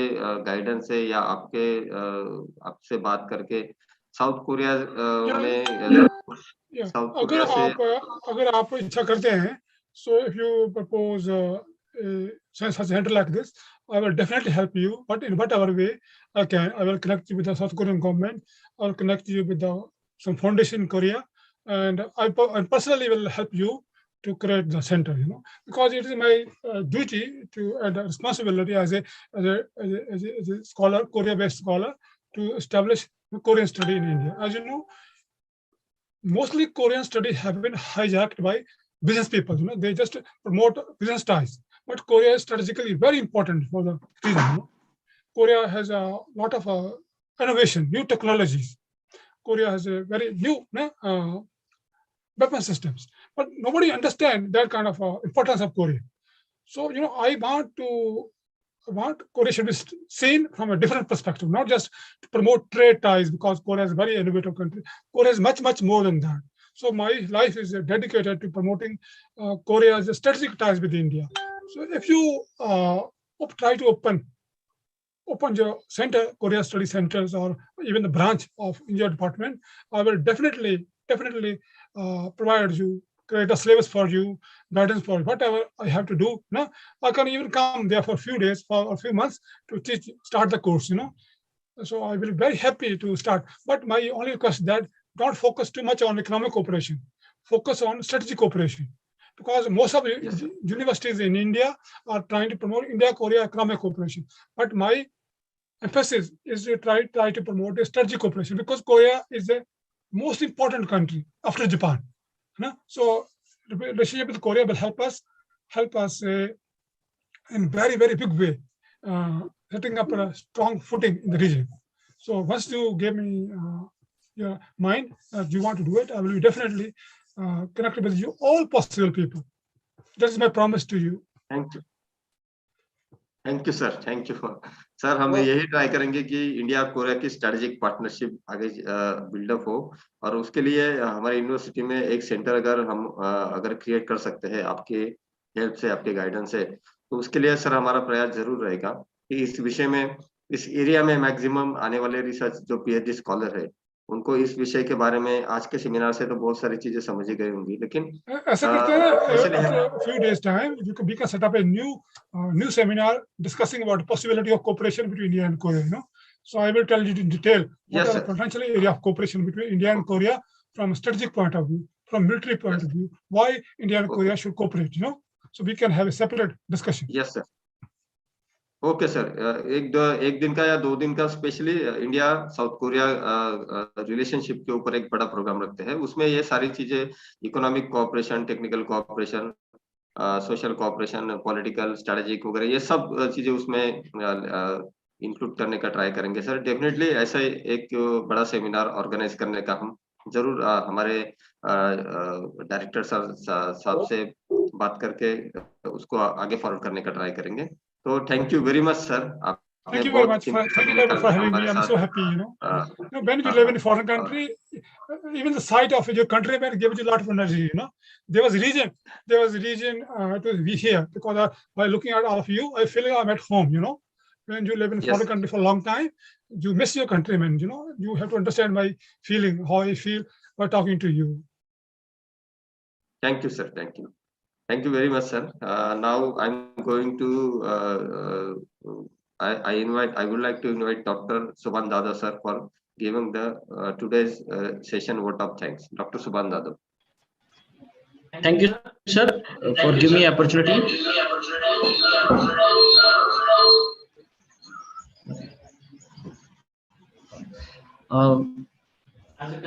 गाइडेंस से या आपसे बात करके साउथ कोरिया में साउथ कोरिया से अगर आप इच्छा करते हैं, so if you propose such a center like this, I will definitely help you, but in whatever way I can, I will connect you with the South Korean government, I will connect you with the some foundation in Korea, and I personally will help you to create the center, because it is my duty to and responsibility as a scholar, Korea-based scholar, to establish Korean study in India. As you know, mostly Korean studies have been hijacked by business people. They just promote business ties, but Korea is strategically very important for the reason. Korea has a lot of innovation, new technologies. Korea has a very new weapon systems, but nobody understands that kind of importance of Korea. So, I want Korea should be seen from a different perspective, not just to promote trade ties, because Korea is a very innovative country. Korea is much, much more than that. So my life is dedicated to promoting Korea's strategic ties with India. So if you try to open your center, Korea study centers, or even the branch of India department, I will definitely provide you, create a syllabus for you, guidance for whatever I have to do. I can even come there for a few days or a few months to start the course. So I will be very happy to start. But my only request is that don't focus too much on economic cooperation. Focus on strategic cooperation, because most of the universities in India are trying to promote India-Korea economic cooperation. But my emphasis is to try to promote a strategic cooperation, because Korea is the most important country after Japan. So the relationship with Korea will help us in very, very big way, setting up a strong footing in the region. So once you give me your mind, you want to do it, I will be definitely connected with you, all possible people. That is my promise to you. Thank you sir, thank you sir. हम यही try करेंगे कि India और Korea की strategic partnership आगे buildup हो, और उसके लिए हमारी यूनिवर्सिटी में एक सेंटर अगर क्रिएट कर सकते हैं आपके हेल्प से, आपके गाइडेंस से, तो उसके लिए सर हमारा प्रयास जरूर रहेगा कि इस विषय में, इस एरिया में मैक्सिमम आने वाले रिसर्च जो पीएचडी स्कॉलर है, उनको इस विषय के बारे में आज के सेमिनार से तो बहुत सारी चीजें समझ ही गई होंगी, लेकिन ऐसा करते हैं, after a few days time we can set up a new seminar discussing about the possibility of cooperation between India and Korea. So I will tell you in detail what are the potential area of cooperation between India and Korea from a strategic point of view, from military point of view, why India and Korea should cooperate. So we can have a separate discussion. Yes sir. Okay sir, एक दिन का या 2 दिन का specially India south Korea relationship के ऊपर एक बड़ा प्रोग्राम रखते हैं. उसमें ये सारी चीजें, economic cooperation, technical cooperation, social cooperation, political, strategic वगैरह, ये सब चीजें उसमें इंक्लूड करने का ट्राई करेंगे सर. डेफिनेटली ऐसा एक बड़ा सेमिनार ऑर्गेनाइज करने का हम जरूर हमारे डायरेक्टर साहब से बात करके उसको आगे फॉरवर्ड करने का ट्राई करेंगे. So thank you very much, sir. Thank you very much for having me. I'm so happy. When you live in a foreign country, even the sight of your countrymen gives you a lot of energy. There was a reason to be here, because by looking at all of you, I feel I'm at home. When you live in a foreign country for a long time, you miss your countrymen. You have to understand my feeling, how I feel by talking to you. Thank you, sir. Thank you. Thank you very much, sir. Now I'm going to I would like to invite Dr. Subhan Dada sir for giving the today's session vote of thanks. Dr. Subhan Dada. Thank you, sir, for giving me opportunity.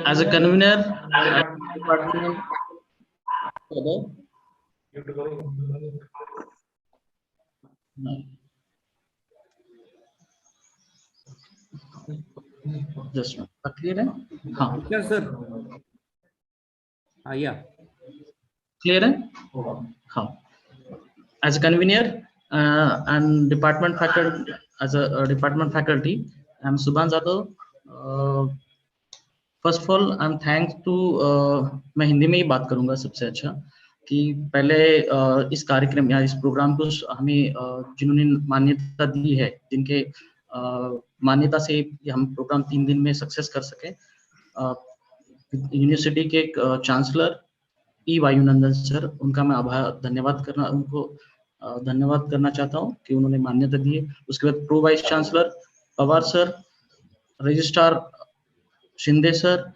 As a convener, just clear है? हाँ. Yes, sir. Yeah. Clear है? हाँ. As a convener and department faculty, I'm Subhan Zadav. First of all, I'm thanks to मैं हिंदी में ही बात करूंगा सबसे अच्छा, कि पहले इस कार्यक्रम या इस प्रोग्राम को हमें जिन्होंने मान्यता दी है, जिनके मान्यता से हम प्रोग्राम 3 दिन में सक्सेस कर सके, यूनिवर्सिटी के चांसलर ई वायुनंदन सर, उनका मैं धन्यवाद करना चाहता हूं कि उन्होंने मान्यता दी है. उसके बाद pro vice chancellor Pawar sir, registrar Shinde sir,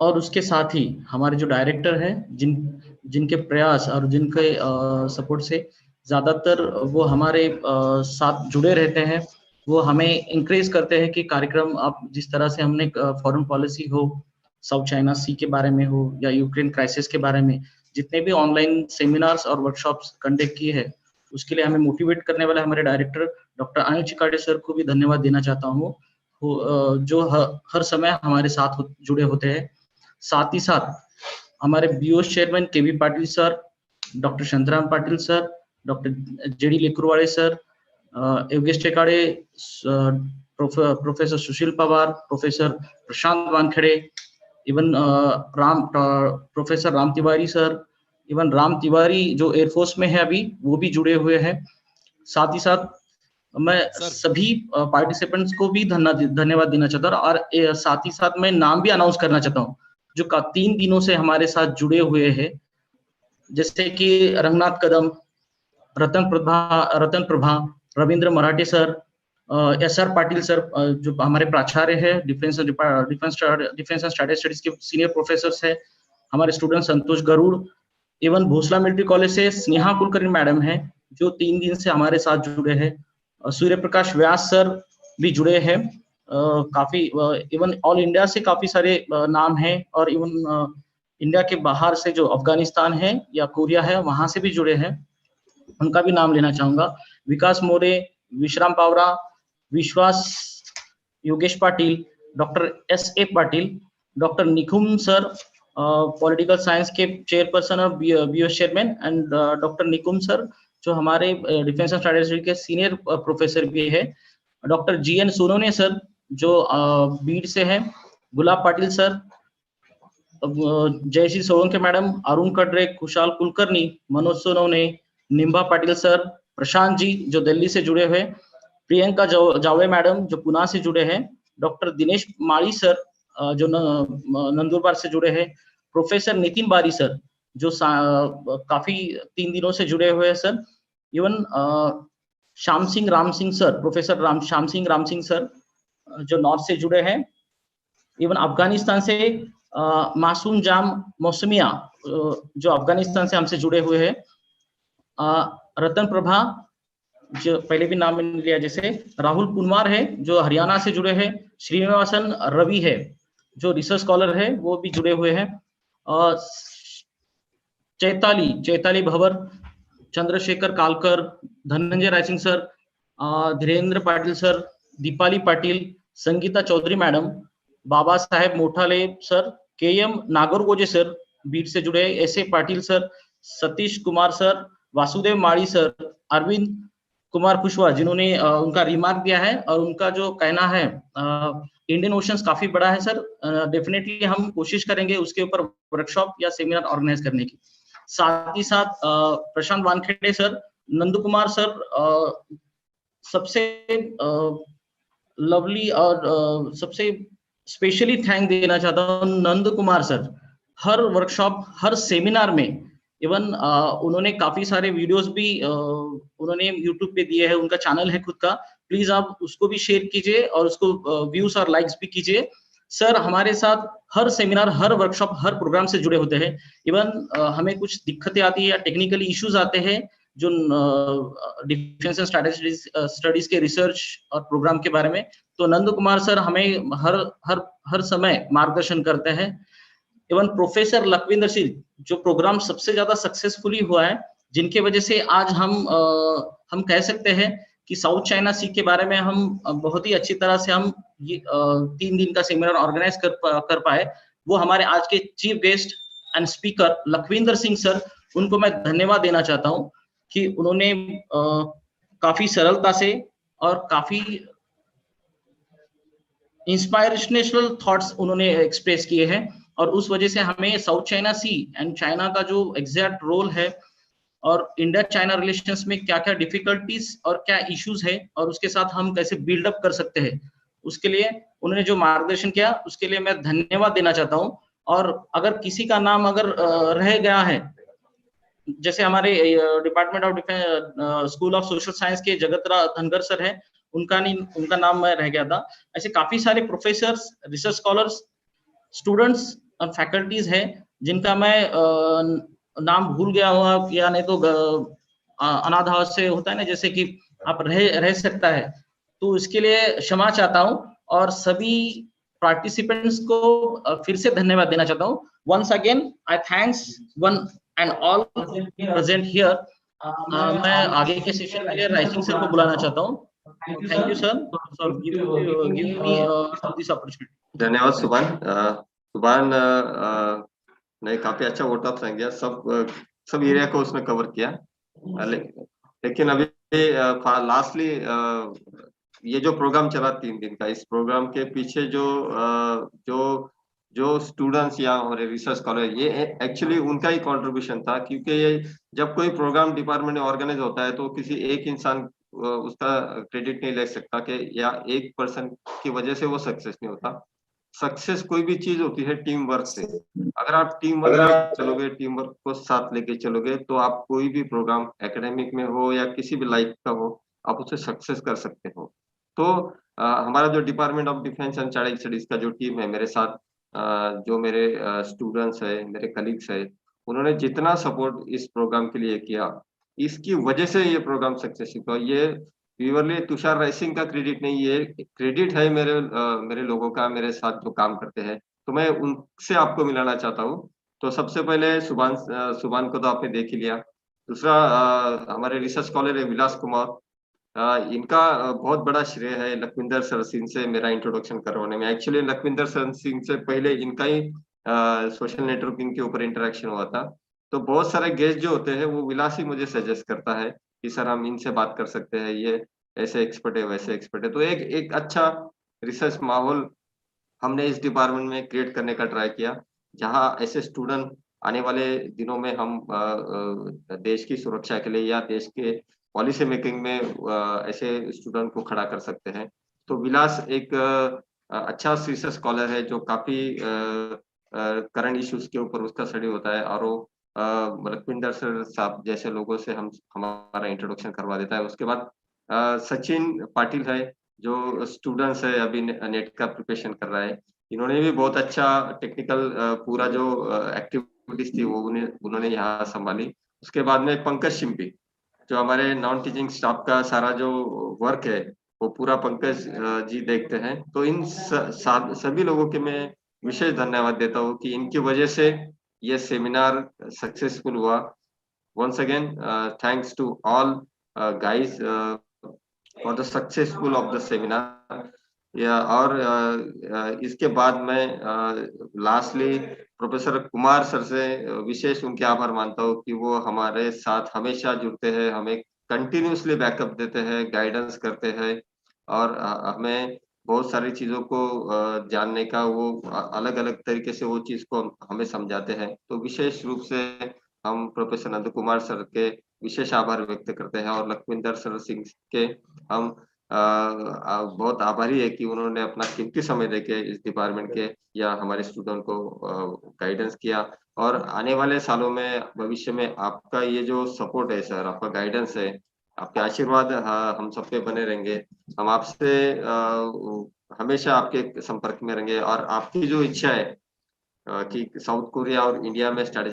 और उसके साथ ही हमारे जो डायरेक्टर हैं जिनके प्रयास और जिनके सपोर्ट से ज़्यादातर वो हमारे साथ जुड़े रहते हैं, वो हमें इंकरेज करते हैं कि कार्यक्रम आप जिस तरह से हमने फॉरेन पॉलिसी हो, साउथ चाइना सी के बारे में हो या यूक्रेन क्राइसिस के बारे में जितने भी ऑनलाइन सेमिनार्स और वर्कशॉप्स कंडक्ट किए हैं, उसके लिए हमें मोटिवेट करने वाले हमारे डायरेक्टर डॉक्टर अनिल चिकाडे सर को भी धन्यवाद देना चाहता हूँ, जो हर समय हमारे साथ जुड़े होते हैं। साथ ही साथ हमारे BO chairman KV Patil sir, doctor Shantaram Patil sir, doctor JD Lekurwade sir, Yogesh Tekade, professor Sushil Pawar, professor Prashant Wankhede, even professor Ram Tiwari sir, even Ram Tiwari जो एयरफोर्स में है अभी, वो भी जुड़े हुए हैं। साथ ही साथ मैं सभी पार्टिसिपेंट्स को भी धन्यवाद देना चाहता हूँ और साथ ही साथ मैं नाम भी अनाउंस करना चाहता हूँ जो 3 दिनों से हमारे साथ जुड़े हुए हैं, जैसे कि रंगनाथ कदम, रतन प्रभा, रविंद्र मराठे सर, SR पाटिल सर जो हमारे प्राचार्य हैं डिफेंस एंड स्ट्रेटेजी के सीनियर प्रोफेसर हैं, हमारे student Santosh Garud, even Bhonsala military college से स्नेहा कुलकर्णी मैडम हैं जो 3 दिन से हमारे साथ जुड़े हैं, सूर्य प्रकाश व्यास सर भी जुड़े हैं, काफी इवन ऑल इंडिया से काफी सारे नाम हैं, और इवन इंडिया के बाहर से जो अफगानिस्तान है या कोरिया है वहां से भी जुड़े हैं, उनका भी नाम लेना चाहूंगा। विकास मोरे, Vishram Pawara, Vishwas, Yogesh Patil, doctor SA Patil, doctor Nikum sir political science के चेयरपर्सन और BO chairman, and doctor Nikum sir जो हमारे डिफेंस एंड स्ट्रेटेजी के सीनियर प्रोफेसर भी है, डॉक्टर GN सोनोने सर जो बीड से हैं, Gulab Patil sir, Jayshree Solanke madam, Arun Kadre, Kushal Kulkarni, Manoj Sonone, Nimba Patil sir, Prashant ji जो दिल्ली से जुड़े हुए, प्रियंका जावड़े मैडम जो पुणे से जुड़े हैं, डॉक्टर दिनेश माड़ी सर जो नंदुरबार से जुड़े हैं, प्रोफेसर नितिन बारी सर जो काफी 3 दिनों से जुड़े हुए हैं sir, even Shyam Singh Ram Singh sir, professor Shyam Singh Ram Singh sir जो नॉर्थ से जुड़े हैं, इवन अफगानिस्तान से मासूम जाम मौसमिया जो अफगानिस्तान से हमसे जुड़े हुए हैं, रतन प्रभा जो पहले भी नाम मैंने लिया, जैसे राहुल कुमार है जो हरियाणा से जुड़े हैं, श्रीनिवासन रवि है जो रिसर्च स्कॉलर है वो भी जुड़े हुए हैं, Chaitali Bhawar, Chandrashekhar Kalkar, Dhananjay Rai Singh sir, Dhirendra Patil sir, Deepali Patil, Sangeeta Chaudhari madam, Baba Saheb Mothale sir, KM Nagargoje sir Beed से जुड़े, SA Patil sir, Satish Kumar sir, Vasudev Madi sir, Arvind Kumar Kushwaha जिन्होंने उनका रिमार्क दिया है और उनका जो कहना है इंडियन ओशंस काफी बड़ा है सर, डेफिनेटली हम कोशिश करेंगे उसके ऊपर वर्कशॉप या सेमिनार ऑर्गेनाइज करने की। साथ ही साथ प्रशांत वानखेड़े सर, नंद कुमार सर, सबसे लवली और सबसे स्पेशली थैंक देना चाहता हूँ नंद कुमार सर, हर वर्कशॉप हर सेमिनार में इवन उन्होंने काफी सारे वीडियोस भी उन्होंने यूट्यूब पे दिए हैं, उनका चैनल है खुद का, प्लीज आप उसको भी शेयर कीजिए और उसको व्यूज और लाइक्स भी कीजिए। सर हमारे साथ हर सेमिनार, हर वर्कशॉप, हर प्रोग्राम से जुड़े होते हैं, इवन हमें कुछ दिक्कतें आती है या टेक्निकली इश्यूज आते हैं जो डिफेंस एंड स्टडीज के रिसर्च और प्रोग्राम के बारे में, तो नंद कुमार सर हमें हर समय मार्गदर्शन करते हैं। इवन प्रोफेसर लखविंदर सिंह जो प्रोग्राम सबसे ज्यादा सक्सेसफुली हुआ है, जिनके वजह से आज हम कह सकते हैं कि साउथ चाइना सी के बारे में हम बहुत ही अच्छी तरह से हम ये 3 दिन का सेमिनार ऑर्गेनाइज कर पाए, वो हमारे आज के chief guest and speaker Lakhwinder Singh sir, उनको मैं धन्यवाद देना चाहता हूं कि उन्होंने काफी सरलता से और काफी इंस्पायरेशनल थॉट्स उन्होंने एक्सप्रेस किए हैं, और उस वजह से हमें south China sea and China का जो एग्जैक्ट रोल है और इंडिया चाइना रिलेशंस में क्या क्या डिफिकल्टीज और क्या इश्यूज है और उसके साथ हम कैसे बिल्डअप कर सकते हैं, उसके लिए उन्होंने जो मार्गदर्शन किया उसके लिए मैं धन्यवाद देना चाहता हूं। और अगर किसी का नाम अगर रह गया है, जैसे हमारे department of defence school of social science के जगतरा धनगर सर है, उनका नाम मैं रह गया था, ऐसे काफी सारे professors, research scholars, students faculties है जिनका मैं नाम भूल गया हूँ, या नहीं तो अनाथ आवास से होता है ना, जैसे कि आप रह सकता है, तो इसके लिए क्षमा चाहता हूँ। और सभी पार्टिसिपेंट्स को फिर से धन्यवाद देना चाहता हूँ। Once again I thanks one and all present here. मैं आगे के सेशन के लिए राइसिंग सर को बुलाना चाहता हूँ। Thank you sir for giving me this opportunity. धन्यवाद सुभान ने काफी अच्छा वोट ऑफ किया, सब एरिया को उसने कवर किया। लेकिन अभी लास्टली ये जो प्रोग्राम चला 3 दिन का, इस प्रोग्राम के पीछे जो स्टूडेंट्स या हमारे रिसर्च स्कॉलर, ये एक्चुअली उनका ही कंट्रीब्यूशन था। क्योंकि ये जब कोई प्रोग्राम डिपार्टमेंट में ऑर्गेनाइज होता है तो किसी एक इंसान उसका क्रेडिट नहीं ले सकता कि या एक पर्सन की वजह से वो सक्सेस नहीं होता। सक्सेस कोई भी चीज होती है टीम वर्क से। अगर आप टीम वर्क लेके चलोगे, टीम वर्क को साथ लेके चलोगे, तो आप कोई भी प्रोग्राम एकेडमिक में हो या किसी भी लाइफ का हो, आप उसे सक्सेस कर सकते हो। तो हमारा जो department of defence and child studies का जो टीम है, मेरे साथ जो मेरे स्टूडेंट्स है, मेरे कलीग्स है, उन्होंने जितना सपोर्ट इस प्रोग्राम के लिए किया, इसकी वजह से ये प्रोग्राम सक्सेसफुल हुआ। ये प्योरली तुषार राइसिंग का क्रेडिट नहीं, ये क्रेडिट है मेरे लोगों का, मेरे साथ जो काम करते हैं। तो मैं उनसे आपको मिलाना चाहता हूँ। तो सबसे पहले सुभान को तो आपने देख ही लिया। दूसरा हमारे रिसर्च स्कॉलर है विलास कुमार। इनका बहुत बड़ा श्रेय है लखविंदर सर सिंह से मेरा इंट्रोडक्शन करवाने में। एक्चुअली लखविंदर सर सिंह से पहले इनका ही सोशल नेटवर्किंग के ऊपर इंटरेक्शन हुआ था। तो बहुत सारे गेस्ट जो होते हैं वो विलास ही मुझे सजेस्ट करता है कि सर हम इनसे बात कर सकते हैं, ये ऐसे एक्सपर्ट है वैसे एक्सपर्ट है। तो एक अच्छा रिसर्च माहौल हमने इस डिपार्टमेंट में क्रिएट करने का ट्राई किया, जहां ऐसे स्टूडेंट आने वाले दिनों में हम देश की सुरक्षा के लिए या देश के पॉलिसी मेकिंग में ऐसे स्टूडेंट को खड़ा कर सकते हैं। तो विलास एक अच्छा रिसर्च स्कॉलर है जो काफी करंट इश्यूज के ऊपर उसका स्टडी होता है, और वो लखविंदर सर साहब जैसे लोगों से हमारा इंट्रोडक्शन करवा देता है। उसके बाद सचिन पाटिल है जो स्टूडेंट्स है, अभी नेट का प्रिपरेशन कर रहा है। इन्होंने भी बहुत अच्छा टेक्निकल पूरा जो एक्टिविटीज थी वो उन्होंने यहाँ संभाली। उसके बाद में पंकज शिंपी जो हमारे नॉन टीचिंग स्टाफ का सारा जो वर्क है वो पूरा पंकज जी देखते हैं। तो इन सभी लोगों के मैं विशेष धन्यवाद देता हूँ कि इनकी वजह से ये सेमिनार सक्सेसफुल हुआ। Once again thanks to all guys for the successful of the seminar. या और इसके बाद मैं लास्टली प्रोफेसर कुमार सर से विशेष उनके आभार मानता हूँ कि वो हमारे साथ हमेशा जुड़ते हैं, हमें कंटिन्यूसली बैकअप देते हैं, गाइडेंस करते हैं, और हमें बहुत सारी चीजों को जानने का वो अलग अलग तरीके से वो चीज को हमें समझाते हैं। तो विशेष रूप से हम प्रोफेसर नंद कुमार सर के विशेष आभार व्यक्त करते हैं, और लखविंदर सर सिंह के हम बहुत आभारी है कि उन्होंने अपना कीमती समय देके इस डिपार्टमेंट के या हमारे स्टूडेंट को गाइडेंस किया। और आने वाले सालों में भविष्य में आपका ये जो सपोर्ट है सर, आपका गाइडेंस है, आपके आशीर्वाद हम सब पे बने रहेंगे। हम आपसे हमेशा आपके संपर्क में रहेंगे, और आपकी जो इच्छा है कि साउथ कोरिया और इंडिया में स्ट्रेटेजी